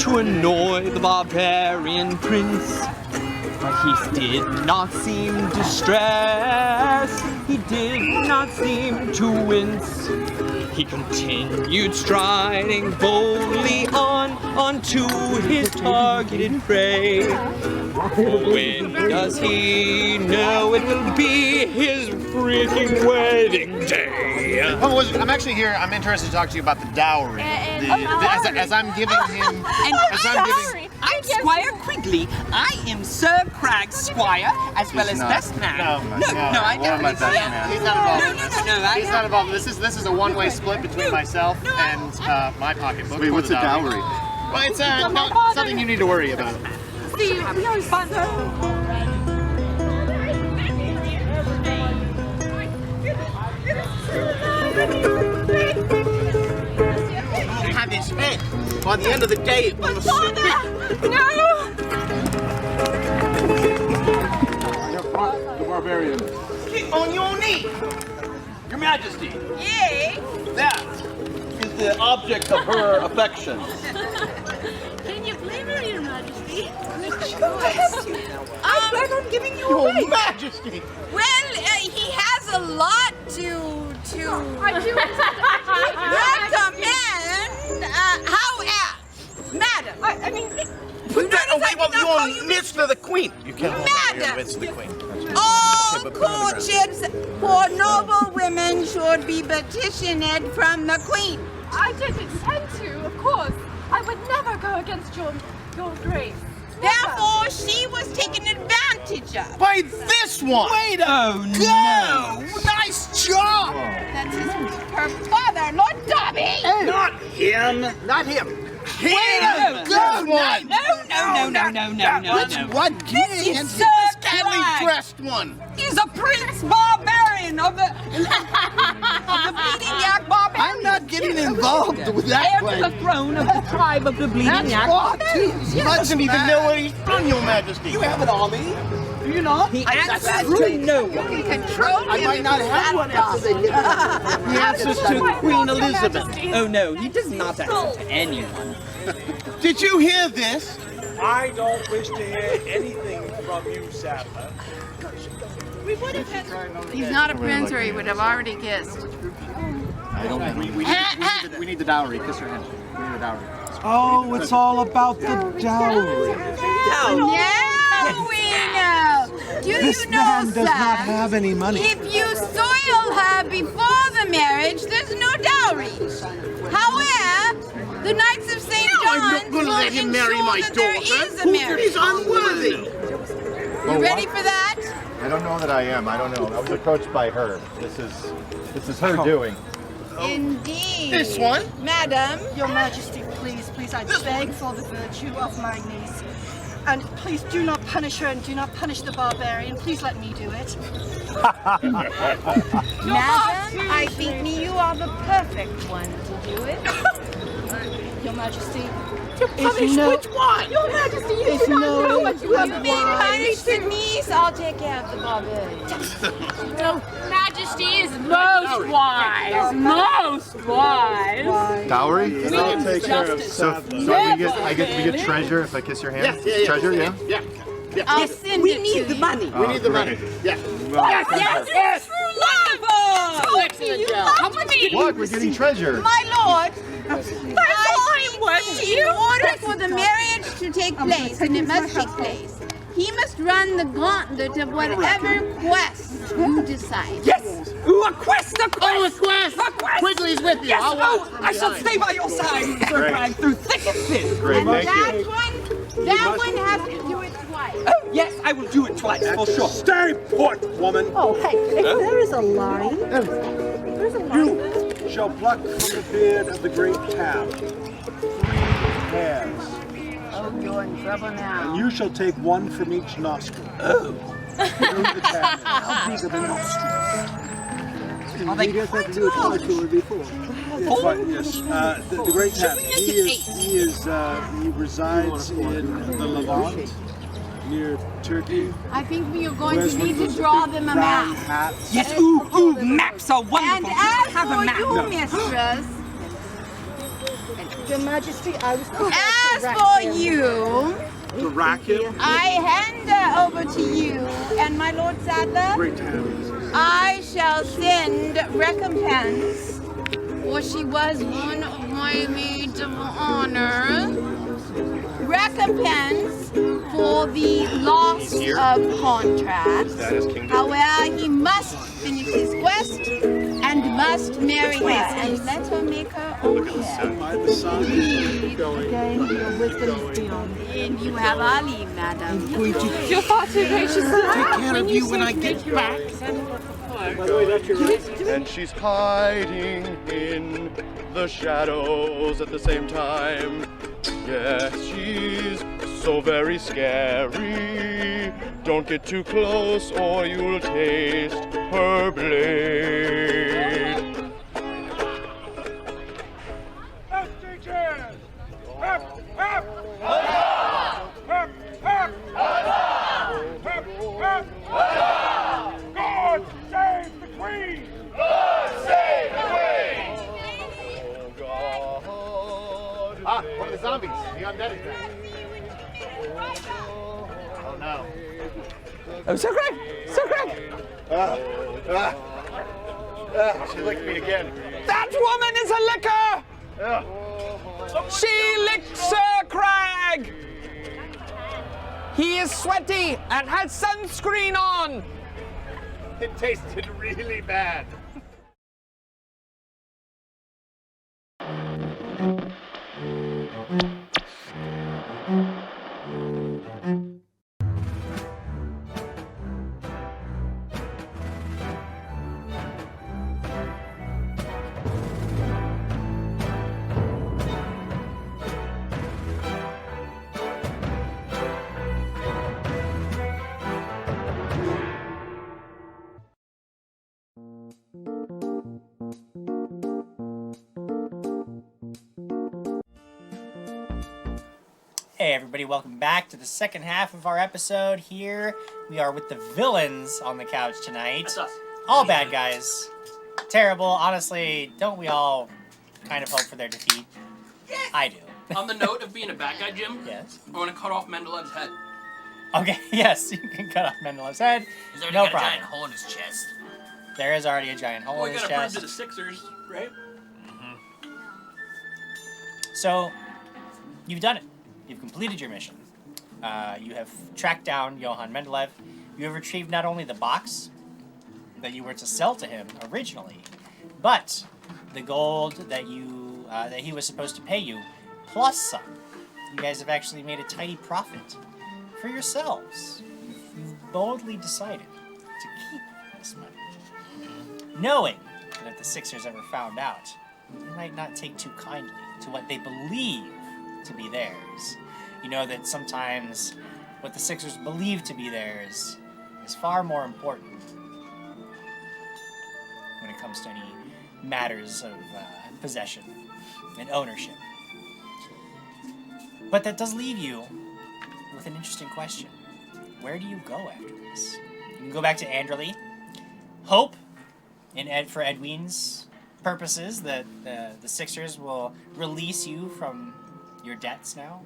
to annoy the barbarian prince. But he did not seem distressed. He did not seem to wince. He continued striding boldly on to his targeted prey. When does he know it will be his freaking wedding day? I'm actually here. I'm interested to talk to you about the dowry. As I'm giving him. I'm Squire Quigley. I am Sir Crag's squire, as well as best man. No, I don't believe so. He's not involved. No. He's not involved. This is a one-way split between myself and my pocketbook. Wait, what's a dowry? Well, it's something you need to worry about. See, we are father. Have his head. By the end of the day, it will No! The barbarian. Get on your knee. Your Majesty, Yay. that is the object of her affection. Can you blame her, Your Majesty? I plan on giving you Your away. Majesty! Well, he has a lot to I do recommend. Madam. I mean, Put that away while you're midst of the queen. You can't hold that in the midst of the queen. All courtships for noble women should be petitioned from the queen. I did intend to, of course. I would never go against your grace. Therefore, she was taken advantage of. By this one! Wait a minute! Nice job! That's her father, Lord Dobby! Not him! Not him! No. This one! No. Which one? This is Sir Scantily Crag. dressed one! He's a prince barbarian of the bleeding yak barbarian. I'm not getting involved with that Heir one. to the throne of the tribe of the bleeding That's yak wrong, barbarians. too. He doesn't even know where he's from, Your Majesty. You have an army. Do you not? He answers to no one. He controls I might not have one after they get He answers to Queen Elizabeth. Oh no, he does not answer to anyone. Did you hear this? I don't wish to hear anything from you, Sadler. He's not a prince or he would have already kissed. I don't. We need the dowry. Kiss her hand. We need the dowry. Oh, it's all about the dowry. Now we know. Do This you know, man does sir? not have any money. If you soil her before the marriage, there's no dowry. However, the Knights of St. I'm John's not going to will let him marry ensure my that there daughter. is a marriage. He's unworthy. You ready for that? I don't know that I am. I don't know. I was approached by her. This is her doing. Indeed. This one? Madam. Your Majesty, please, I beg for the virtue of my niece. And please do not punish her and do not punish the barbarian. Please let me do it. Madam, I think you are the perfect one to do it. Your Majesty. To punish which one? Your Majesty, you It's do not no know what you have You've been punished the knees, I'll take care of the barbarian. Your Majesty is most wise. Most wise. Dowry? We need justice. So we get treasure if I kiss your hand? Yeah. Treasure, yeah? I'll send we it need to the you. money. We need the money. Yeah. Yes, true love! Excellent job. How much did Look, we're getting treasure. My lord, I want in order for the marriage to take place, and it must take place, he must run the gauntlet of whatever quest you decide. Yes! Ooh, a quest! A quest! Oh, a quest! A quest! Quigley's with you. Yes! I'll watch I shall stay by your side, Sir Crag, through thick and thin. Great, And thank that you. one has to do it twice. Oh, yes, I will do it twice, for sure. Stay put, woman. Oh, hey, if there is a line, there's a line. You shall pluck from the beard of the great tab 3 hairs, Oh, you're in trouble now. and you shall take 1 from each nostril. Oh. Through the tab. How big are the nostrils? Are they quite large? But yes, the great tab. He resides in the Levant, near Turkey. I think we are going Where's to need one to of draw those them a brown map. hats? Yes, ooh, maps are wonderful. And as have a for map. you, No. mistress, Your Majesty, I was as for you, To rack him. I hand her over to you, and my Lord Sadler, Great tab. I shall send recompense, for she was one of my maids of honor. Recompense for the loss of contract. However, he must finish his quest and must marry her and let her make her own hair. By the sun. Again, your wisdom is beyond. And you have our leave, madam. You're far too gracious. Take care of you when I get back. By the way, that's your right. And she's hiding in the shadows at the same time. Yes, she's so very scary. Don't get too close or you'll taste her blade. God save the Queen! God save the Queen! Oh, God. One of the zombies. The undead is back. Oh, no. Oh, Sir Crag! Sir Crag! She licked me again. That woman is a licker! She licked Sir Crag! He is sweaty and has sunscreen on! It tasted really bad. Hey everybody, welcome back to the second half of our episode here. We are with the villains on the couch tonight. That's us. All bad guys. Terrible. Honestly, don't we all kind of hope for their defeat? Yes. I do. On the note of being a bad guy, Jim, Yes. I want to cut off Mendelev's head. Okay, yes, you can cut off Mendelev's head. He's already No got problem. a giant hole in his chest. There is already a giant hole Well, in we his gotta prove chest. to the Sixers, right? So, you've done it. You've completed your mission. You have tracked down Johann Mendeleev. You have retrieved not only the box that you were to sell to him originally, but the gold that he was supposed to pay you, plus some. You guys have actually made a tidy profit for yourselves. You've boldly decided to keep this money, knowing that if the Sixers ever found out, they might not take too kindly to what they believe to be theirs. You know that sometimes what the Sixers believe to be there is far more important when it comes to any matters of possession and ownership. But that does leave you with an interesting question. Where do you go after this? You can go back to Anderley. Hope, for Edwin's purposes, that the Sixers will release you from your debts now.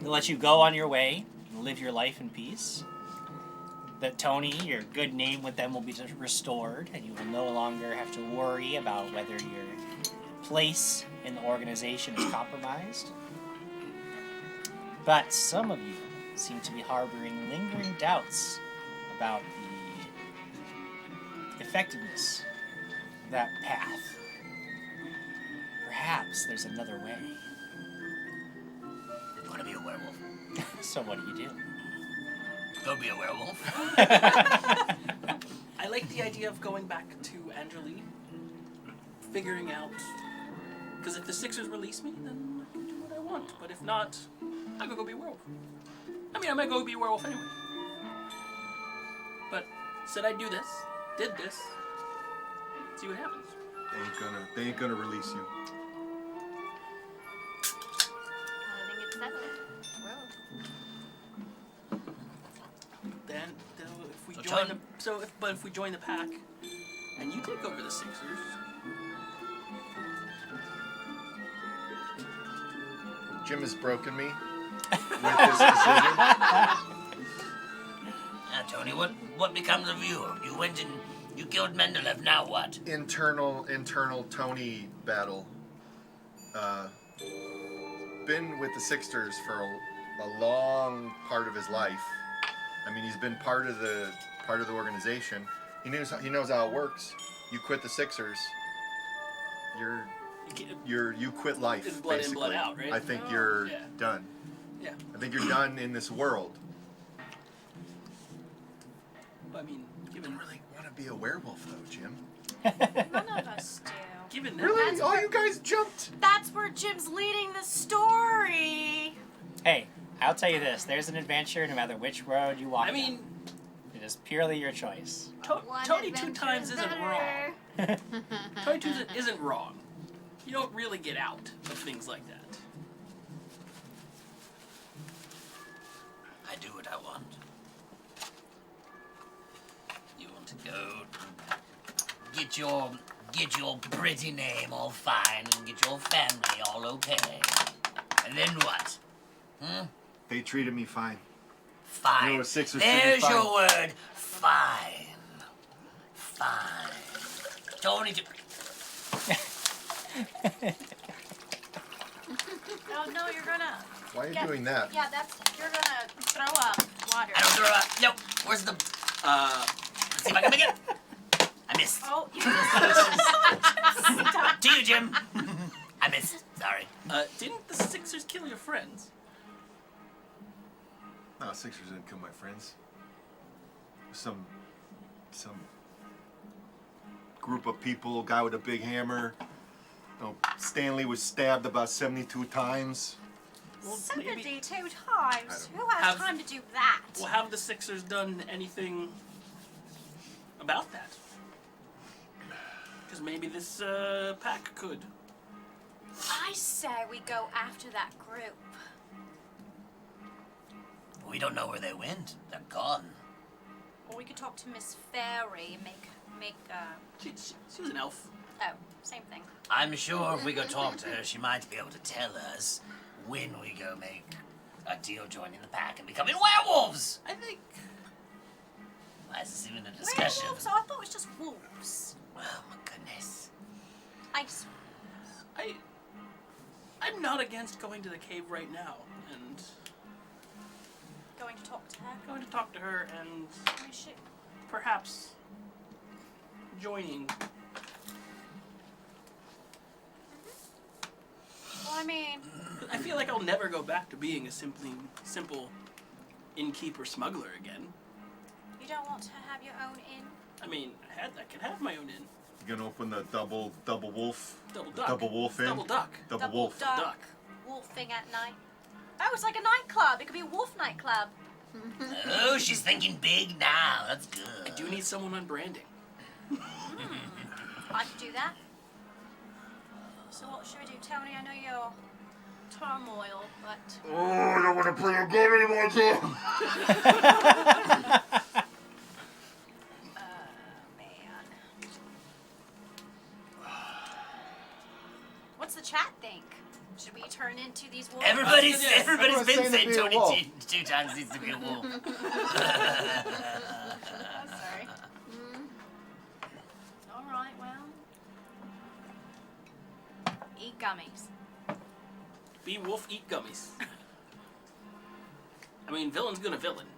They'll let you go on your way and live your life in peace. That Tony, your good name with them will be restored, and you will no longer have to worry about whether your place in the organization is compromised. But some of you seem to be harboring lingering doubts about the effectiveness of that path. Perhaps there's another way. You want to be a werewolf? So what do you do? Go be a werewolf. I like the idea of going back to Angeli, figuring out, because if the Sixers release me, then I can do what I want. But if not, I could go be a werewolf. I mean, I might go be a werewolf anyway. But said I'd do this, did this, see what happens. They ain't gonna release you. I think it's settled. Then if we join if we join the pack, and you take over the Sixers, Jim has broken me with this decision. Now, Tony, what becomes of you? You went and you killed Mendeleev. Now what? Internal Tony battle. Been with the Sixers for a long part of his life. I mean, he's been part of the organization. He knows how it works. You quit the Sixers, you quit life. It's blood basically. in, blood out, right? I think you're done. Yeah. I think you're done in this world. I mean, given really want to be a werewolf though, Jim. None of us do. Given that, Really? All you guys jumped? That's where Jim's leading the story. Hey, I'll tell you this. There's an adventure no matter which road you walk I mean, down. It is purely your choice. Tony 2 times isn't wrong. Tony 2 isn't wrong. You don't really get out of things like that. I do what I want. You want to go get your pretty name all fine and get your family all okay. And then what? They treated me fine. Fine. You know, Sixers treated me There's fine. your word. Fine. Fine. Tony. Oh no, you're gonna. Why are you doing that? Yeah, you're gonna throw up water. I don't throw up. No. Where's the? Let's see if I can make it. I missed. Oh, you To you, Jim. I missed. Sorry. Didn't the Sixers kill your friends? No, Sixers didn't kill my friends. Some group of people, guy with a big hammer. No, Stanley was stabbed about 72 times. 72 times? Who has time to do that? Well, have the Sixers done anything about that? Because maybe this pack could. I say we go after that group. We don't know where they went. They're gone. Or we could talk to Miss Fairy and make She was an elf. Oh, same thing. I'm sure if we go talk to her, she might be able to tell us when we go make a deal joining the pack and becoming werewolves. I think. Why is this even a discussion? Werewolves? Oh, I thought it was just wolves. Oh my goodness. I'm not against going to the cave right now and Going to talk to her? going to talk to her and We should. perhaps joining. Well, I mean, I feel like I'll never go back to being a simple innkeeper smuggler again. you don't want to have your own inn? I mean, I can have my own inn. You gonna open the double wolf? Double duck. Double wolf in? Double duck. Double wolf. Duck. Wolfing at night. Oh, it's like a nightclub. It could be a wolf nightclub. Oh, she's thinking big now. That's good. I do need someone on branding. I could do that. So what should we do, Tony? I know you're turmoil, but... Oh, I don't want to play a game anymore, Jim. Man. What's the chat think? Should we turn into these wolves? Everybody's been saying to be a wolf. Tony two times needs to be a wolf. Sorry. All right, well. Eat gummies. Be wolf, eat gummies. I mean, villain's gonna villain.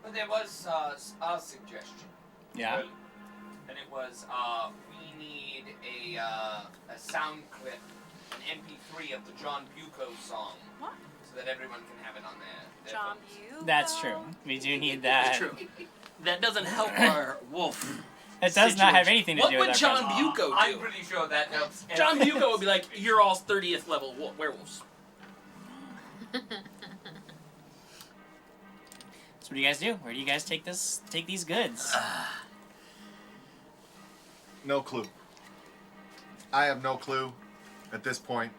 But there was a suggestion. Yeah. And it was, we need a sound clip, an MP3 of the John Bucco song. What? So that everyone can have it on their John phones. Bucco. That's true. We do need that. It's true. That doesn't help our wolf. It does not have anything to do with What would our John present. Bucco do? I'm pretty sure that helps. John Bucco would be like, you're all 30th level werewolves. So what do you guys do? Where do you guys take these goods? No clue. I have no clue at this point.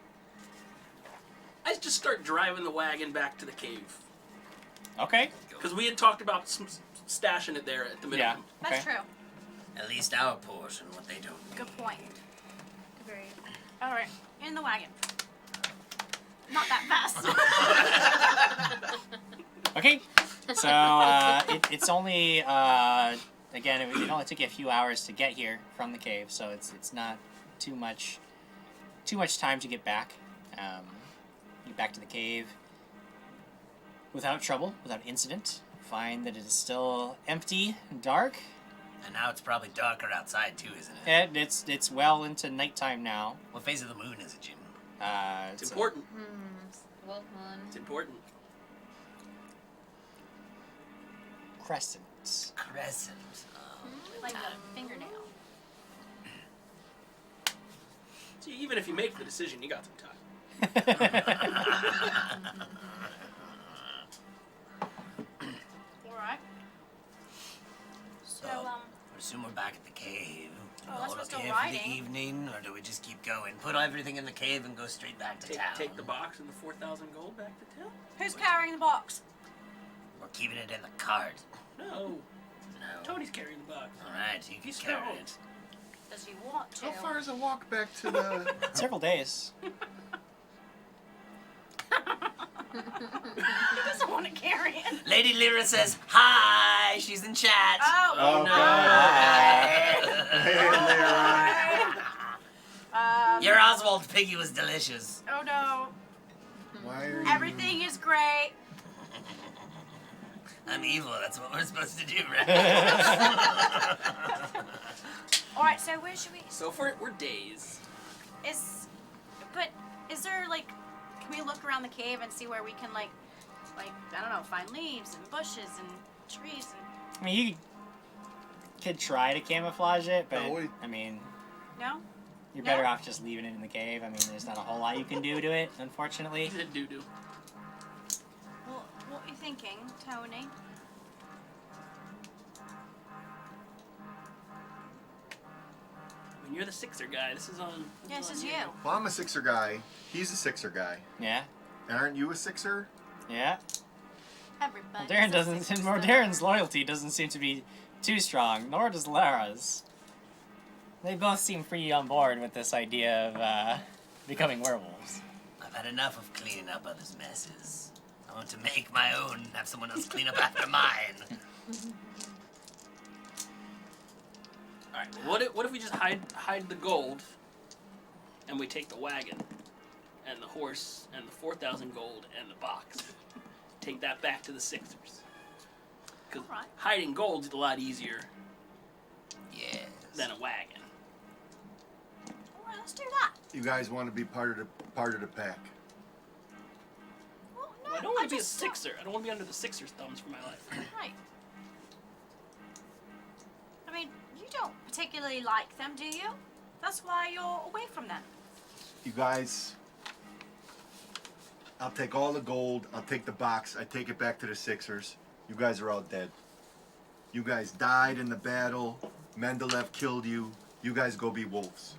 I just start driving the wagon back to the cave. Okay. Because we had talked about stashing it there at the minimum. Yeah. That's true. At least our portion, what they don't. Good point. Very. All right, in the wagon. Not that fast. Okay. So it's only again it only took you a few hours to get here from the cave, so it's not too much time to get back. Get back to the cave without trouble, without incident. Find that it is still empty and dark. And now it's probably darker outside too, isn't it? And it's well into nighttime now. What phase of the moon is it, Jim? It's important. Wolf moon. It's important. Crescent. Crescent. Like a fingernail. See, even if you make the decision, you got some time. Alright. So, I assume we're back at the cave. Do we unless hold we're up still here for the riding. evening, or do we just keep going? Put everything in the cave and go straight back to town. Take the box and the 4,000 gold back to town? Who's carrying the box? We're keeping it in the cart. No. No. Tony's carrying the box. Alright, you can He's carry strong. it. Does he want to? How far is a walk back to the... Several days. He doesn't want to carry it. Lady Lyra says, hi! She's in chat. Oh, no. Your Oswald piggy was delicious. Oh no. Why are you... Everything is great. I'm evil, that's what we're supposed to do, right? Alright, so where should we... So we're days. But is there, like... Can we look around the cave and see where we can, like, I don't know, find leaves and bushes and trees and... I mean, you could try to camouflage it, but No, I mean, No? you're better off just leaving it in the cave. I mean, there's not a whole lot you can do to it, unfortunately. Doo-doo. Well, what are you thinking, Tony? I mean, you're the Sixer guy. This is on... Yeah, this is you. Well, I'm a Sixer guy. He's a Sixer guy. Yeah. Aren't you a Sixer? Yeah. Everybody. Well, Darren doesn't. Darren's loyalty doesn't seem to be too strong, nor does Lara's. They both seem pretty on board with this idea of becoming werewolves. I've had enough of cleaning up others' messes. I want to make my own and have someone else clean up after mine. Alright, what if we just hide the gold, and we take the wagon, and the horse, and the 4,000 gold, and the box. Take that back to the Sixers. Because hiding gold's a lot easier than a wagon. Alright, let's do that. You guys want to be part of the pack. Well, no, I don't want to be a Sixer. I don't want to be under the Sixers' thumbs for my life. Right. I mean, you don't particularly like them, do you? That's why you're away from them. You guys I'll take all the gold. I'll take the box. I take it back to the Sixers. You guys are all dead. You guys died in the battle. Mendeleev killed you. You guys go be wolves.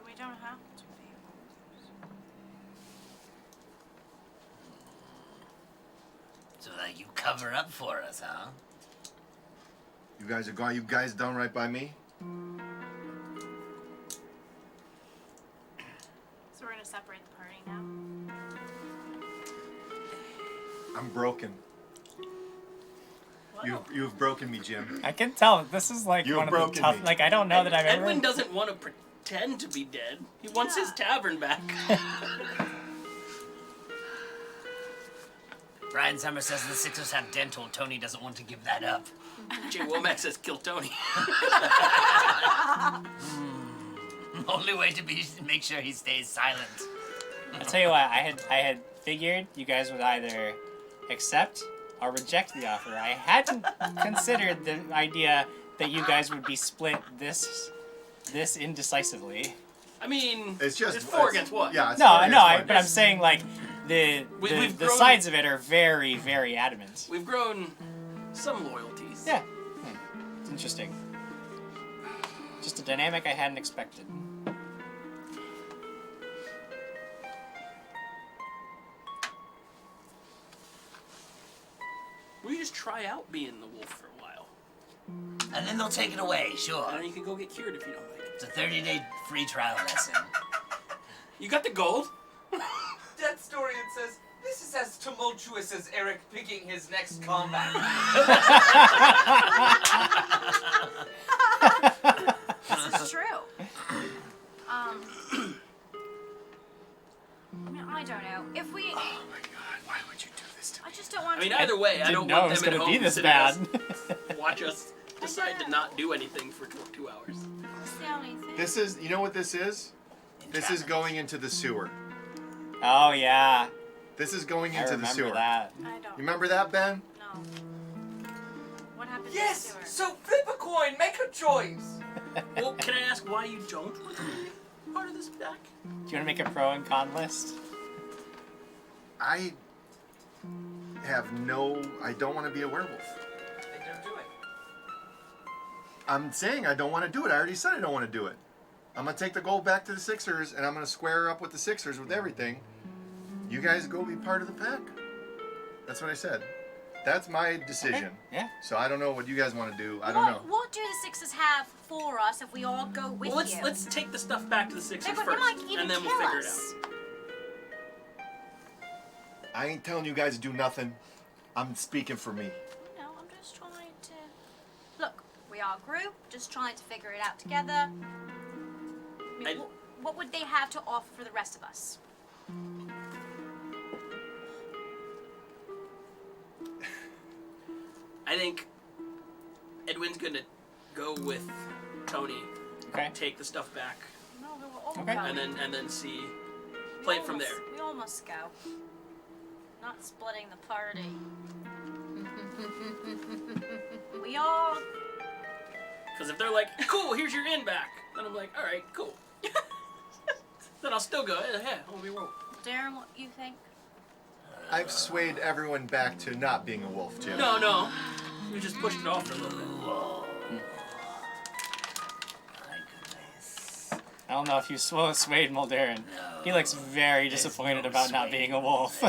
We don't have to be wolves. So that you cover up for us, huh? You guys are gone. You guys done right by me? So we're gonna separate the party now. I'm broken. You've broken me, Jim. I can tell this is like You've one of the broken tough. me. Like I don't know that I've ever. Edwin doesn't want to pretend to be dead. He wants his tavern back. Brian Summer says the Sixers have dental. Tony doesn't want to give that up. Jay Womack says kill Tony. Only way to make sure he stays silent. I'll tell you what. I had figured you guys would either accept or reject the offer. I hadn't considered the idea that you guys would be split this indecisively. I mean, it's just it's 4 against 1. Yeah. But I'm saying like the sides of it are very, very adamant. We've grown some loyalties. Yeah. It's interesting. Just a dynamic I hadn't expected. We just try out being the wolf for a while. And then they'll take it away, sure. And then you can go get cured if you don't like it. It's a 30-day free trial lesson. You got the gold? That story, it says, this is as tumultuous as Eric picking his next combat. This is true. I mean, I don't know. If we... Oh my God, why would you do this to me? I just don't want I mean, to... either way, I don't know want it was them at gonna home be this sitting us- bad. watch us decide to not do anything for 2 hours. That's the only thing. This is, you know what this is? This is going into the sewer. Oh yeah. This is going I into the remember sewer. that. I don't. You remember that, Ben? No. What happened Yes, to the sewer? so flip a coin, make a choice. Well, can I ask why you don't want to be part of this pack? Do you want to make a pro and con list? I don't want to be a werewolf. They don't do it. I'm saying I don't want to do it. I already said I don't want to do it. I'm going to take the gold back to the Sixers, and I'm going to square up with the Sixers with everything. You guys go be part of the pack. That's what I said. That's my decision. Okay. Yeah. So I don't know what you guys want to do. I don't know. What do the Sixers have for us if we all go with Well, you? let's take the stuff back to the Sixers but they first, might even and then we'll kill figure it us. out. I ain't telling you guys to do nothing. I'm speaking for me. No, I'm just trying to... Look, we are a group, just trying to figure it out together. I mean, what would they have to offer for the rest of us? I think Edwin's gonna go with Tony. Okay. Take the stuff back, No, we were all Okay. going. and then see, play it from there. We all must go. Not splitting the party. We all... Because if they're like, cool, here's your in back, then I'm like, all right, cool. Then I'll still go. Yeah, I'll be wolf. Darren, what you think? I've swayed everyone back to not being a wolf, Jim. No, you just pushed it off for a little bit. I don't know if you swayed Mulderin. He looks very disappointed about not being a wolf.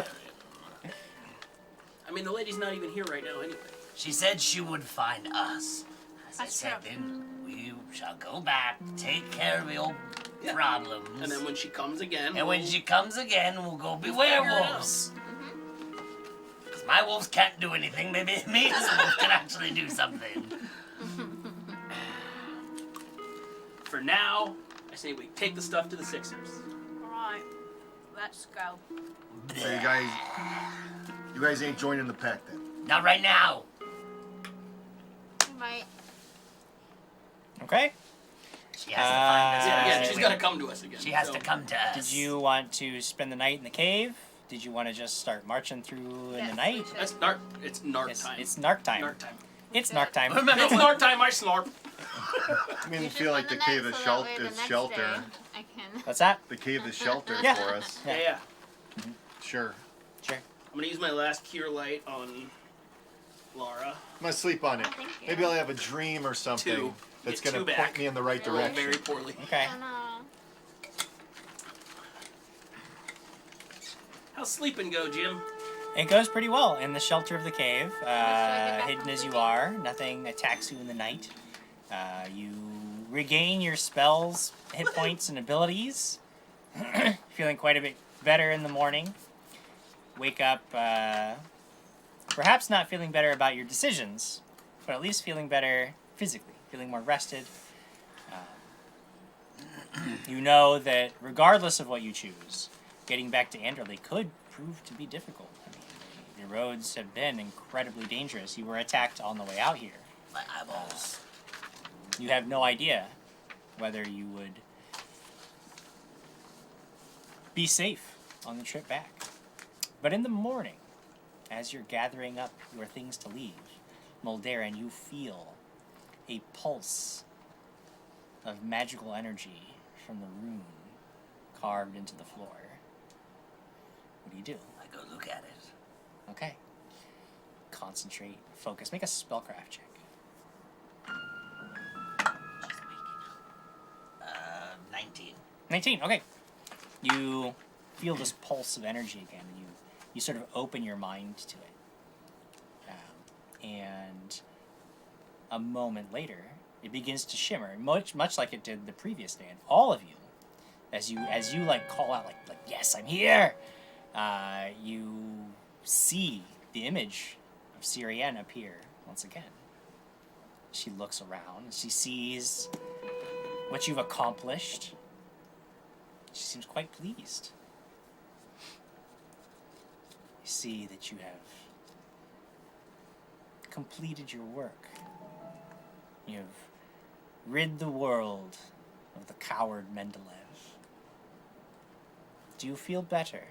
I mean, the lady's not even here right now anyway. She said she would find us. As I That's said, true. then we shall go back, take care of the old problems. And then when she comes again, And when she comes again, we'll go be werewolves. Because my wolves can't do anything. Maybe me as a wolf can actually do something. For now, I say we take the stuff to the Sixers. Alright, let's go. So you guys ain't joining the pack then? Not right now. We might. Okay. She has to find us. Yeah, she's gotta come to us again. She has so. to come to us. Did you want to spend the night in the cave? Did you want to just start marching through in the night? That's narc. It's narc time. It's narc time. Narc time. It's narc time. It's narc time. I snarp. I mean, feel like the cave is So that way the next shelter. day I can What's that? The cave is shelter Yeah. for us. Yeah. Sure. Sure. I'm gonna use my last cure light on Lara. I'm gonna sleep on it. thank you. Maybe I'll have a dream or something Two. that's Get gonna two point back. me in the right Rolled direction. very poorly. Okay. Oh, no. How's sleeping go, Jim? It goes pretty well in the shelter of the cave, hidden as you are. Nothing attacks you in the night. You regain your spells, hit points, and abilities. Feeling quite a bit better in the morning. Wake up, perhaps not feeling better about your decisions, but at least feeling better physically, feeling more rested. You know that regardless of what you choose, getting back to Anderley could prove to be difficult. I mean, the roads have been incredibly dangerous. You were attacked on the way out here. My eyeballs. You have no idea whether you would be safe on the trip back. But in the morning, as you're gathering up your things to leave, Moldarin, you feel a pulse of magical energy from the rune carved into the floor. What do you do? I go look at it. Okay. Concentrate, focus. Make a spellcraft check. 19. 19, okay. You feel this pulse of energy again, and you sort of open your mind to it. And a moment later, it begins to shimmer, much like it did the previous day. And all of you, as you like call out like yes, I'm here, you see the image of Syrienne appear once again. She looks around, she sees what you've accomplished. She seems quite pleased. You see that you have completed your work. You have rid the world of the coward Mendeleev. Do you feel better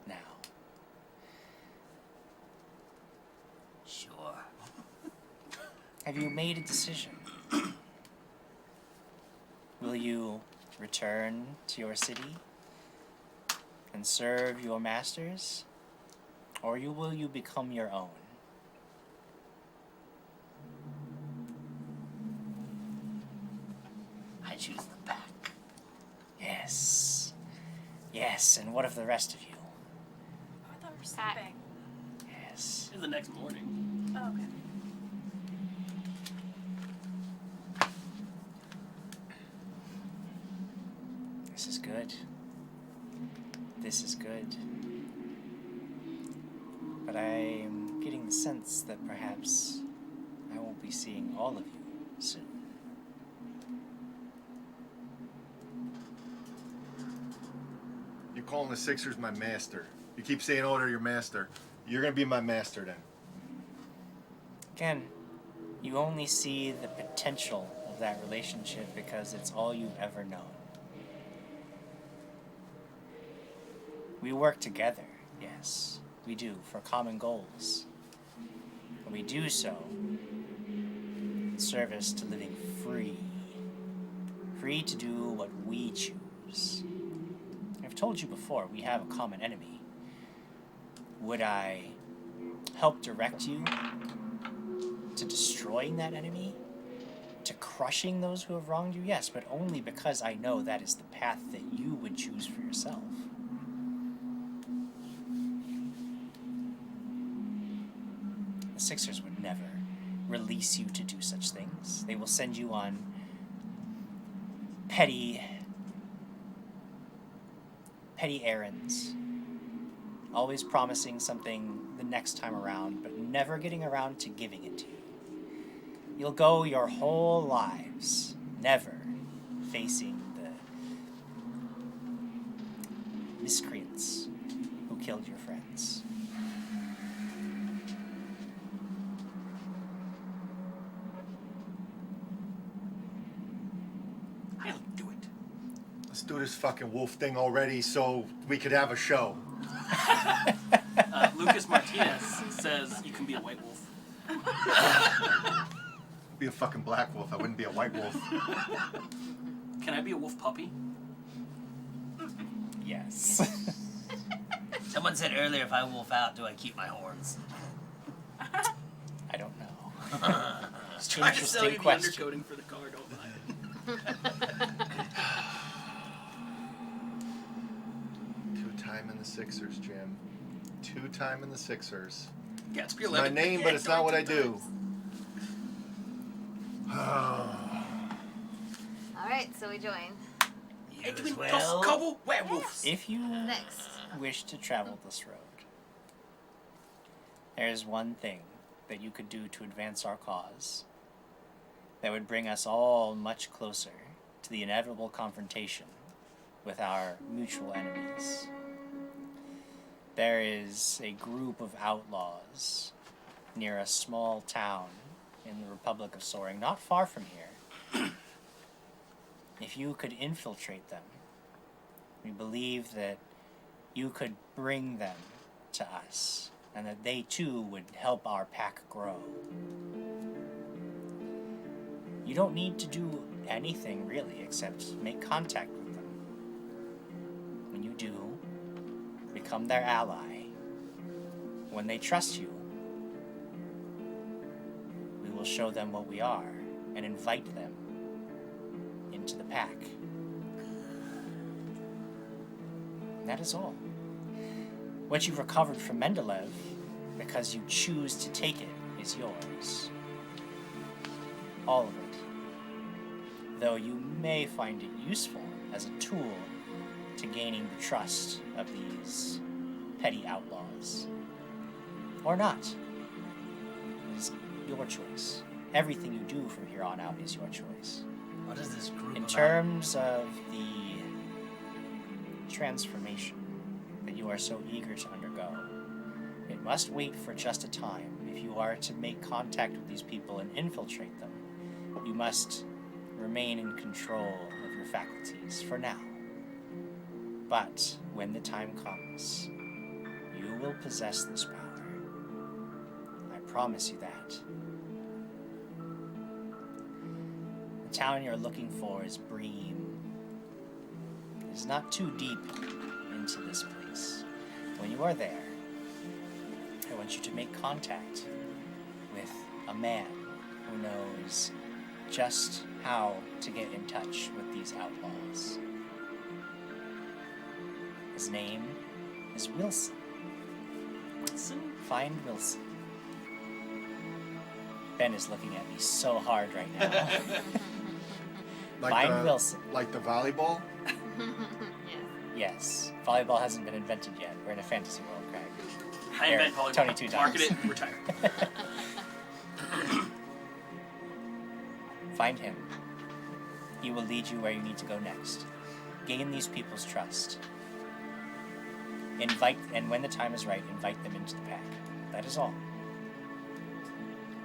now? Sure. Have you made a decision? Will you return to your city and serve your masters? Or will you become your own? I choose the pack. Yes. Yes, and what of the rest of you? I thought we were sleeping. Yes. It's the next morning. Oh, okay. This is good. This is good. But I'm getting the sense that perhaps I won't be seeing all of you soon. You're calling the Sixers my master. You keep saying, oh, they're your master. You're gonna be my master then. Again, you only see the potential of that relationship because it's all you've ever known. We work together, yes, we do, for common goals. But we do so in service to living free. Free to do what we choose. I've told you before, we have a common enemy. Would I help direct you to destroying that enemy? To crushing those who have wronged you? Yes, but only because I know that is the path that you would choose for yourself. The Sixers would never release you to do such things. They will send you on petty errands, always promising something the next time around, but never getting around to giving it to you. You'll go your whole lives never facing the miscreants who killed your friends. I'll do it. Let's do this fucking wolf thing already so we could have a show. Lucas Martinez says you can be a white wolf. I'd be a fucking black wolf. I wouldn't be a white wolf. Can I be a wolf puppy? Yes. Someone said earlier, if I wolf out, do I keep my horns? I don't know. It's trying to sell you the undercoating for the car, don't buy it. Two-time in the Sixers, Jim. Two-time in the Sixers. Yeah, it's It's my name, but it's not what I do. Alright, so we join. Couple werewolves. If you Next. wish to travel this road, there is one thing that you could do to advance our cause that would bring us all much closer to the inevitable confrontation with our mutual enemies. There is a group of outlaws near a small town in the Republic of Soaring, not far from here. If you could infiltrate them, we believe that you could bring them to us, and that they too would help our pack grow. You don't need to do anything really except make contact with them. When you do, become their ally. When they trust you, we will show them what we are and invite them into the pack. And that is all. What you've recovered from Mendeleev, because you choose to take it, is yours. All of it. Though you may find it useful as a tool to gaining the trust of these petty outlaws. Or not. It is your choice. Everything you do from here on out is your choice. What is this group In about? terms of the transformation that you are so eager to undergo, it must wait for just a time. If you are to make contact with these people and infiltrate them, you must remain in control of your faculties for now. But when the time comes, you will possess this power. I promise you that. The town you're looking for is Bream. It is not too deep into this place. When you are there, I want you to make contact with a man who knows just how to get in touch with these outlaws. His name is Wilson. Find Wilson. Ben is looking at me so hard right now. Find Wilson. Like the volleyball? Yes. Volleyball hasn't been invented yet. We're in a fantasy world, Craig. I invent volleyball. Tony 2 times. Market it, retire. Find him. He will lead you where you need to go next. Gain these people's trust. And when the time is right, invite them into the pack. That is all.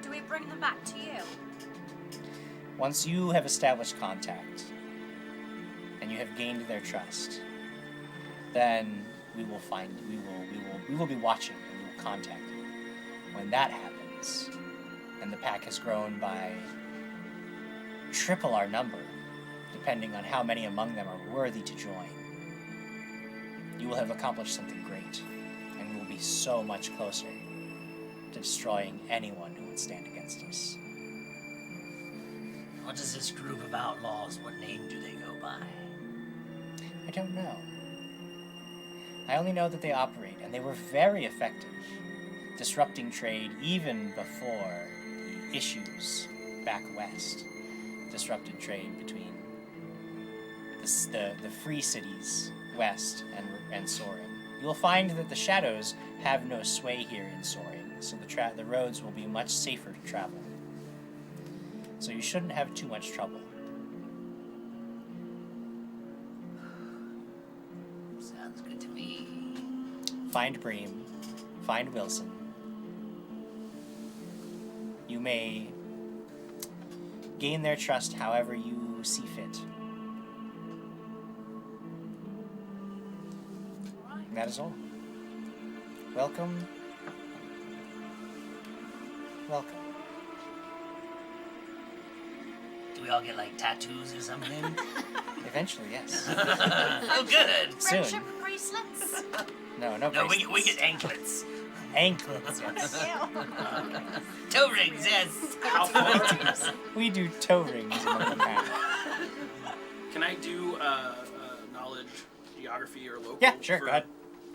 Do we bring them back to you? Once you have established contact and you have gained their trust, then we will be watching and we will contact you. When that happens, and the pack has grown by triple our number, depending on how many among them are worthy to join, you will have accomplished something great, and we will be so much closer to destroying anyone who would stand against us. What is this group of outlaws? What name do they go by? I don't know. I only know that they operate, and they were very effective, disrupting trade even before the issues back west disrupted trade between the free cities west and Soaring. You will find that the shadows have no sway here in Soaring, so the roads will be much safer to travel. So you shouldn't have too much trouble. Sounds good to me. Find Bream. Find Wilson. You may gain their trust however you see fit. And that is all. Welcome. Welcome. Do we all get like tattoos or something? Eventually, yes. Oh, good. Soon. Friendship bracelets? No No, bracelets. we get anklets. Anklets, yes. Toe rings, yes. How far? We do toe rings in the path. Can I do knowledge, geography, or local? Yeah, sure, go ahead.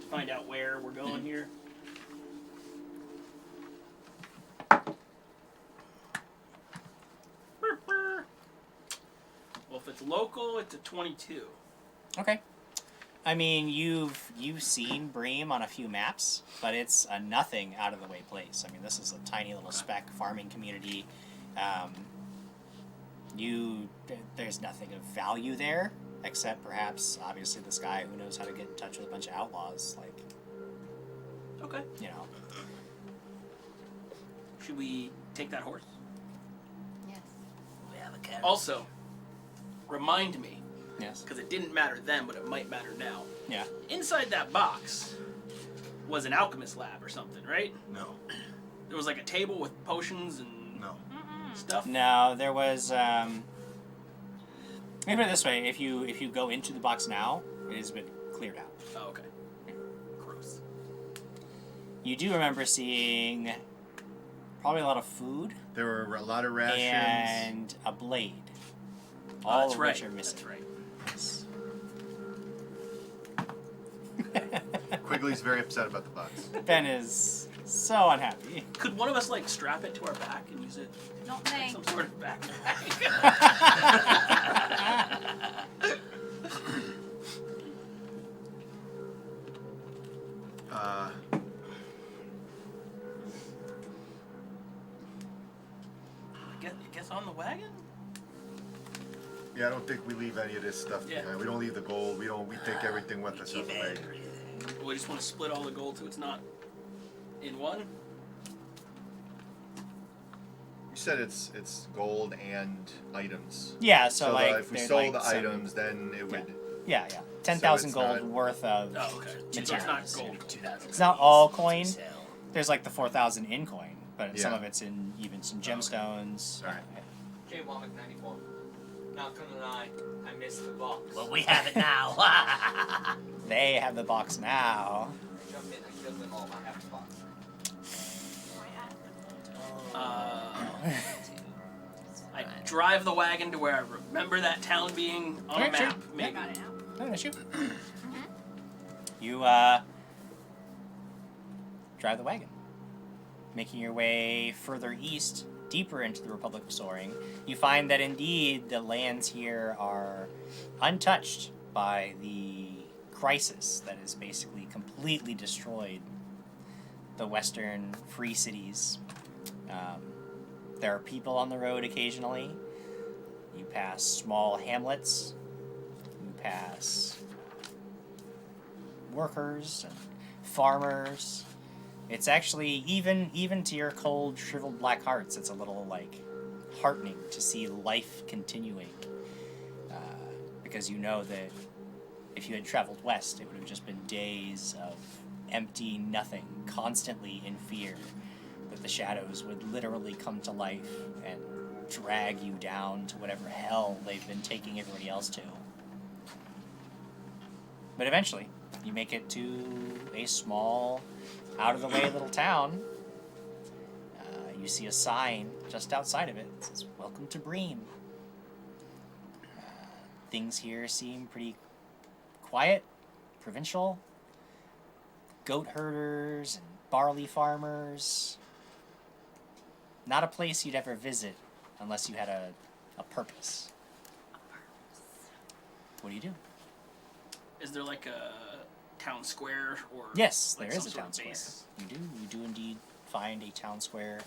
To find out where we're going here. Well, if it's local, it's a 22. Okay. I mean, you've seen Bream on a few maps, but it's a nothing out of the way place. I mean, this is a tiny little speck farming community. There's nothing of value there, except perhaps, obviously, this guy who knows how to get in touch with a bunch of outlaws. Like, Okay. you know. Should we take that horse? Yes. We have a carrot. Also, remind me. Yes. Because it didn't matter then, but it might matter now. Yeah. Inside that box was an alchemist lab or something, right? No. There was like a table with potions and stuff. No, there was. Let me put it this way: if you go into the box now, it has been cleared out. Oh, okay. Gross. You do remember seeing probably a lot of food. There were a lot of rations. And a blade. Oh, All that's of right. which are missing. That's right. Quigley's very upset about the box. Ben is so unhappy. Could one of us like strap it to our back and use it? Not like me. some sort of backpack. Guess on the wagon. Yeah, I don't think we leave any of this stuff behind. We don't leave the gold. We take everything with us on the way. We just want to split all the gold so it's not in one. You said it's gold and items. Yeah, so like, if we there's sold like the some- items, then it would. Yeah. 10,000 it's gold not- worth of Oh, okay. So it's materials. not gold. It's not all coin. There's like the 4,000 in coin, but some Yeah. of it's in even some gemstones. Alright. J Womack 94. Not gonna lie, I missed the box. Well, we have it now. They have the box now. I jumped in, I killed them all, I have the box. I drive the wagon to where I remember that town being on a Alright, sure. map. Maybe. Not an issue. You drive the wagon, making your way further east, deeper into the Republic of Soaring. You find that indeed the lands here are untouched by the crisis that has basically completely destroyed the western free cities. There are people on the road occasionally. You pass small hamlets. You pass workers and farmers. It's actually, even to your cold, shriveled black hearts, it's a little, like, heartening to see life continuing. Because you know that if you had traveled west, it would have just been days of empty nothing, constantly in fear that the shadows would literally come to life and drag you down to whatever hell they've been taking everybody else to. But eventually, you make it to a small, out-of-the-way little town. You see a sign just outside of it that says, "Welcome to Bream." Things here seem pretty quiet, provincial. Goat herders and barley farmers. Not a place you'd ever visit unless you had a purpose. What do you do? Is there like a town square or? Yes, like there is some a sort town of square. base? You do indeed find a town square.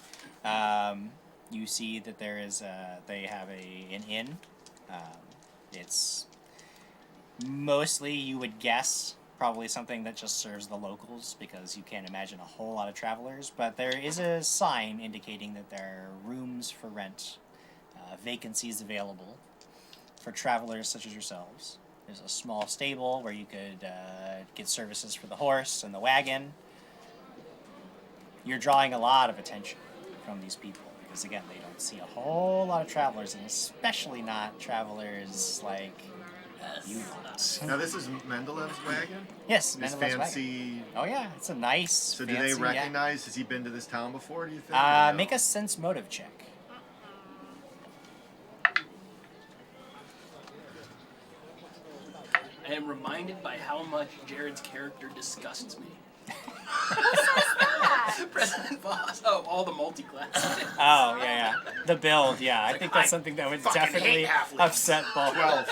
You see that there is they have an inn. It's mostly, you would guess, probably something that just serves the locals, because you can't imagine a whole lot of travelers. But there is a sign indicating that there are rooms for rent, vacancies available for travelers such as yourselves. There's a small stable where you could get services for the horse and the wagon. You're drawing a lot of attention from these people, because again, they don't see a whole lot of travelers, and especially not travelers like you want. Now this is Mendelev's wagon? Yes, His Mendelev's fancy... wagon. Oh yeah, it's a nice, So fancy, do they recognize, has he been to this town before, do you think? or Yeah. no? Make a sense motive check. I am reminded by how much Jared's character disgusts me. President Boss. Oh, all the multi-class. Oh, yeah. The build, yeah. I think that's something that would definitely upset both.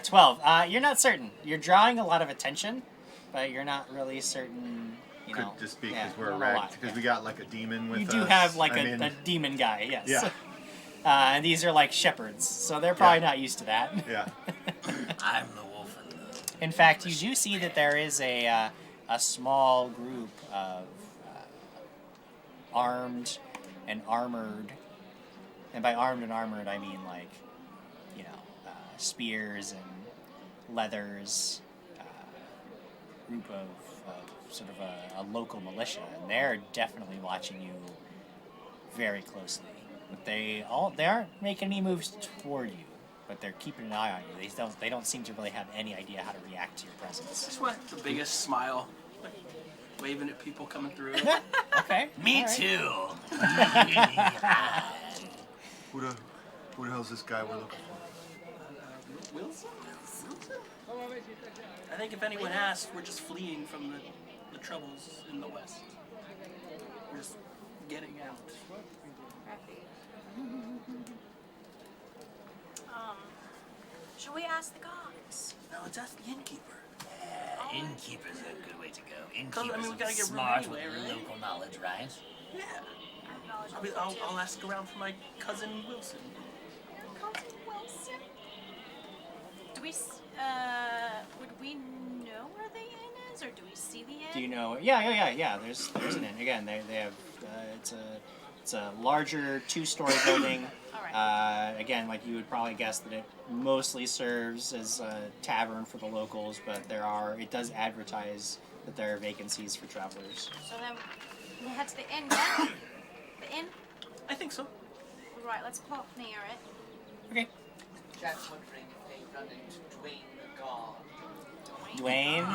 12. You're not certain. You're drawing a lot of attention, but you're not really certain, you know. Could just be yeah, because we're not a wrecked, lot, because we got like a demon with You us. do have like I a mean, demon guy, yes. Yeah. And these are like shepherds, so they're probably not used to that. Yeah. I'm the wolf in the... In fact, you do see that there is a small group of armed and armored, and by armed and armored I mean like, you know, spears and leathers, group of sort of a local militia, and they're definitely watching you very closely. But they aren't making any moves toward you, but they're keeping an eye on you. They don't seem to really have any idea how to react to your presence. I just want the biggest smile, like waving at people coming through. Okay. Me all right. too. Who the hell's this guy we're looking for? Wilson? I think if anyone asks, we're just fleeing from the troubles in the West. We're just getting out. Should we ask the guards? No, let's ask the innkeeper. Innkeeper's a good way to go. I Innkeeper's mean, we gotta get smart room anyway, with right? local knowledge, right? Yeah. I'll ask around for my cousin Wilson. Cousin Wilson? Do we, would we know where the inn is, or do we see the inn? Do you know? Yeah. There's an inn. Again, they have it's a larger 2-story building. Again, like you would probably guess that it mostly serves as a tavern for the locals, but it does advertise that there are vacancies for travelers. So then we'll head to the inn, yeah? The inn? I think so. Right, let's park near it. Okay. Just wondering if they run into Dwayne the God. Dwayne?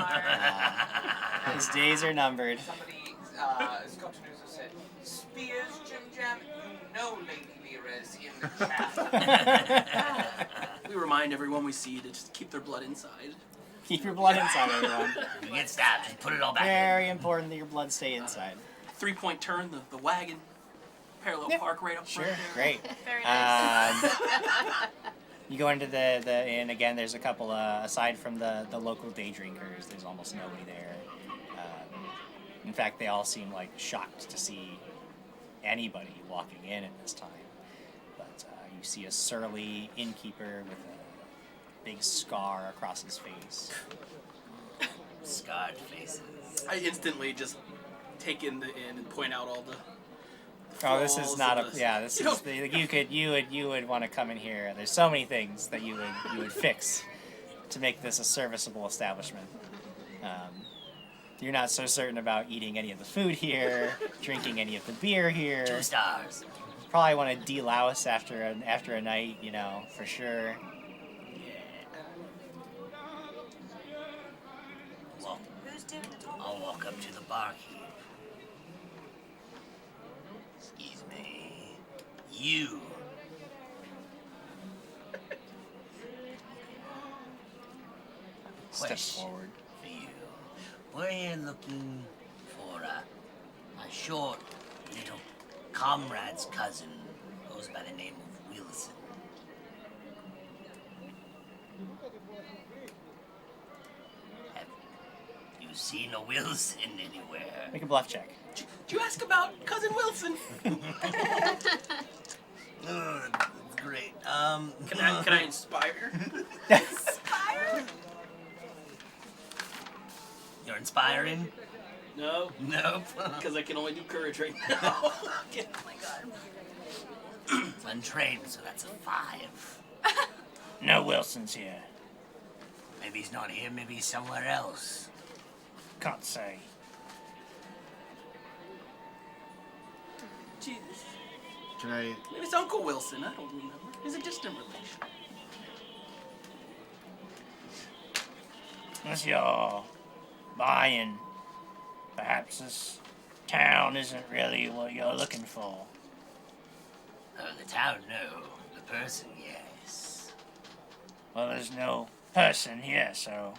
His days are numbered. Somebody, Scott News has said, Spears, Jim Jam, you know Lady Lyra's in the chat. We remind everyone we see to just keep their blood inside. Keep your blood inside, everyone. You get stabbed, just put it all back Very important that your blood stay inside. 3-point turn, the wagon. Parallel park right up front there. Great. Very nice. You go into the inn, again, there's a couple, aside from the local day drinkers, there's almost nobody there. In fact, they all seem like shocked to see anybody walking in at this time. But you see a surly innkeeper with a big scar across his face. Scarred faces. I instantly just take in the inn and point out all the Oh, this is not a flaws of yeah. This is you would want to come in here. There's so many things that you would fix to make this a serviceable establishment. You're not so certain about eating any of the food here, drinking any of the beer here. 2 stars. Probably want to de-louse after a night, you know, for sure. Well, Who's doing the talking? I'll walk up to the barkeep. Excuse me. You. Step Question forward. for you. We're here looking for a short little comrade's cousin, goes by the name of Wilson. Have you seen a Wilson anywhere? Make a bluff check. Did you ask about cousin Wilson? Oh, that's great. Can I inspire? Inspire? You're inspiring? No. Nope. Because I can only do courage right now. Oh my god. It's untrained, so that's a 5. No Wilson's here. Maybe he's not here, maybe he's somewhere else. Can't say. Jesus. Can I... Maybe it's Uncle Wilson. I don't remember. He's a distant relation. Unless you're buying, perhaps this town isn't really what you're looking for. The town, no. The person, yes. Well, there's no person here, so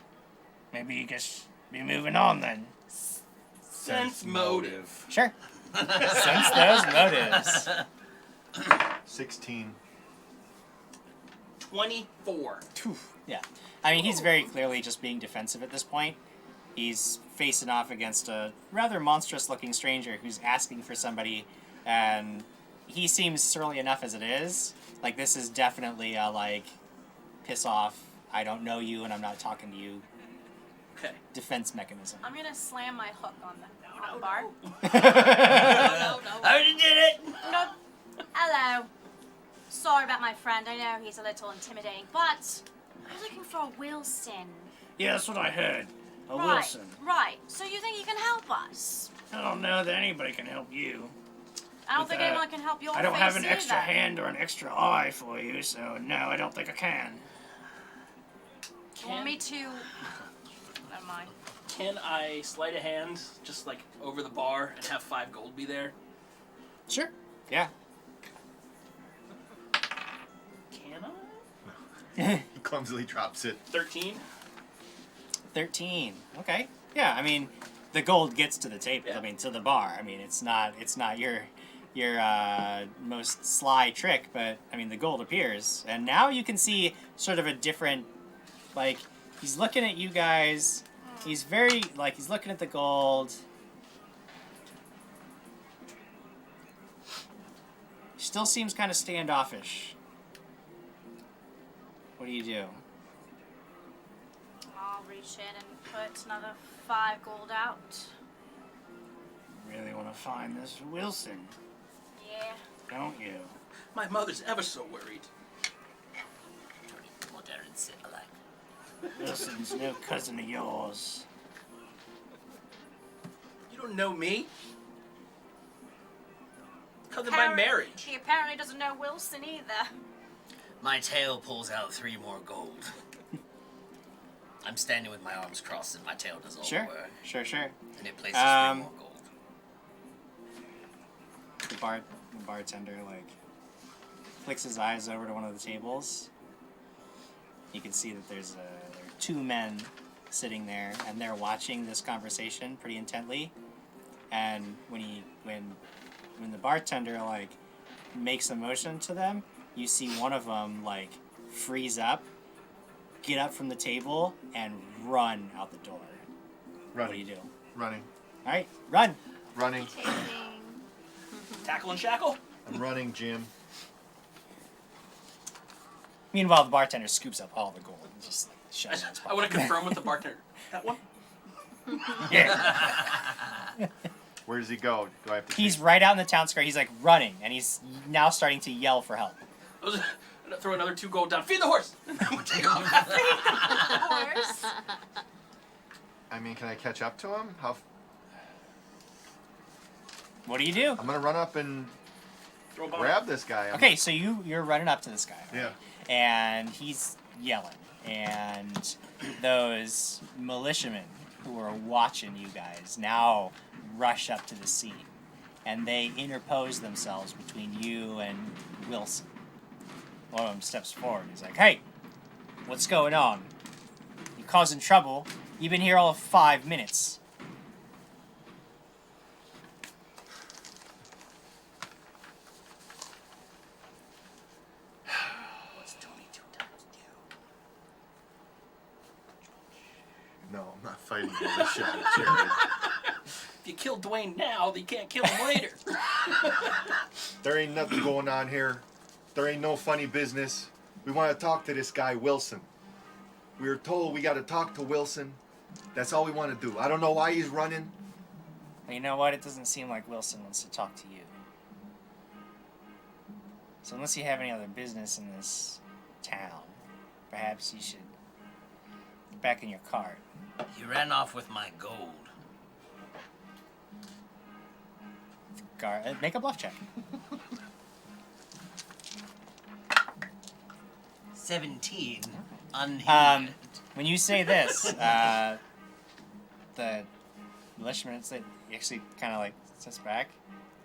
maybe you just be moving on then. Sense motive. Sure. Sense those motives. 16. 24. Yeah. I mean, he's very clearly just being defensive at this point. He's facing off against a rather monstrous-looking stranger who's asking for somebody, and he seems surly enough as it is. Like, this is definitely a, like, piss off, I don't know you and I'm not talking to you defense mechanism. I'm gonna slam my hook on the bar. I already did it! No. Hello. Sorry about my friend. I know he's a little intimidating, but I'm looking for a Wilson. Yeah, that's what I heard. A right, Wilson. Right. So you think you can help us? I don't know that anybody can help you. I don't think anyone can help your I don't face have an extra either. hand or an extra eye for you, so no, I don't think I can. Want me to... Never mind. Can I sleight a hand, just like over the bar, and have 5 gold be there? Sure. Yeah. Can I? He clumsily drops it. 13. 13. Okay. Yeah, I mean, the gold gets to the table. I mean, to the bar. I mean, it's not your most sly trick, but I mean, the gold appears, and now you can see sort of a different, like, he's looking at you guys. He's very, like, he's looking at the gold. Still seems kind of standoffish. What do you do? I'll reach in and put another 5 gold out. Really want to find this Wilson, Yeah. don't you? My mother's ever so worried. More there and sit alike. Wilson's no cousin of yours. You don't know me? Cousin by marriage. He apparently doesn't know Wilson either. My tail pulls out 3 more gold. I'm standing with my arms crossed and my tail does all the work. Sure. And it places 3 more gold. The bartender, like, flicks his eyes over to one of the tables. You can see that there are 2 men sitting there, and they're watching this conversation pretty intently. And when the bartender, like, makes a motion to them, you see one of them, like, freeze up, get up from the table, and run out the door. Running. What do you do? Running. All right, run. Running. Tackle and shackle? I'm running, Jim. Meanwhile, the bartender scoops up all the gold and just shoves it in his I pocket. want to confirm with the bartender. That one? Yeah. Where does he go? Do I have to? He's right out in the town square. He's like running, and he's now starting to yell for help. I was gonna throw another 2 gold down. Feed the horse! And then we'll take off. Horse. I mean, can I catch up to him? How? What do you do? I'm gonna run up and Throw a bomb. grab this guy. Okay, so you're running up to this guy. Right? Yeah. And he's yelling, and those militiamen who are watching you guys now rush up to the scene, and they interpose themselves between you and Wilson. One of them steps forward. He's like, "Hey, what's going on? You causing trouble? You've been here all of 5 minutes." No, I'm not fighting him. I shot at Jared. If you kill Dwayne now, you can't kill him later. There ain't nothing going on here. There ain't no funny business. We want to talk to this guy, Wilson. We were told we got to talk to Wilson. That's all we want to do. I don't know why he's running. Well, you know what? It doesn't seem like Wilson wants to talk to you. So unless you have any other business in this town, perhaps you should get back in your cart. He ran off with my gold. Make a bluff check. 17. Unhindered. When you say this, the militiaman actually kind of like sits back,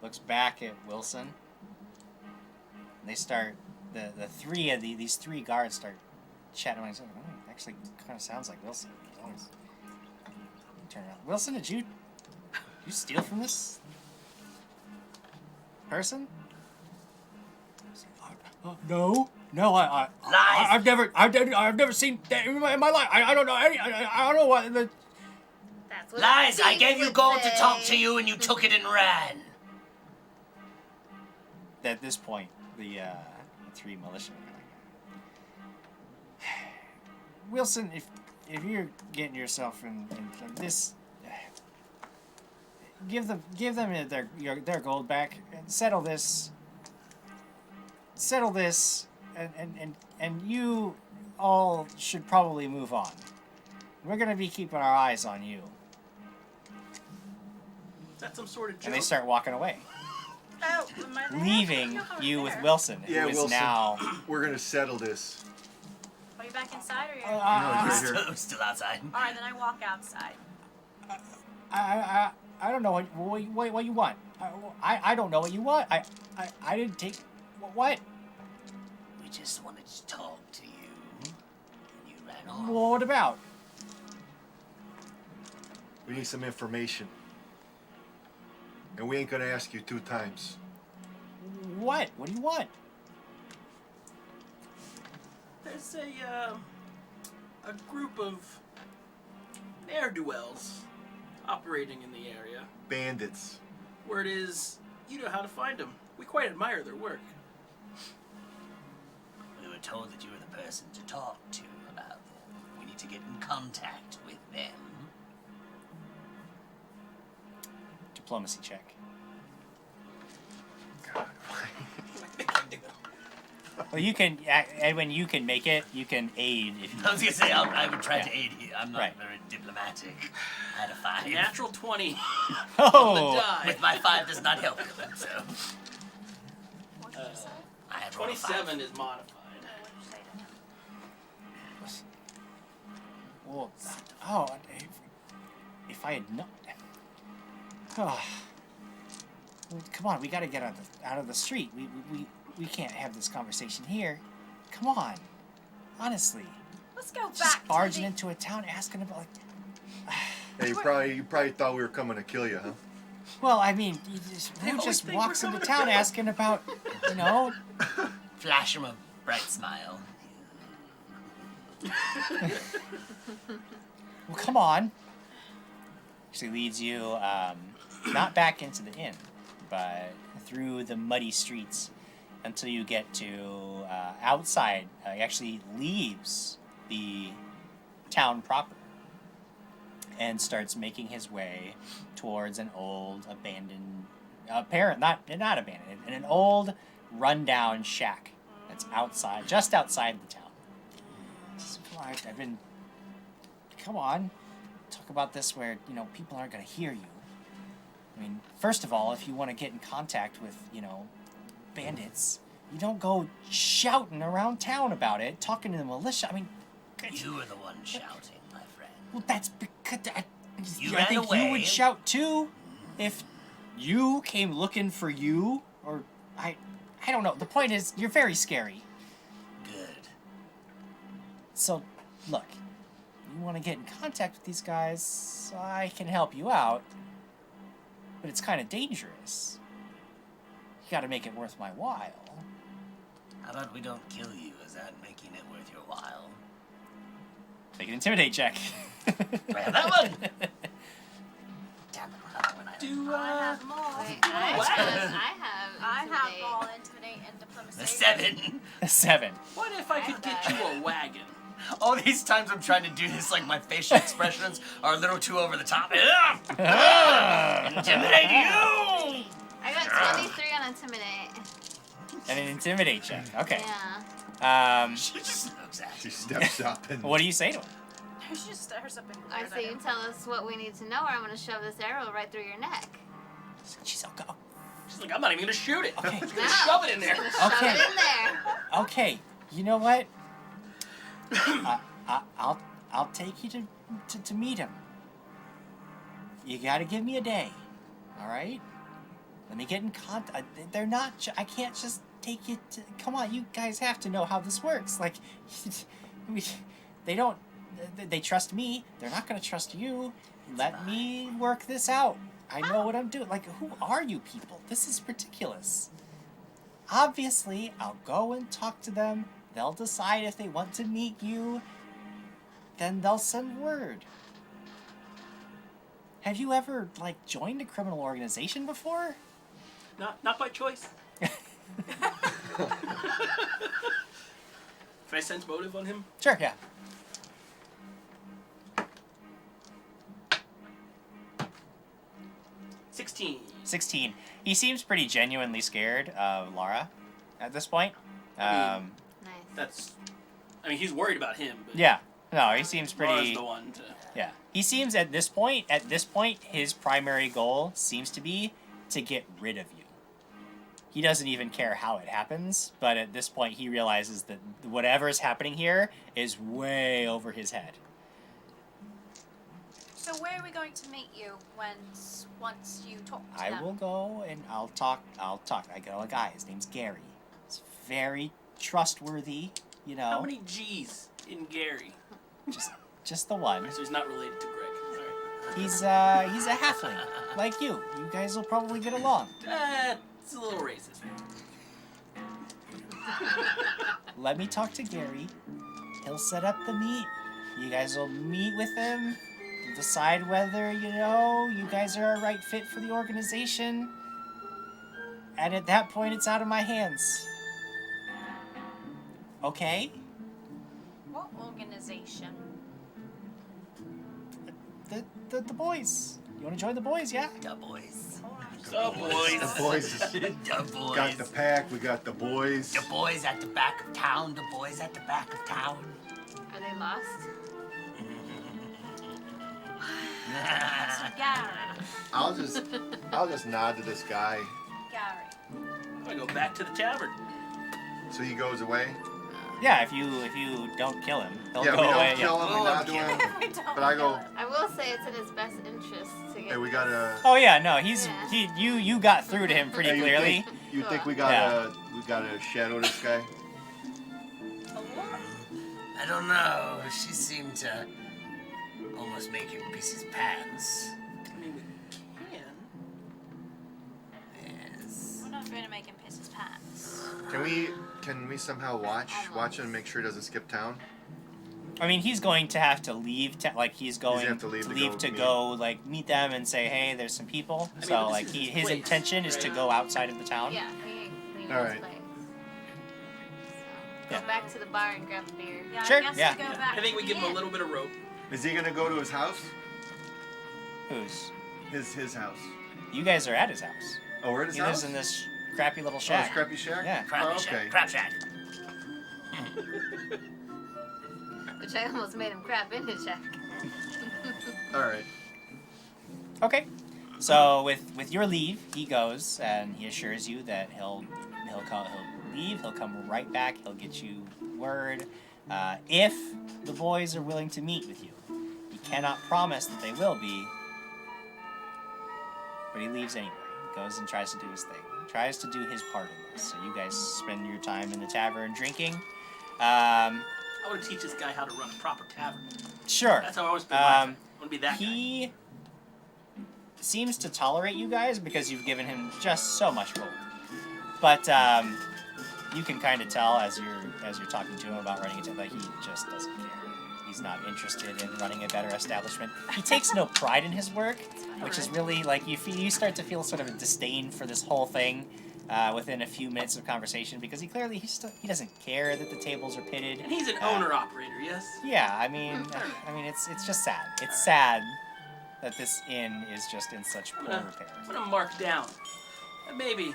looks back at Wilson. And they start, the three of these three guards start chatting among each other. Oh, actually kind of sounds like Wilson. Turn around. Wilson, did you steal from this person? No, I've never seen that in my life. I don't know any. I don't know what the. That's what Lies! I gave you would gold to say. talk to you, and you took it and ran. At this point, the three militiamen are like, Wilson, if you're getting yourself in this, give them their gold back and settle this, and you all should probably move on. We're gonna be keeping our eyes on you. Is that some sort of joke? And they start walking away, Oh, leaving you with Wilson, Yeah, who is Wilson. now. We're gonna settle this. Are you back inside or are you? No, right here. I'm still outside. All right, then I walk outside. I don't know what you want. I don't know what you want. I didn't take what. We just wanted to talk to you, and you ran off. Well, what about? We need some information. And we ain't gonna ask you 2 times. What? What do you want? There's a group of ne'er-do-wells operating in the area. Bandits. Word is, you know how to find them. We quite admire their work. We were told that you were the person to talk to about them. We need to get in contact with them. Diplomacy check. Well, you can, Edwin. You can make it. You can aid if you. I was gonna say I would try to aid you. I'm not Right. very diplomatic. I had a 5. Natural 20. Oh. On the die. With my 5 does not help you. So. I had rolled a 5. 27 is modified. Well, oh, if I had known. Oh. Well, come on, we gotta get out of the street. We can't have this conversation here. Come on, honestly. Let's go Just back. barging into a town asking about like. Hey, you probably thought we were coming to kill you, huh? Well, I mean, who just think walks we're into coming to town kill. asking about, you know? Flash him a bright smile. Well, come on. Actually leads you not back into the inn, but through the muddy streets until you get to outside. He actually leaves the town proper and starts making his way towards an old abandoned, not abandoned, an old rundown shack that's outside, just outside the town. I've been. Come on, talk about this where people aren't gonna hear you. I mean, first of all, if you want to get in contact with bandits, you don't go shouting around town about it, talking to the militia. I mean, You were the one shouting, my friend. well, that's because I ran think away. you would shout too if you came looking for you, or I don't know. The point is, you're very scary. Good. So, look, you want to get in contact with these guys, I can help you out, but it's kind of dangerous. You got to make it worth my while. How about we don't kill you? Is that making it worth your while? Make an intimidate check. Do I have that one? Damn it, we'll have that one. Do I have more. Wait, I have all intimidate and diplomacy. The 7. 7. What if I could get you a wagon? All these times I'm trying to do this, like my facial expressions are a little too over the top. Intimidate you! I got 23 on intimidate. And an intimidate check. Okay. Yeah. She just looks at She steps up and. What do you say to him? She just stirs up and I say you tell us what we need to know, or I'm gonna shove this arrow right through your neck. She's okay. She's like, I'm not even gonna shoot it. Okay. I'm just gonna shove it in there. Shove Okay. it in there. Okay. You know what? I'll take you to meet him. You gotta give me a day, all right? Let me get in contact. They're not. I can't just take you to. Come on, you guys have to know how this works. Like, they don't. They trust me. They're not gonna trust you. Let me work this out. I know what I'm doing. Like, who are you people? This is ridiculous. Obviously, I'll go and talk to them. They'll decide if they want to meet you. Then they'll send word. Have you ever, like, joined a criminal organization before? Not by choice. Can I sense motive on him? Sure, yeah. $16. He seems pretty genuinely scared of Lara at this point. I mean, he's worried about him. But yeah. No, he seems pretty... Lara's the one to... Yeah. He seems at this point, his primary goal seems to be to get rid of you. He doesn't even care how it happens, but at this point he realizes that whatever is happening here is way over his head. So where are we going to meet you once you talk to them? I will go and I'll talk. I got a guy. His name's Gary. He's very trustworthy, you know. How many G's in Gary? Just the one. So he's not related to Greg. Sorry. He's a halfling, like you. You guys will probably get along. It's a little racist. Let me talk to Gary. He'll set up the meet. You guys will meet with him. Decide whether, you guys are a right fit for the organization. And at that point, it's out of my hands. Okay? What organization? The boys. You want to join the boys, yeah? The boys. The boys. The boys. The boys. Got the pack. We got the boys. The boys at the back of town. The boys at the back of town. Are they lost? Gary. I'll just nod to this guy. Gary. I'm gonna go back to the tavern. So he goes away. Yeah, if you don't kill him, he'll Yeah, go we away. don't kill him. We nod to him. But I go. I will say it's in his best interest to get. Hey, we gotta. Oh yeah, no, you got through to him pretty Hey, clearly. You think we gotta shadow this guy? I don't know. She seemed to almost make him piss his pants. I mean, we can. Yes. We're not going to make him piss his pants. Can we somehow watch him and make sure he doesn't skip town? I mean, he's going to have to leave. He's going to leave to go meet them and say, hey, there's some people. So his intention is to go outside of the town. Yeah, he All right. place. So, go back to the bar and grab a beer. Yeah, Sure, I guess yeah. we go back I think we to give the him a inn. little bit of rope. Is he gonna go to his house? Who's? His house. You guys are at his house. Oh, we're at his He house. lives in this crappy little Oh, shack. his crappy shack. Yeah. Crap okay. Crap shack. Which I almost made him crap in his shack. All right. Okay. So with your leave, he goes and he assures you that he'll leave. He'll come right back. He'll get you word if the boys are willing to meet with you. He cannot promise that they will be, but he leaves anyway. He goes and tries to do his thing. He tries to do his part in this. So you guys spend your time in the tavern drinking. I want to teach this guy how to run a proper tavern. Sure. That's how I always spend my time. I want to be that guy. He seems to tolerate you guys because you've given him just so much gold. But you can kind of tell as you're talking to him about running it, like he just doesn't care. He's not interested in running a better establishment. He takes no pride in his work, which is really like you start to feel sort of a disdain for this whole thing within a few minutes of conversation because he doesn't care that the tables are pitted. And he's an owner-operator, yes? Yeah, I mean, it's just sad. It's sad that this inn is just in such poor repair. I'm gonna mark down. Maybe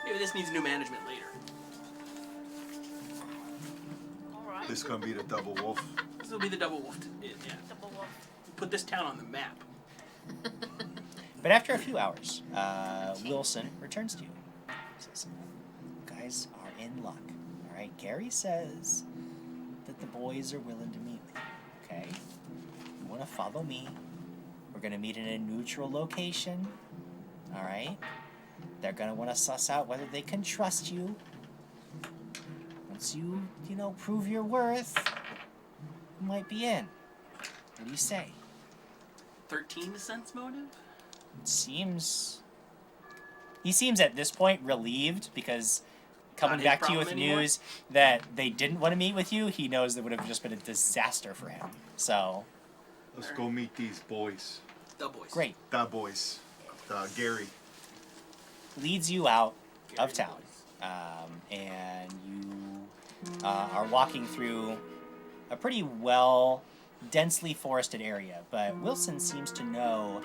this needs new management later. Alright. This is gonna be the double wolf. This will be the double wolf. Yeah. Double wolf. Put this town on the map. But after a few hours, Wilson returns to you. He says, "You guys are in luck. All right, Gary says that the boys are willing to meet with you. okay? You want to follow me. We're going to meet in a neutral location, all right? They're going to want to suss out whether they can trust you. Once you prove your worth, you might be in. What do you say? 13 sense motive? He seems at this point relieved because coming back to you with news that they didn't want to meet with you, he knows that would have just been a disaster for him. So let's go meet these boys. The boys. Great. The boys. Gary. Leads you out of town. And you are walking through a pretty densely forested area. But Wilson seems to know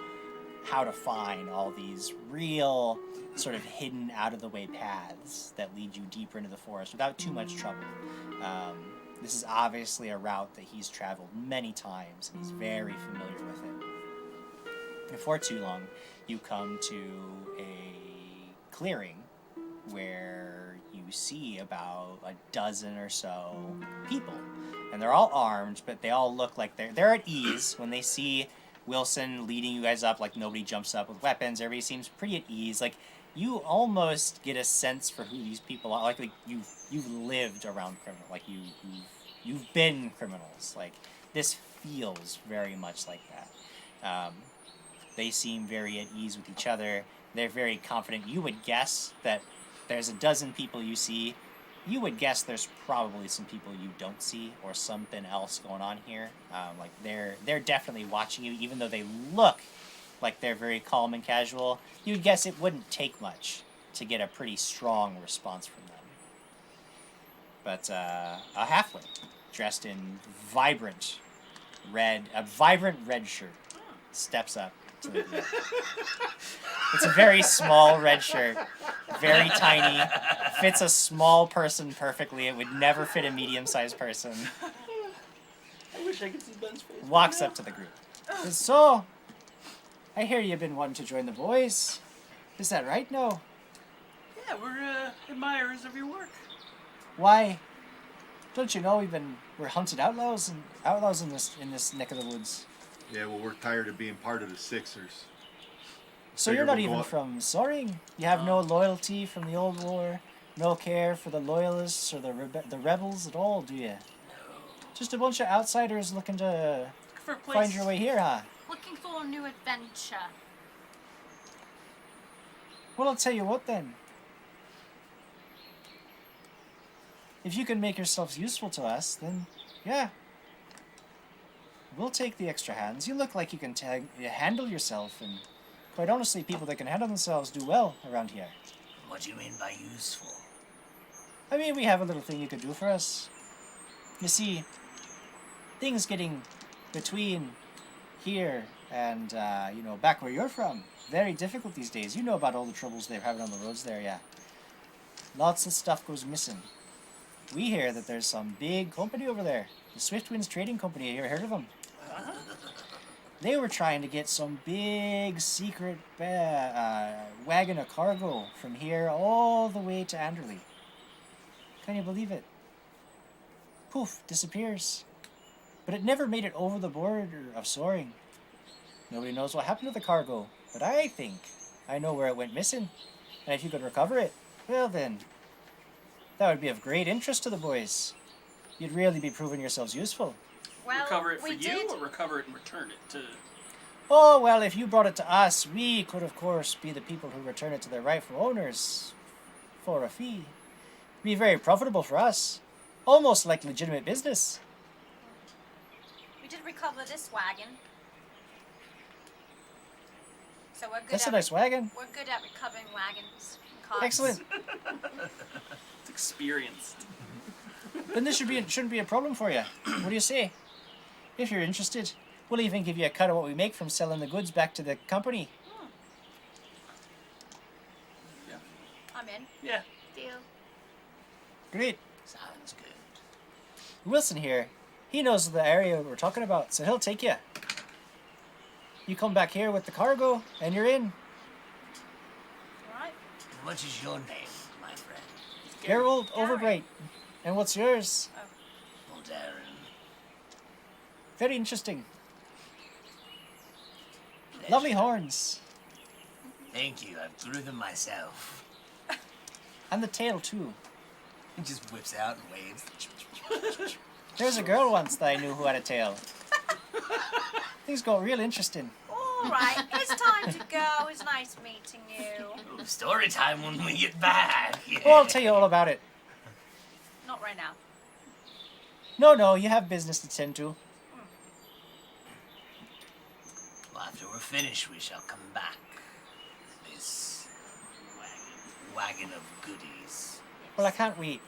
how to find all these real sort of hidden out-of-the-way paths that lead you deeper into the forest without too much trouble. This is obviously a route that he's traveled many times, and he's very familiar with it. Before too long, you come to a clearing where you see about a dozen or so people. And they're all armed, but they all look like they're at ease when they see Wilson leading you guys up. Like, nobody jumps up with weapons. Everybody seems pretty at ease. Like, you almost get a sense for who these people are. Like you've lived around criminals. Like you've been criminals. Like, this feels very much like that. They seem very at ease with each other. They're very confident. You would guess that there's a dozen people you see. You would guess there's probably some people you don't see or something else going on here. Like they're definitely watching you, even though they look like they're very calm and casual. You would guess it wouldn't take much to get a pretty strong response from them. But a halfling dressed in vibrant red shirt steps up to the group. It's a very small red shirt, very tiny, fits a small person perfectly. It would never fit a medium-sized person. I wish I could see Ben's face. Walks up to the group. Says, so, I hear you've been wanting to join the boys. Is that right? No. Yeah, we're admirers of your work. Why? Don't you know we're hunted outlaws in this neck of the woods. Yeah, well, we're tired of being part of the Sixers. So you're not even from Soaring? You have no loyalty from the old war? No care for the loyalists or the rebels at all, do you? No. Just a bunch of outsiders looking to find your way here, huh? Looking for a new adventure. Well, I'll tell you what then. If you can make yourselves useful to us, then yeah. We'll take the extra hands. You look like you can handle yourself, and quite honestly, people that can handle themselves do well around here. What do you mean by useful? I mean, we have a little thing you could do for us. You see, things getting between here and, back where you're from, very difficult these days. You know about all the troubles they're having on the roads there, yeah. Lots of stuff goes missing. We hear that there's some big company over there. The Swiftwinds Trading Company. You ever heard of them? They were trying to get some big secret wagon of cargo from here all the way to Anderley. Can you believe it? Poof, disappears. But it never made it over the border of Soaring. Nobody knows what happened to the cargo, but I think I know where it went missing. And if you could recover it, well then, that would be of great interest to the boys. You'd really be proving yourselves useful. Well, recover it for you, or recover it and return it to... Oh, well, if you brought it to us, we could, of course, be the people who return it to their rightful owners for a fee. It'd be very profitable for us. Almost like legitimate business. We did recover this wagon. So we're good. That's a nice wagon. We're good at recovering wagons and carts. Excellent. It's experienced. Then this shouldn't be a problem for you. What do you say? If you're interested, we'll even give you a cut of what we make from selling the goods back to the company. Yeah. I'm in. Yeah. Deal. Great. Sounds good. Wilson here, he knows the area we're talking about, so he'll take you. You come back here with the cargo, and you're in. Alright. What is your name, my friend? Gerald Overbright. And what's yours? Well, Darren. Very interesting. Lovely horns. Thank you. I grew them myself. And the tail, too. He just whips out and waves. There was a girl once that I knew who had a tail. Things got real interesting. All right, it's time to go. It's nice meeting you. Story time when we get back. Well, I'll tell you all about it. Not right now. No, you have business to tend to. Well, after we're finished, we shall come back. This wagon of goodies. Well, I can't wait.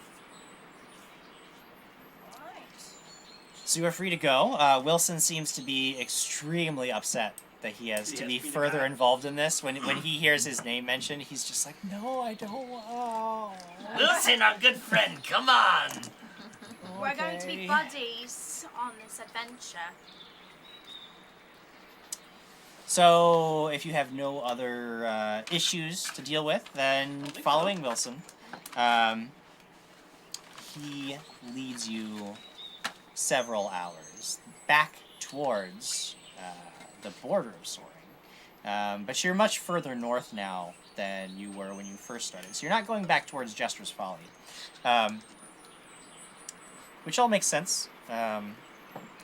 So you are free to go. Wilson seems to be extremely upset that he has to be further involved in this. When he hears his name mentioned, he's just like, no, I don't want. Wilson, our good friend, come on. We're going to be buddies on this adventure. So if you have no other issues to deal with, then following Wilson, he leads you several hours back towards the border of Soaring. But you're much further north now than you were when you first started. So you're not going back towards Jester's Folly. Which all makes sense.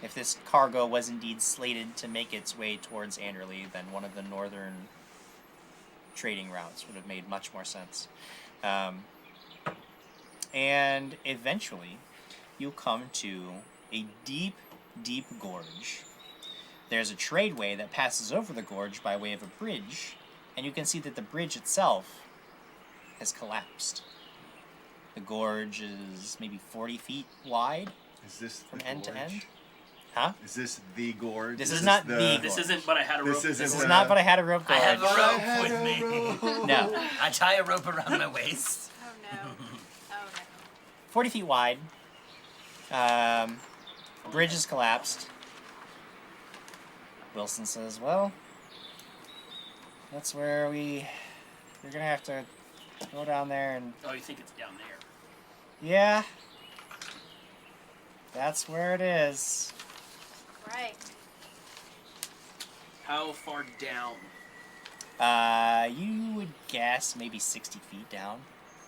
If this cargo was indeed slated to make its way towards Anderley, then one of the northern trading routes would have made much more sense. And eventually, you come to a deep, deep gorge. There's a tradeway that passes over the gorge by way of a bridge, and you can see that the bridge itself has collapsed. The gorge is maybe 40 feet wide. Is this from the end to gorge? end? Huh? Is this the gorge? This is not the gorge. This isn't, but I had a rope. This is not, but I had a rope gorge. I have a rope with me. No. I tie a rope around my waist. Oh no. Oh no. 40 feet wide. Bridge is collapsed. Wilson says, well, that's where you're gonna have to go down there and... Oh, you think it's down there? Yeah. That's where it is. Right. How far down? You would guess maybe 60 feet down.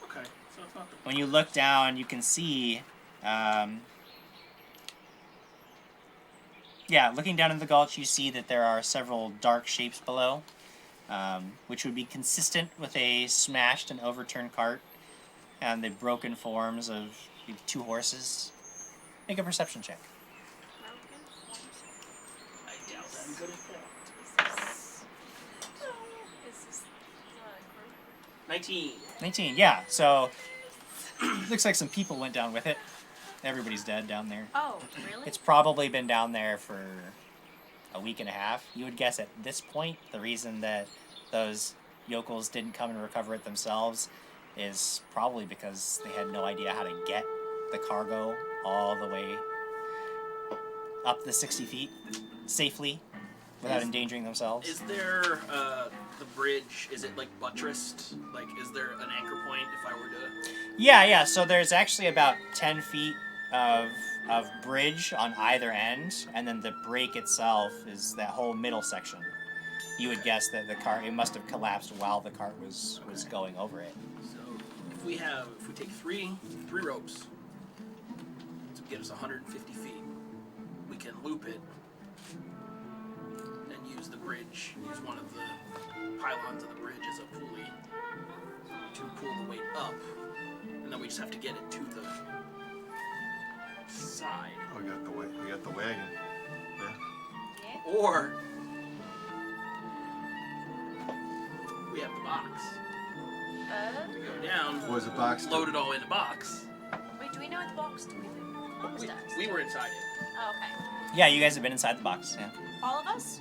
Okay, so it's not the... When you look down, you can see... yeah, looking down in the gulch, you see that there are several dark shapes below, which would be consistent with a smashed and overturned cart and the broken forms of maybe 2 horses. Make a perception check. I doubt I'm good at that. 19. 19, yeah. So, looks like some people went down with it. Everybody's dead down there. Oh, really? It's probably been down there for a week and a half. You would guess at this point, the reason that those yokels didn't come and recover it themselves is probably because they had no idea how to get the cargo all the way up the 60 feet safely without endangering themselves. Is there the bridge? Is it like buttressed? Like, is there an anchor point if I were to? Yeah. So there's actually about 10 feet of bridge on either end, and then the break itself is that whole middle section. You would guess that the cart, it must have collapsed while the cart was going over it. So if we take three ropes to get us 150 feet, we can loop it and use the bridge, use one of the pylons of the bridge as a pulley to pull the weight up, and then we just have to get it to the side. Oh, we got the wagon. Yeah. Or we have the box. To go down. What does the box do? Load it all in the box. Wait, do we know what the box does? We were inside it. Oh, okay. Yeah, you guys have been inside the box. Yeah. All of us?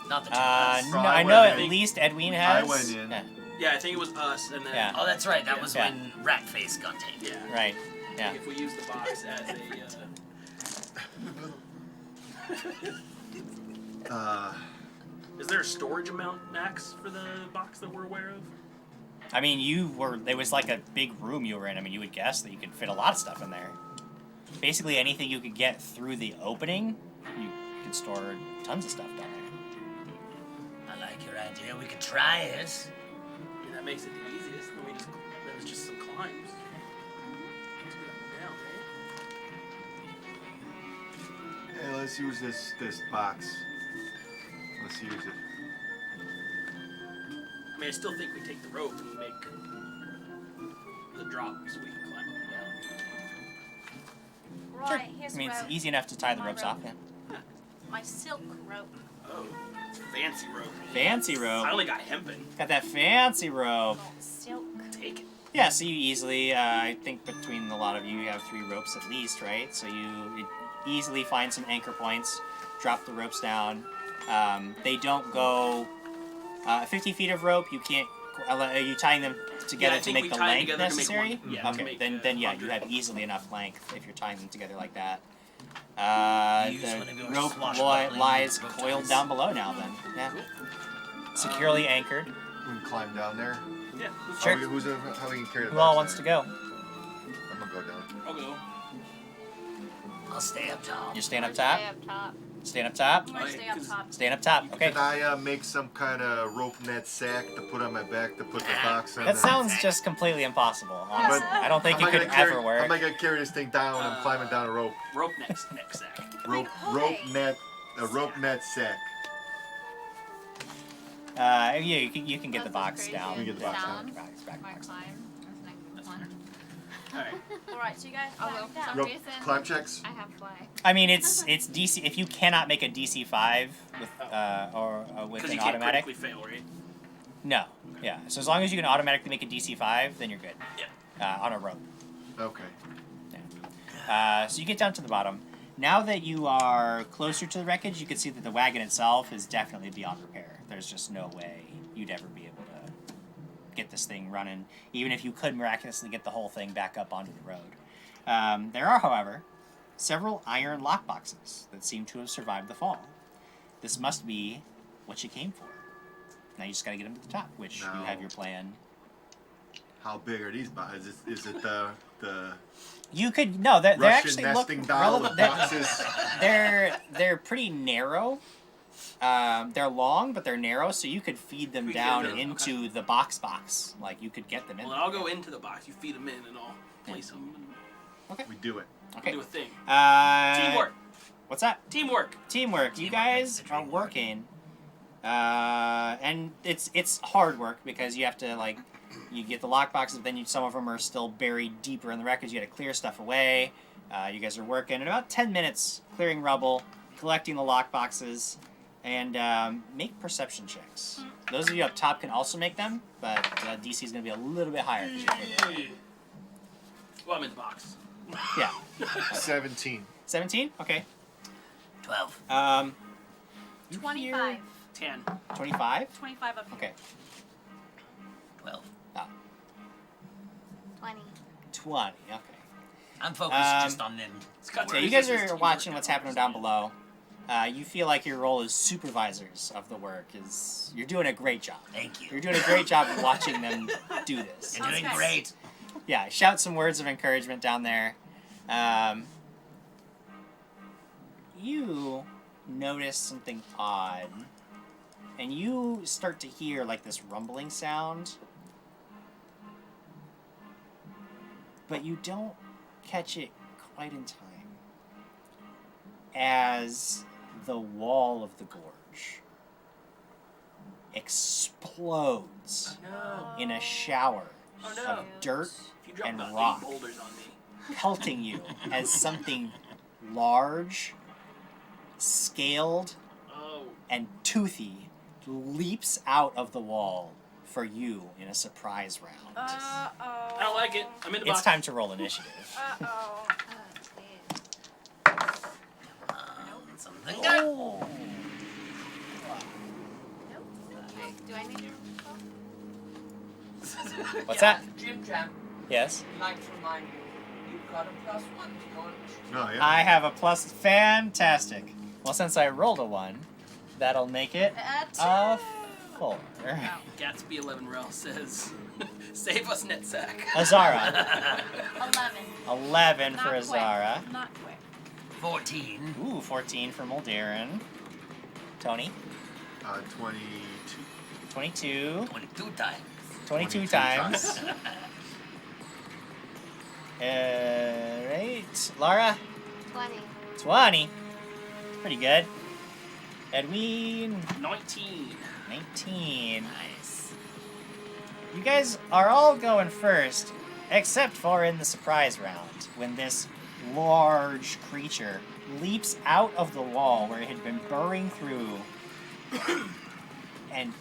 Not the two of us. No, I know at least Edwin has. I went in. Yeah, I think it was us, and then... Yeah. Oh, that's right. That was when Ratface got taken. Yeah. Right. Yeah. If we use the box as a... Is there a storage amount max for the box that we're aware of? I mean, there was like a big room you were in. I mean, you would guess that you could fit a lot of stuff in there. Basically, anything you could get through the opening you can store tons of stuff down there. I like your idea. We could try it. I mean, that makes it the easiest. Then it's just some climbs. Let's get up and down, right? Hey, let's use this box. Let's use it. I mean, I still think we take the rope and make the drop so we can climb up and down. Right, here's I mean, it's rope. easy enough to tie the My ropes rope. off, yeah. My silk rope. Oh, it's fancy rope. Fancy rope. I only got hempen. Got that fancy rope. Silk. Take it. Yeah, so you easily, I think between a lot of you, you have 3 ropes at least, right? So you easily find some anchor points, drop the ropes down. They don't go 50 feet of rope. You can't. Are you tying them together to make the length necessary? Okay, then yeah, you have easily enough length if you're tying them together like that. The rope lies coiled down below now. Then, yeah, securely anchored. We can climb down there. Yeah. Sure. How we can carry the Who all box wants to go? I'm gonna go down. I'll go. I'll stay up top. You're staying up top? Stay up top. Staying up top? I stay up top. Staying up top. Okay. Can I make some kind of rope net sack to put on my back to put the box on? That sounds just completely impossible. Honestly, I don't think it could ever work. I'm not gonna carry this thing down. I'm climbing down a rope. Rope neck sack. Rope net sack. Yeah, you can get the box down. You get the box down. Mark climb. That's next one. Alright. Alright, so you guys Although for some Rope reason, climb checks. I have fly. I mean, it's DC. If you cannot make a DC 5 with with Because an you can't automatic, critically fail, right? no, yeah. So as long as you can automatically make a DC 5, then you're good. Yeah. On a rope. Okay. So you get down to the bottom. Now that you are closer to the wreckage, you can see that the wagon itself is definitely beyond repair. There's just no way you'd ever be able to get this thing running, even if you could miraculously get the whole thing back up onto the road. There are, however, several iron lockboxes that seem to have survived the fall. This must be what you came for. Now you just got to get them to the top, which you have your plan. How big are these boxes? Is it the You could no, they Russian actually look nesting doll of boxes? They're pretty narrow. They're long, but they're narrow, so you could feed them down into the box. Like you could get them in. Well, I'll go into the box. You feed them in, and I'll place them. Okay. We do it. Okay. Do a thing. Teamwork. What's that? Teamwork. Teamwork. You guys are working, and it's hard work because you have to like. You get the lockboxes, but then some of them are still buried deeper in the wreckage. You got to clear stuff away. You guys are working in about 10 minutes, clearing rubble, collecting the lockboxes, and make perception checks. Those of you up top can also make them, but DC is going to be a little bit higher. Well, I'm in the box. Yeah. 17. 17? Okay. 12. 25. 10. 25? 25 up here. Okay. 12. 20. 20, okay. I'm focused just on them. Yeah, you guys are watching what's happening down below. You feel like your role as supervisors of the work is... You're doing a great job. Thank you. You're doing a great job of watching them do this. You're doing great. Yeah, shout some words of encouragement down there. You notice something odd. And you start to hear like this rumbling sound. But you don't catch it quite in time. As the wall of the gorge explodes in a shower of dirt and rock, pelting you as something large, scaled, and toothy leaps out of the wall for you in a surprise round. I don't like it. I'm in the box. It's time to roll initiative. Something good. Do I need to What's that? Jim Jam, Yes? I'd like to remind you, you've got a +1 to your initiative. Oh, yeah. I have a plus. Fantastic. Well, since I rolled a 1, that'll make it a 4. Gatsby 11 Rel says, save us, Netsack. Azara. 11. 11 for Not quick. Azara. Not quick. 14. Ooh, 14 for Muldarin. Tony? 22. 22. 22 times. 22 times. Right. Lara? 20. 20. Pretty good. Edwin? 19. 19. Nice. You guys are all going first, except for in the surprise round, when this large creature leaps out of the wall where it had been burrowing through and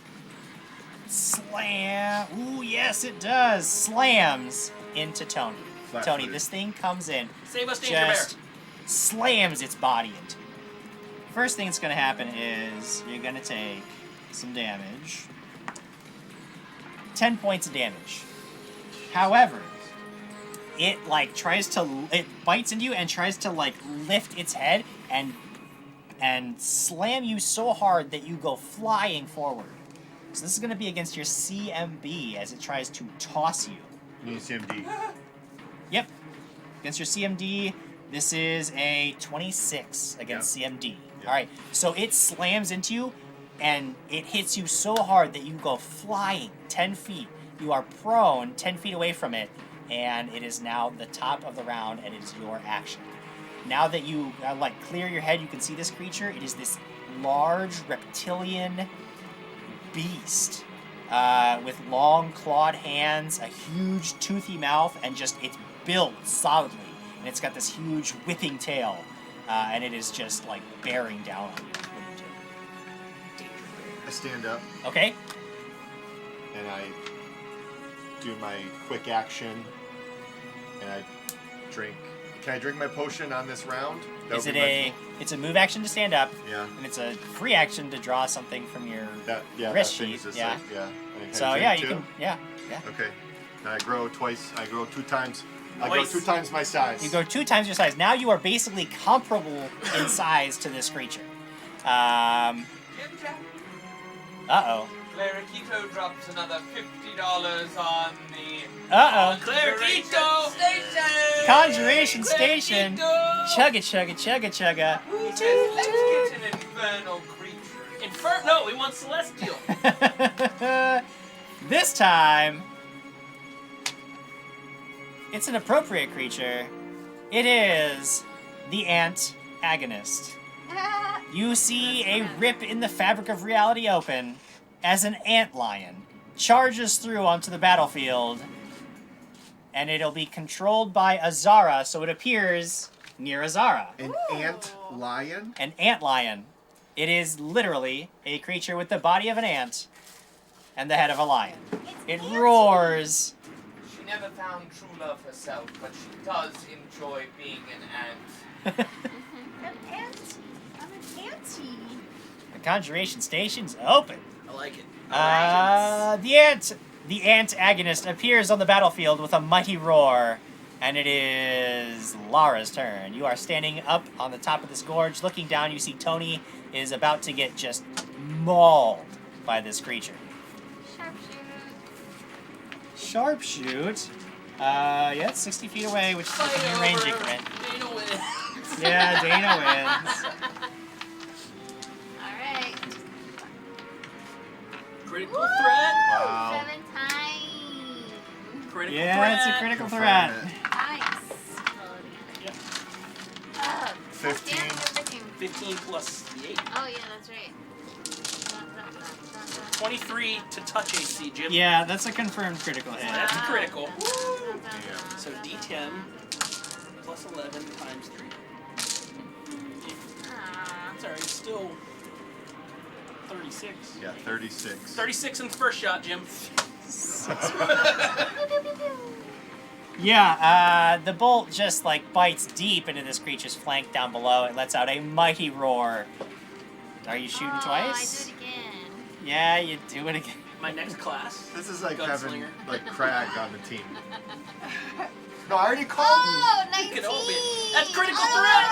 slam. Ooh, yes, it does. Slams into Tony. Tony, this thing comes in, Save us, Danger Bear. just slams its body into. First thing that's going to happen is you're going to take some damage. 10 points of damage. However, it it bites into you and tries to lift its head and slam you so hard that you go flying forward. So this is going to be against your CMB as it tries to toss you. You need CMD. Yep. Against your CMD, this is a 26 against CMD. All right. So it slams into you, and it hits you so hard that you go flying 10 feet. You are prone 10 feet away from it, and it is now the top of the round, and it is your action. Now that you clear your head, you can see this creature. It is this large reptilian beast with long clawed hands, a huge toothy mouth, and just it's built solidly. And it's got this huge whipping tail, and it is just bearing down on you. I stand up. Okay. And I do my quick action, and I drink. Can I drink my potion on this round? Is it it's a move action to stand up. Yeah. And it's a free action to draw something from your wrist sheet. Yeah. So yeah, you can. Yeah. Okay. And I grow twice. I grow 2 times. I grow 2 times my size. You go 2 times your size. Now you are basically comparable in size to this creature. Uh-oh. Cleriquito drops another $50 on the... Uh-oh. Cleriquito Station! Conjuration Station. Chugga, chugga, chugga, chugga. Let's get an infernal creature. No, we want celestial. This time, it's an appropriate creature. It is the ant agonist. You see a rip in the fabric of reality open as an antlion charges through onto the battlefield, and it'll be controlled by Azara, so it appears near Azara. An ant lion? An antlion. It is literally a creature with the body of an ant and the head of a lion. It roars. She never found true love herself, but she does enjoy being an ant. An auntie. I'm an auntie. The conjuration station's open. I like it. The ant agonist appears on the battlefield with a mighty roar, and it is Lara's turn. You are standing up on the top of this gorge, looking down. You see Tony is about to get just mauled by this creature. Sharpshoot. Yeah, it's 60 feet away, which is a new range increment. Dana wins. Yeah, Dana wins. Alright. Critical threat. Wow. 7 times. Critical Yeah, threat. it's a critical threat. Nice. 15. 15 plus the 8. Oh yeah, that's right. 23 to touch AC, Jim. Yeah, that's a confirmed critical hit. That's a critical. So D10 plus 11 times 3. It's alright, still 36. Yeah, 36. 36 in the first shot, Jim. Yeah, the bolt just bites deep into this creature's flank down below. It lets out a mighty roar. Are you shooting twice? I do it again. Yeah, you do it again. My next class. This is like having Gunslinger. Crag on the team. No, I already called. Oh, 19. That's critical threat.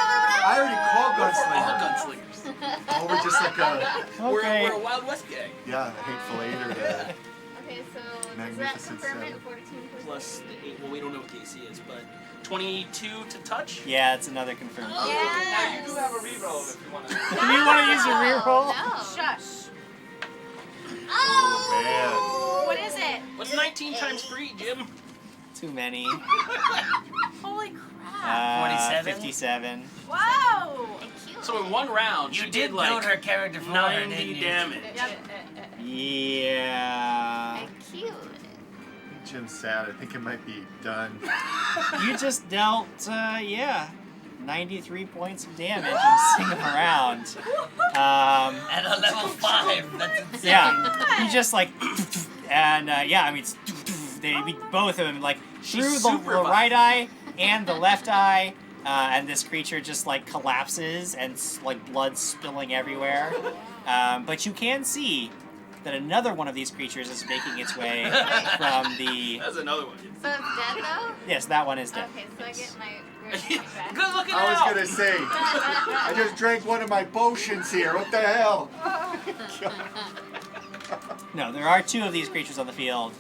I already called All Gunslinger. gunslingers. Oh, we're just like a. We're a Wild West gang. Yeah, the hateful eight or the. Okay, So does that Magnificent confirm it? seven. 14 Plus the 8. Well, we don't know what the AC is, but 22 to touch. Yeah, it's another confirmed. Now you do have a reroll if you want to. You want to use a reroll? No. Shush. Oh, What is it? What's 19 times 3, Jim? Too many. Holy crap. 47? 57. Whoa! So in one round, You she did like build her character for her, 90 didn't you? damage. Yeah. Cute. Jim's sad. I think it might be done. You just dealt, 93 points of damage and sing them around. At a level 5, that's insane. Yeah, he just like, and I mean, they both of them like through the right eye and the left eye, and this creature just like collapses and like blood spilling everywhere. But you can see that another one of these creatures is making its way from the. That's another one. So it's dead though? Yes, that one is dead. Okay, so I get my back. Good looking I was out. gonna say, I just drank one of my potions here. What the hell? No, there are 2 of these creatures on the field.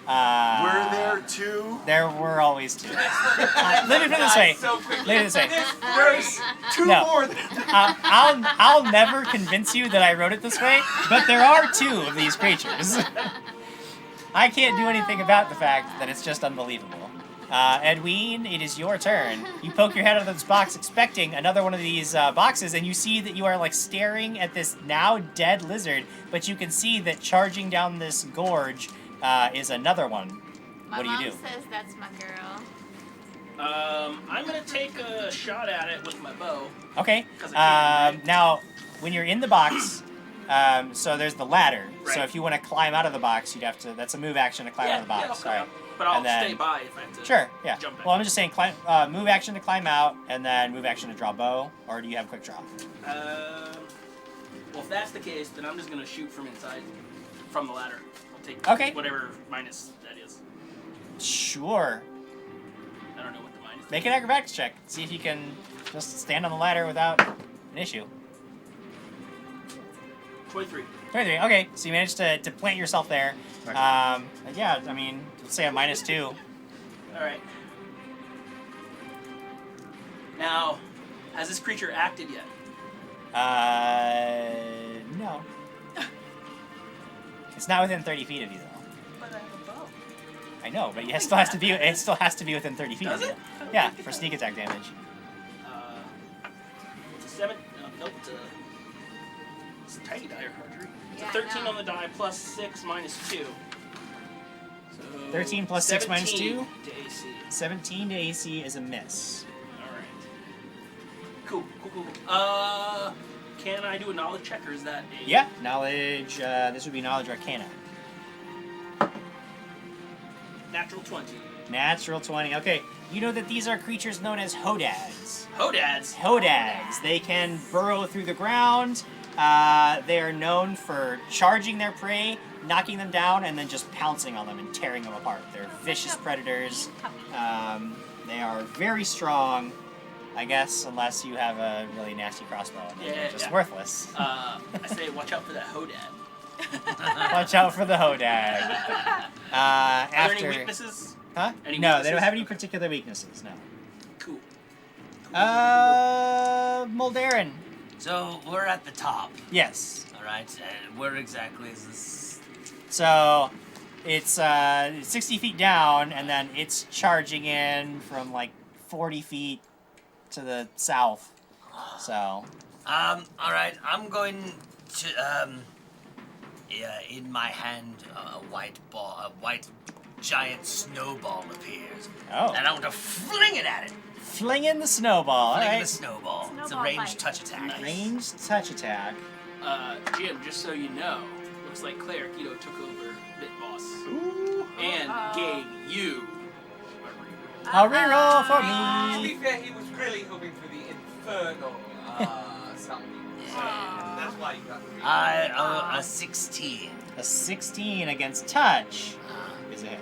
Were there 2? There were always 2. Let me put it this way. Let me put it this way. There's 2 No. more than I'll never convince you that I wrote it this way, but there are 2 of these creatures. I can't do anything about the fact that it's just unbelievable. Edwin, it is your turn. You poke your head out of this box expecting another one of these boxes, and you see that you are like staring at this now dead lizard, but you can see that charging down this gorge is another one. My What do you mom do? says that's my girl. I'm gonna take a shot at it with my bow. Okay. 'Cause I can, right? Now, when you're in the box, so there's the ladder. Right. So if you want to climb out of the box, you'd have to. That's a move action to climb out of the box. I'll Sorry. climb. But I'll And then- stay by if I have to. Sure. Yeah. Jump in. Well, I'm just saying, move action to climb out, and then move action to draw bow, or do you have quick draw? Well, if that's the case, then I'm just gonna shoot from inside, from the ladder. I'll take Okay. whatever minus that is. Sure. I don't know what the minus. Make an acrobatics check. See if you can just stand on the ladder without an issue. 23. 23. Okay, so you managed to plant yourself there. Yeah, I mean, let's say a -2. All right. Now, has this creature acted yet? No. It's not within 30 feet of you, though. But I have a bow. I know, but it still has to be. It still has to be within 30 feet Does of you. it? Yeah, for sneak attack damage. It's a 7. Nope. It's a tiny die or archery. It's Yeah, a 13 no. on the die plus 6 minus 2. So 13 plus 6 minus 17 2? to AC. 17 to AC is a miss. All right. Cool. Can I do a knowledge check, or is that a... Yeah, knowledge. This would be knowledge arcana. Natural 20. Natural 20. Okay, you know that these are creatures known as hodads. Hodads? Hodads. They can burrow through the ground. They are known for charging their prey, knocking them down, and then just pouncing on them and tearing them apart. They're vicious predators. They are very strong, I guess, unless you have a really nasty crossbow and then they're just worthless. I say watch out for that hodad. Watch out for the hodad. Are there After... any weaknesses? Huh? Any No, they weaknesses? don't have any particular weaknesses, no. Cool. Muldarin. So we're at the top. Yes. All right. Where exactly is this? So, it's 60 feet down, and then it's charging in from like 40 feet to the south. So. All right. I'm going to in my hand, a white giant snowball appears. Oh. And I want to fling it at it. Flinging the snowball. Fling All right. the snowball. It's a Snowball ranged fight. touch attack. Ranged touch attack. Jim, just so you know, looks like Cleric Ito took over Bit Boss. And gave you A reroll for To me. be fair, he was really hoping for the infernal something. And that's why you got the A 16. A 16 against touch is a hit.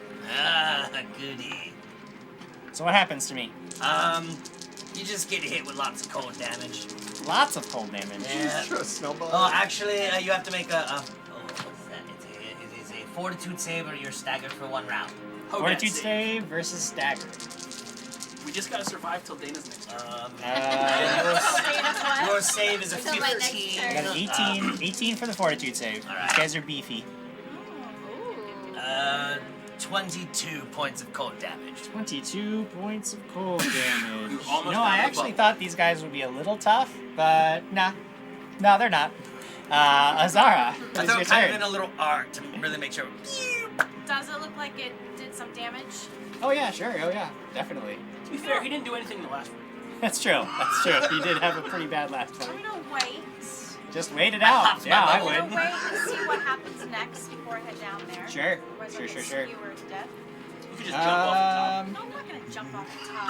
Goody. So what happens to me? You just get hit with lots of cold damage. Lots of cold damage. Yeah. A snowball. Oh, actually, you have to make what's that? It is a fortitude save or you're staggered for 1 round. Fortitude save versus stagger. We just gotta survive till Dana's next turn. Your save is a Until my next 15. turn. I got an 18 for the fortitude save. All right. You guys are beefy. 22 points of cold damage. 22 points of cold damage. Almost I down the actually bubble. thought these guys would be a little tough, but nah. No, they're not. Azara, I it's thought your it kind of turn. in a little arc to really make sure. Does it look like it did some damage? Oh yeah, sure. Oh yeah, definitely. To be fair, he didn't do anything in the last one. That's true. That's true. He did have a pretty bad last Are we one. gonna wait? Just wait it out. Yeah, I We're would. gonna wait and see what happens next before I head down there. Sure. Otherwise Sure, I'll sure, get sure. skewered to death. You could just jump off the top. No, I'm not gonna jump off the top.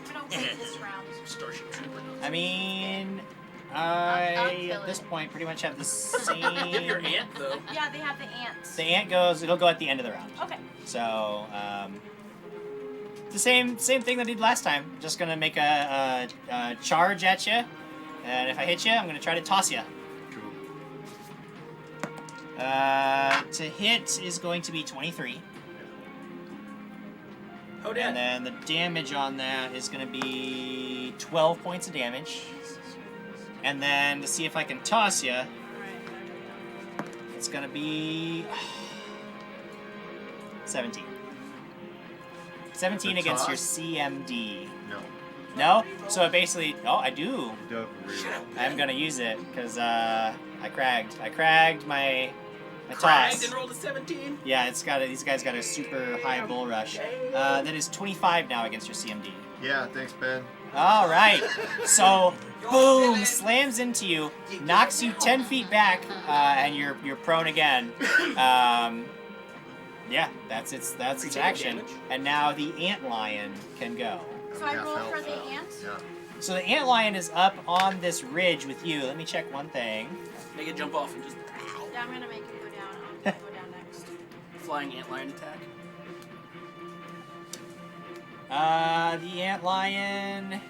I'm gonna wait this round. Starship Trooper. I mean, I'll I kill at this it. point pretty much have the Give your same. ant, though. Yeah, they have the ants. The ant goes. It'll go at the end of the round. Okay. So, the same thing that I did last time. Just gonna make a charge at you, and if I hit you, I'm gonna try to toss you. To hit is going to be 23. Oh, damn. And then the damage on that is going to be 12 points of damage. And then to see if I can toss you, it's going to be 17. 17 The against your toss? CMD. No. No? So it basically, oh, I do. You don't reroll. I'm going to use it because I cragged. I cragged my Cragged toss. and rolled a 17. Yeah, these guys got a super high bull rush. That is 25 now against your CMD. Yeah, thanks, Ben. All right. So, boom, slams into you, knocks you 10 feet back, and you're prone again. Yeah, that's its action. And now the antlion can go. So I roll for the ants? Yeah. So the antlion is up on this ridge with you. Let me check one thing. Make it jump off and just Yeah, I'm gonna make it go down. I'm gonna go down next. flying antlion attack. The antlion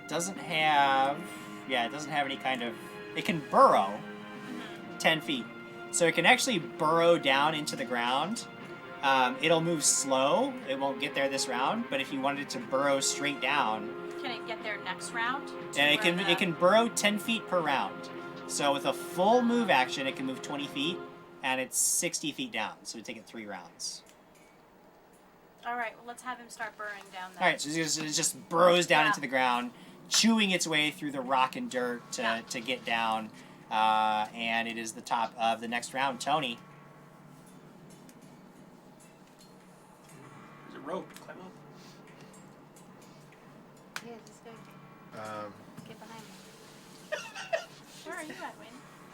doesn't have any kind of, it can burrow 10 feet. So it can actually burrow down into the ground. It'll move slow. It won't get there this round, but if you wanted to burrow straight down, Can it get there next round? and it can burrow 10 feet per round. So with a full move action, it can move 20 feet, and it's 60 feet down. So we take it 3 rounds. All right, well, let's have him start burrowing down there. All right, so it just burrows down into the ground, chewing its way through the rock and dirt to get down, and it is the top of the next round. Tony. There's a rope. Climb up. Yeah, just go. Get behind me. Where are you at, Wayne?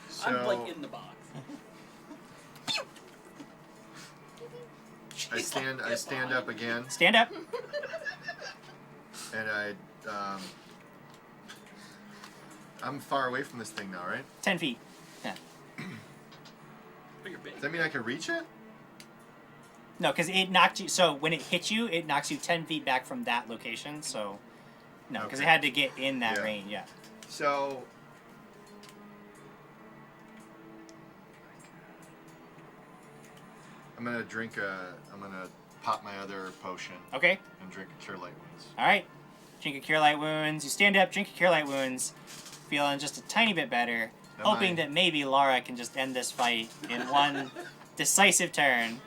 So I'm like in the box. I stand up again, Stand up. and I'm far away from this thing now, right? 10 feet. Yeah. But you're big. Does that mean I can reach it? No, because it knocked you. So when it hits you, it knocks you 10 feet back from that location. So, no, because it Okay. had to get in that Yeah. range. Yeah. So I'm gonna pop my other potion. Okay. And drink a Cure Light Wounds. All right. Drink a Cure Light Wounds. You stand up, drink a Cure Light Wounds, feeling just a tiny bit better, hoping that maybe Lara can just end this fight in one decisive turn.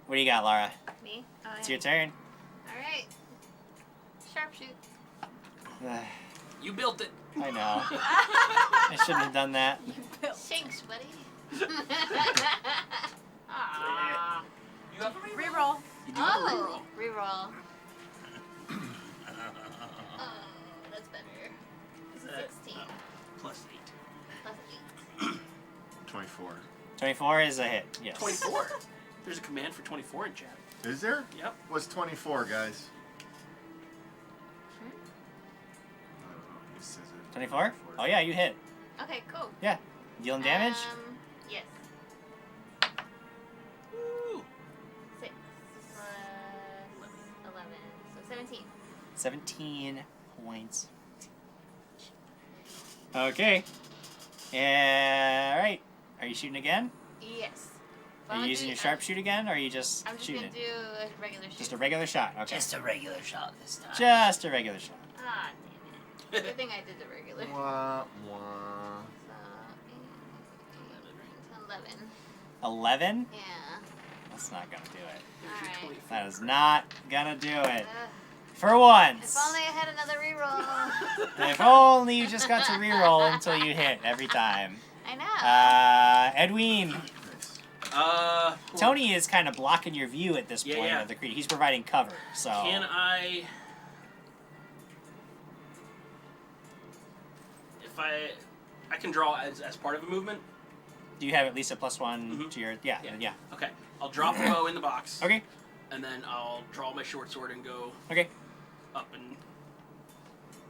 What do you got, Lara? Me? Oh, It's yeah. your turn. Alright. Sharpshoot. You built it. I know. I shouldn't have done that. Shanks, buddy. Ah. You have a reroll. You do have a reroll. Reroll. Oh, that's better. This is 16. Plus 8. Plus 8. 24. 24 is a hit. Yes. 24. There's a command for 24 in chat. Is there? Yep. What's 24, guys? This is it. 24? Oh yeah, you hit. Okay, cool. Yeah. Dealing damage? Yes. Woo. 6 plus 11. So 17. 17 points of Okay. Alright. Are you shooting again? Yes. Are you using your sharpshoot again, or are you just I'm just shooting? gonna do a regular shoot. Just a regular shot, okay. Just a regular shot this time. Just a regular shot. Ah, damn it. Good thing I did the regular. Wah, wah. So, 11. 11? Yeah. That's not gonna do it. Alright. That is not gonna do it. For once. If only I had another reroll. If only you just got to reroll until you hit every time. I know. Edwin. Tony is kind of blocking your view at this point of the creature. He's providing cover, so. Can I? If I can draw as part of a movement. Do you have at least a +1 to your? Yeah. Okay. I'll drop the bow in the box. Okay. And then I'll draw my short sword and go. Okay. Up and.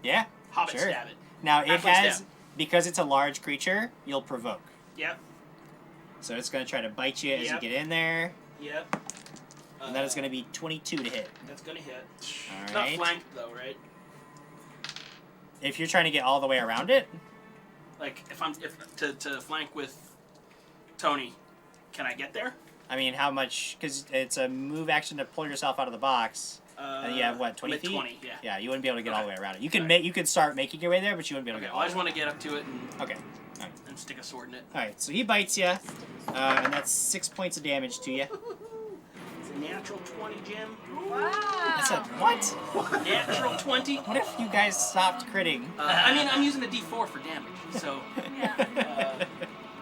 Yeah. Hobbit sure. stab it. Now it Halfway has stab. because it's a large creature. You'll provoke. Yep. So it's going to try to bite you as you get in there. Yep. And that is going to be 22 to hit. That's gonna hit. All Not right. flanked though, right? If you're trying to get all the way around it. Like if to flank with Tony, can I get there? I mean, how much? Because it's a move action to pull yourself out of the box. And you have what, 20 I'm at feet? 20, yeah. Yeah, you wouldn't be able to get all the way around it. You can you could start making your way there, but you wouldn't be able to get Well, all I just the way. want to get up to it and Okay. and stick a sword in it. All right, so he bites you, and that's 6 points of damage to you. It's a natural 20, Jim. I said what? Natural 20. What if you guys stopped critting? I mean, I'm using a D4 for damage, so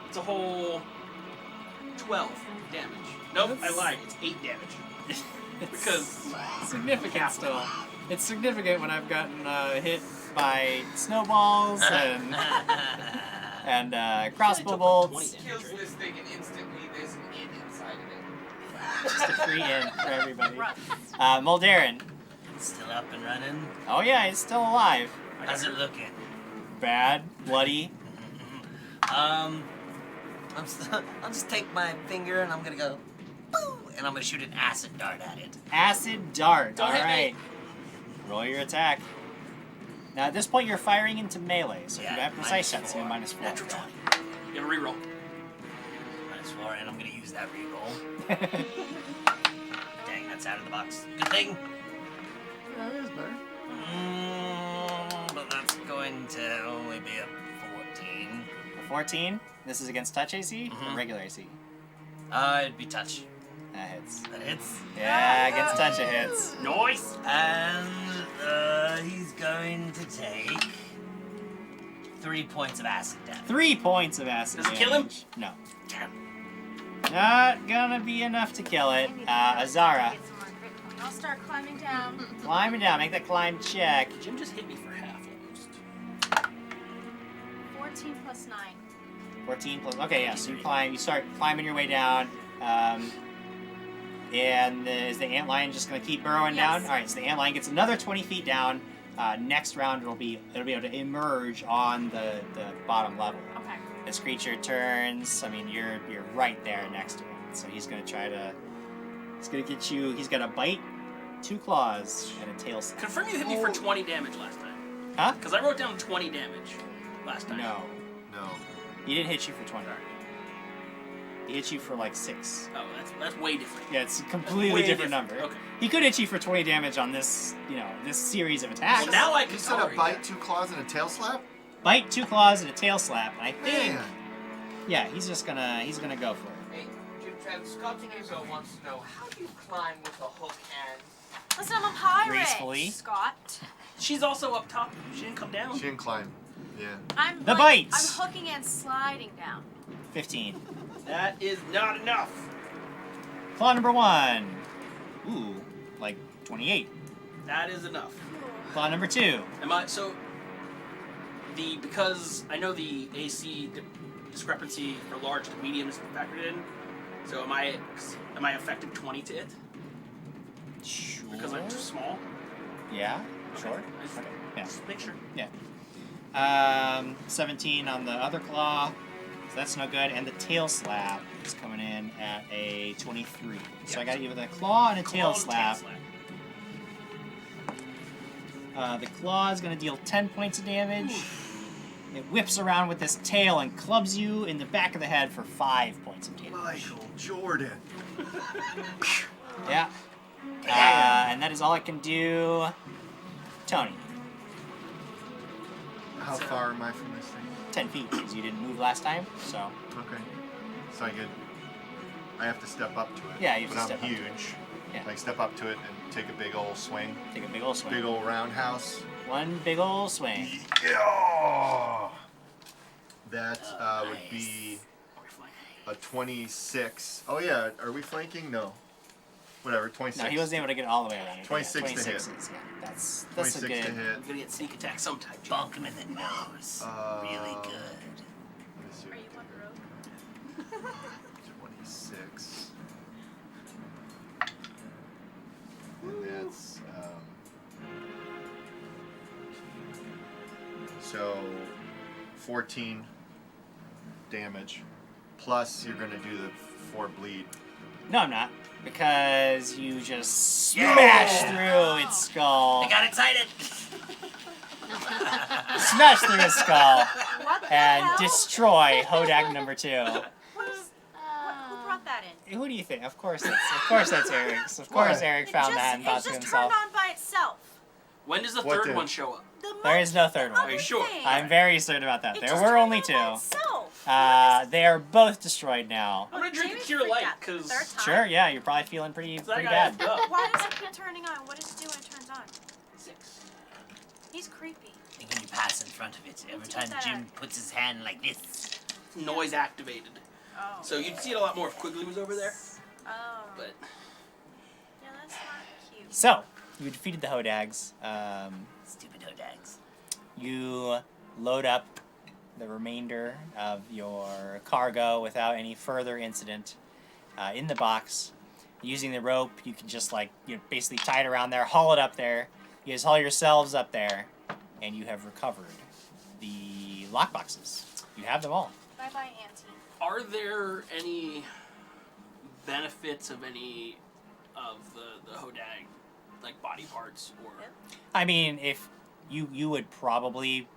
it's a whole 12 damage. Nope, I lied. It's 8 damage. Because significant still. It's significant when I've gotten hit by snowballs and crossbow bolts. Kills this thing and instantly there's an inn inside of it. Just a free in for everybody. Muldarin. Still up and running. Oh yeah, he's still alive. How's it looking? Bad, bloody. I'll just take my finger and I'm gonna go, boo, and I'm gonna shoot an acid dart at it. Acid dart. Don't All hit me. right. Roll your attack. Now at this point you're firing into melee, so if you have precise shots, you have -4. Natural 20. You have a reroll. -4, and I'm gonna use that reroll. Dang, that's out of the box. Good thing. Yeah, it is better. But that's going to only be a 14. A 14. This is against touch AC or regular AC. It'd be touch. That hits. That hits. Yeah, against touch it hits. Nice. And he's going to take 3 points of acid damage. 3 points of acid Does it damage. kill him? No. Damn. Not gonna be enough to kill it. Azara. I'll start climbing down. Climbing down. Make that climb check. Jim just hit me for half almost. 14 plus 9. 14 plus. Okay, yeah. So you climb. You start climbing your way down. And is the antlion just gonna keep burrowing down? All right. So the antlion gets another 20 feet down. Next round it'll be able to emerge on the bottom level. Okay. This creature turns. I mean, you're right there next to him. So he's gonna try to. He's gonna get you. He's got a bite, 2 claws, and a tail snap. Confirm you hit me for 20 damage last time. Huh? Because I wrote down 20 damage last time. No. No. He didn't hit you for 20. He hit you for like 6. Oh, that's way different. Yeah, it's a completely Way different different. number. Okay. He could hit you for 20 damage on this, this series of attacks. Well, now I can You said a tolerate bite, that. 2 claws, and a tail slap? Bite, 2 claws, and a tail slap. And I think, Man. yeah, he's gonna go for it. Hey, Jim Trev, Scott Rizzo wants to know, how do you climb with a hook hand? Listen, I'm a pirate. Gracefully. Scott. She's also up top. She didn't come down. She didn't climb. Yeah. I'm The like, bites. I'm hooking and sliding down. 15. That is not enough. Claw number 1. Ooh, like 28. That is enough. Claw number 2. Am I so? Because I know the AC discrepancy for large to medium is factored in. So am I effective 20 to it? Sure. Because I'm too small. Yeah. Sure. Okay. Okay. Yeah. Just make sure. Yeah. 17 on the other claw. So that's no good. And the tail slap is coming in at a 23. So I got you with a claw and a tail slap. The claw is going to deal 10 points of damage. It whips around with this tail and clubs you in the back of the head for 5 points of damage. Michael Jordan. Yeah. And that is all I can do. Tony. How far am I from this thing? 10 feet, because you didn't move last time, so. Okay. So I have to step up to it. Yeah, you have to but step I'm up to huge. Yeah. Like step up to it and take a big old swing. Take a big old swing. Big old roundhouse. One big old swing. Yeah. That would be a 26. Oh yeah, are we flanking? No. Whatever, 26. No, he wasn't able to get all the way around. 26 yeah, to hit. Is, yeah, that's 26 a good. to hit. I'm gonna get sneak attack sometime. Bonk him in the nose. Really good. 26. And that's so 14 damage. Plus you're gonna do the 4 bleed. No, I'm not. Because you just smash through its skull. I got excited. Smash through his skull and destroy Hodag number 2. Who brought that in? Who do you think? Of course that's Eric's. Of course Eric found that and thought to It himself. just turned on by itself. When does the What third did? one show up? There is no third one. Are you sure? I'm very certain about that. It There just were turned only on 2. by itself. They are both destroyed now. I'm gonna drink a Cure Light, because... Sure, yeah, you're probably feeling pretty bad. Why does it keep turning on? What does it do when it turns on? 6. He's creepy. And when you pass in front of it, every time Jim puts his hand like this. Noise activated. Oh. So you'd see it a lot more if Quigley was over there. Oh. But Yeah, that's not cute. So, you defeated the Hodags. Stupid Hodags. You load up the remainder of your cargo without any further incident in the box. Using the rope, you can just basically tie it around there, haul it up there. You guys haul yourselves up there, and you have recovered the lockboxes. You have them all. Bye-bye, Auntie. are there any benefits of any of the Hodag, like body parts or? I mean, if you would probably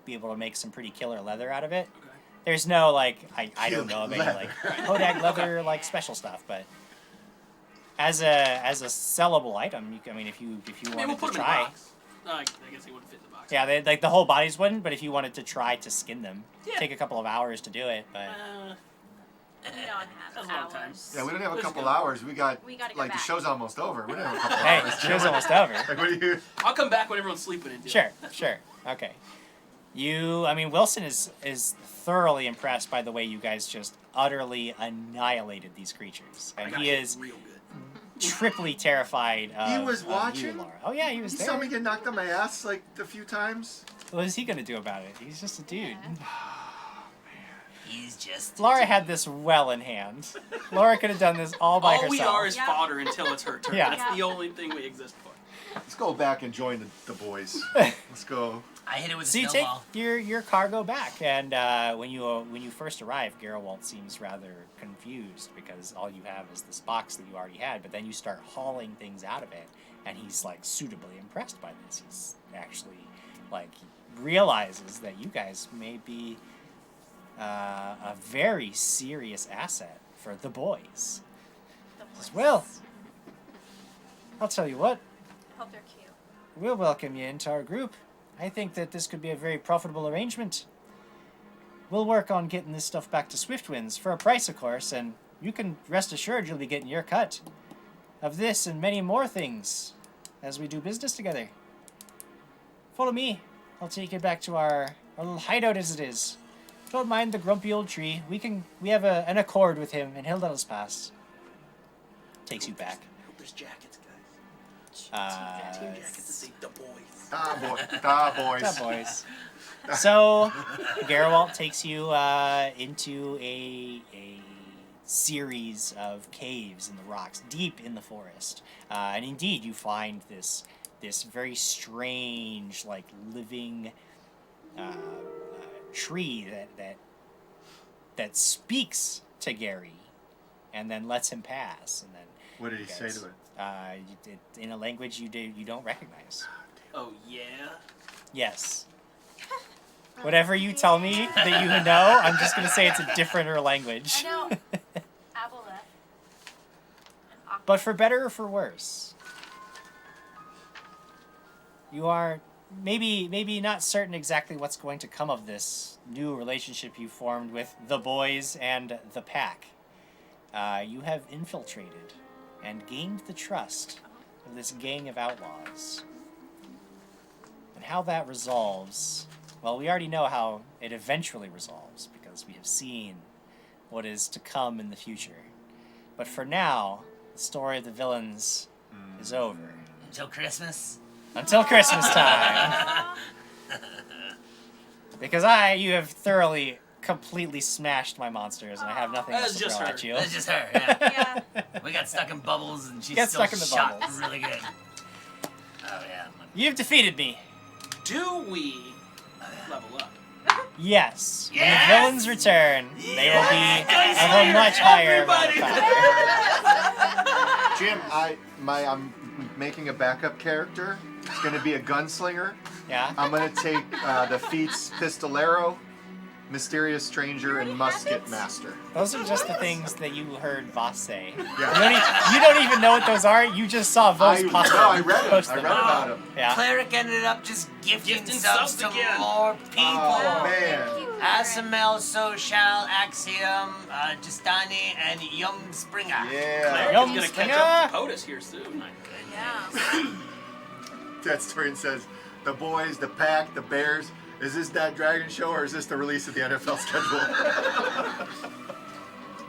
be able to make some pretty killer leather out of it. Okay. There's no I don't know of any Hodag leather special stuff, but as a sellable item, if you wanted to try. I guess they wouldn't fit in the box. Yeah, the whole bodies wouldn't, but if you wanted to try to skin them, take a couple of hours to do it, but. We don't have hours. Yeah, we don't have a couple hours. We gotta go back. the show's almost over. We don't have a couple Hey, hours. the show's almost over. What do you? I'll come back when everyone's sleeping and do Sure, it. sure. Okay. Wilson is thoroughly impressed by the way you guys just utterly annihilated these creatures. And he is triply terrified of He was of watching? you, Laura. Oh yeah, he was He there. saw me get knocked on my ass a few times. What is he gonna do about it? He's just a dude. He's just. Laura had this well in hand. Laura could have done this all by herself. All we are is fodder until it's her turn. Yeah. That's the only thing we exist for. Let's go back and join the boys. Let's go. I hit it with a So you snowball. take your cargo back, and when you first arrive, Geralt seems rather confused because all you have is this box that you already had. But then you start hauling things out of it, and he's suitably impressed by this. He's actually realizes that you guys may be a very serious asset for the boys. Says, well, I'll tell you what. Hope they're cute. We'll welcome you into our group. I think that this could be a very profitable arrangement. We'll work on getting this stuff back to Swiftwinds for a price, of course, and you can rest assured you'll be getting your cut of this and many more things as we do business together. Follow me. I'll take you back to our little hideout as it is. Don't mind the grumpy old tree. We have an accord with him, and he'll let us pass. Takes you back. Hope there's jackets, guys. Team jackets that say the boys. The boys. So, Geralt takes you into a series of caves in the rocks, deep in the forest. And indeed, you find this very strange, living tree that speaks to Gary, and then lets him pass. And then what did he say to it? In a language you don't recognize. Oh yeah. Yes. Whatever you tell me that you know, I'm just gonna say it's a different language. I know. Aboleth. But for better or for worse, you are maybe not certain exactly what's going to come of this new relationship you formed with the boys and the pack. You have infiltrated and gained the trust of this gang of outlaws. And how that resolves, well, we already know how it eventually resolves because we have seen what is to come in the future. But for now, the story of the villains is over. Until Christmas? Until Christmas time. Because you have thoroughly, completely smashed my monsters, and I have nothing else to throw at you. That's just her, yeah. We got stuck in bubbles, and she's still stuck in the shot bubbles. really good. Oh, yeah. You've defeated me. Do we level up? Yes. When the villains return, they will be of a much higher amount of power. Jim, I'm making a backup character. It's going to be a gunslinger. Yeah. I'm going to take the feats Pistolero, Mysterious Stranger, and Musket Master. Those are just the things that you heard Voss say. Yeah. You don't even know what those are. You just saw Voss post them. I read it. I read about them. Yeah. Cleric ended up just gifting subs to more people. Oh, man. Asimel, Social, Axiom, Justani, and Young Springer. Yeah. Cleric's gonna catch up to POTUS here soon. My goodness. That story says, the boys, the pack, the bears. Is this that dragon show, or is this the release of the NFL schedule?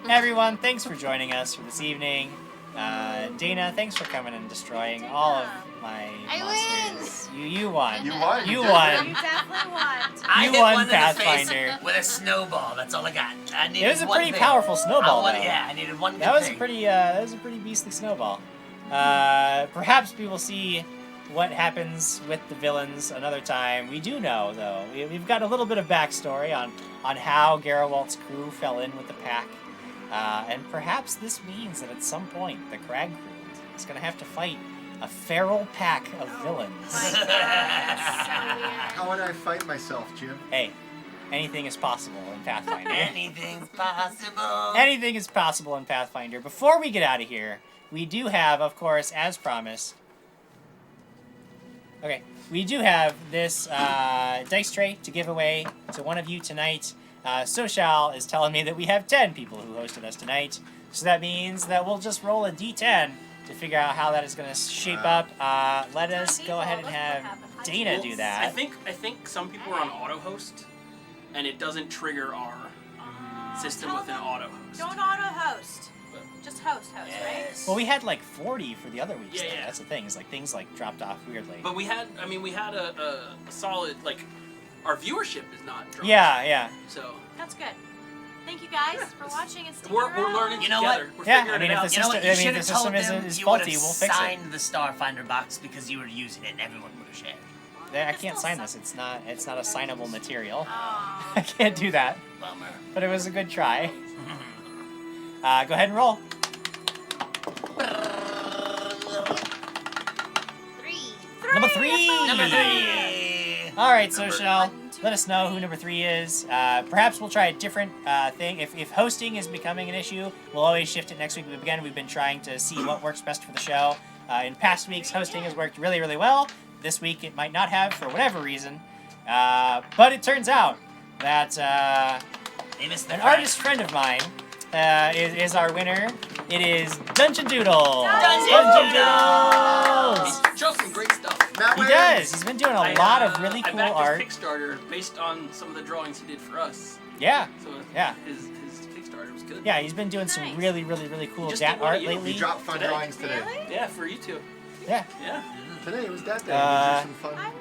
Everyone, thanks for joining us for this evening. Dana, thanks for coming and destroying all of my monsters. You won. You won. You You won. definitely won. I You hit won, one in the face Pathfinder. with a snowball. That's all I got. I needed It was a one pretty thing. powerful snowball, though. Yeah, I needed one That good was thing. that was a pretty beastly snowball. Perhaps we will see what happens with the villains another time. We do know, though, we've got a little bit of backstory on how Garrawalt's crew fell in with the pack, and perhaps this means that at some point the Crag crew is going to have to fight a feral pack of villains. How would I fight myself, Jim? Hey, anything is possible in Pathfinder. Anything's possible. Anything is possible in Pathfinder. Before we get out of here, we do have, of course, as promised. Okay, we do have this dice tray to give away to one of you tonight. Social is telling me that we have 10 people who hosted us tonight. So that means that we'll just roll a d10 to figure out how that is going to shape up. Let us go ahead and have Dana do that. I think some people are on auto host, and it doesn't trigger our system with an auto host. Don't auto host. Just host, right? Well, we had like 40 for the other weeks. Yeah, though. yeah. That's the thing. Is like things like dropped off weirdly. But we had a solid, like, our viewership is not dropped. Yeah. So That's good. Thank you guys for watching and sticking we're around. learning You know together. what? We're Yeah, figuring I mean, it if out. the You know what? You system- should have told is them faulty, you would we'll have fix it. signed the Starfinder box because you were using it and everyone would have shared. I can't sign this. It's not a signable material. Aw. I can't do that. Bummer. But it was a good try. Go ahead and roll. Number three. All right, Social. Let us know who number 3 is. Perhaps we'll try a different thing. If hosting is becoming an issue, we'll always shift it next week. Again, we've been trying to see what works best for the show. In past weeks, hosting has worked really, really well. This week, it might not have for whatever reason. But it turns out that an artist friend of mine is our winner. It is Dungeon Doodle. Dungeon Doodles! He shows some great stuff. He does. He's been doing a lot of really cool I backed art. his Kickstarter based on some of the drawings he did for us. Yeah. So Yeah. his Kickstarter was good. Yeah, he's been doing some really, really, really cool Just dat did one art of you. lately. He dropped fun drawings today. Yeah, for you too. Yeah. Yeah. Today it was that day. Uh, We did some fun.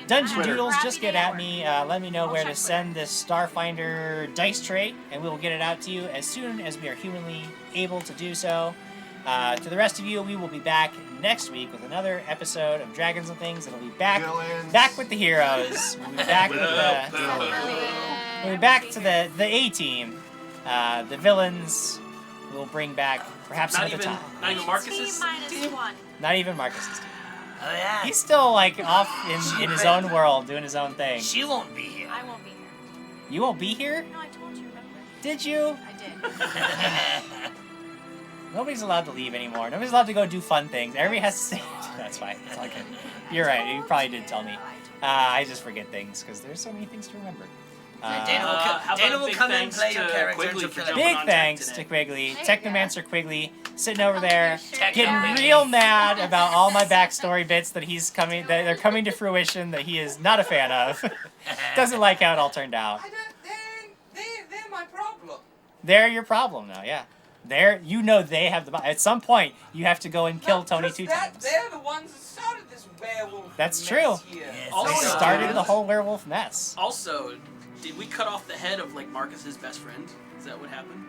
Dungeon Twitter. Doodles, just get at me. Let me know where to send this Starfinder dice tray, and we will get it out to you as soon as we are humanly able to do so. To the rest of you, we will be back next week with another episode of Dragons and Things. It'll be back with the heroes. We'll be back with we'll be back to the A team. The villains will bring back perhaps Not another even time. not even Marcus's team. Not even Marcus's team. Oh, yeah. He's still, like, off in his own world, doing his own thing. She won't be here. I won't be here. You won't be here? No, I told you, remember? Did you? I did. Nobody's allowed to leave anymore. Nobody's allowed to go do fun things. Everybody has to stay. That's fine. It's all good. You're right. You probably did tell me. I just forget things because there's so many things to remember. Dana will come and play your character. Quigley for jumping Big on thanks tech to today. Quigley, Technomancer Quigley, sitting over there, getting Technomancer. real mad about all my backstory bits that they're coming to fruition that he is not a fan of. Doesn't like how it all turned out. They're my problem. They're your problem now, yeah. They have the. At some point, you have to go and kill Tony 2 times. They're the ones that started this werewolf. That's mess true. Here. They started the whole werewolf mess. Also, did we cut off the head of like Marcus's best friend? Is that what happened?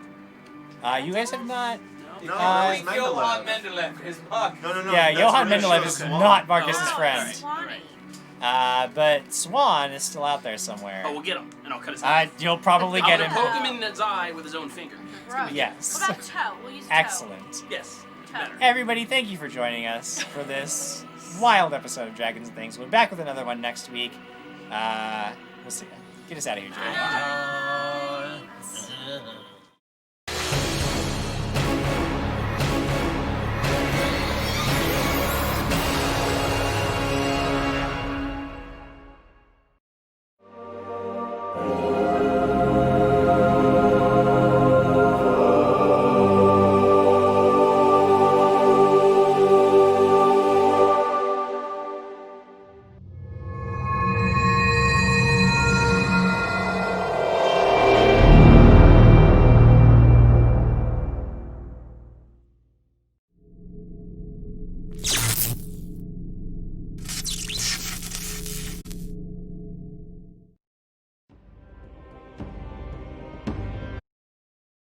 You guys have not. No, Johann Mendeleev. Mendeleev is Marcus. No. Yeah, that's Johann what it Mendeleev shows is Swan. not Marcus's friend. Swanee. But Swan is still out there somewhere. Oh, we'll get him, and I'll cut his head. You'll probably get I'm him. gonna poke him in his eye with his own finger. Right. Yes. What about toe? We'll use toe. Excellent. Yes. Toe. Everybody, thank you for joining us for this wild episode of Dragons and Things. We'll be back with another one next week. We'll see. Get us out of here, Jay.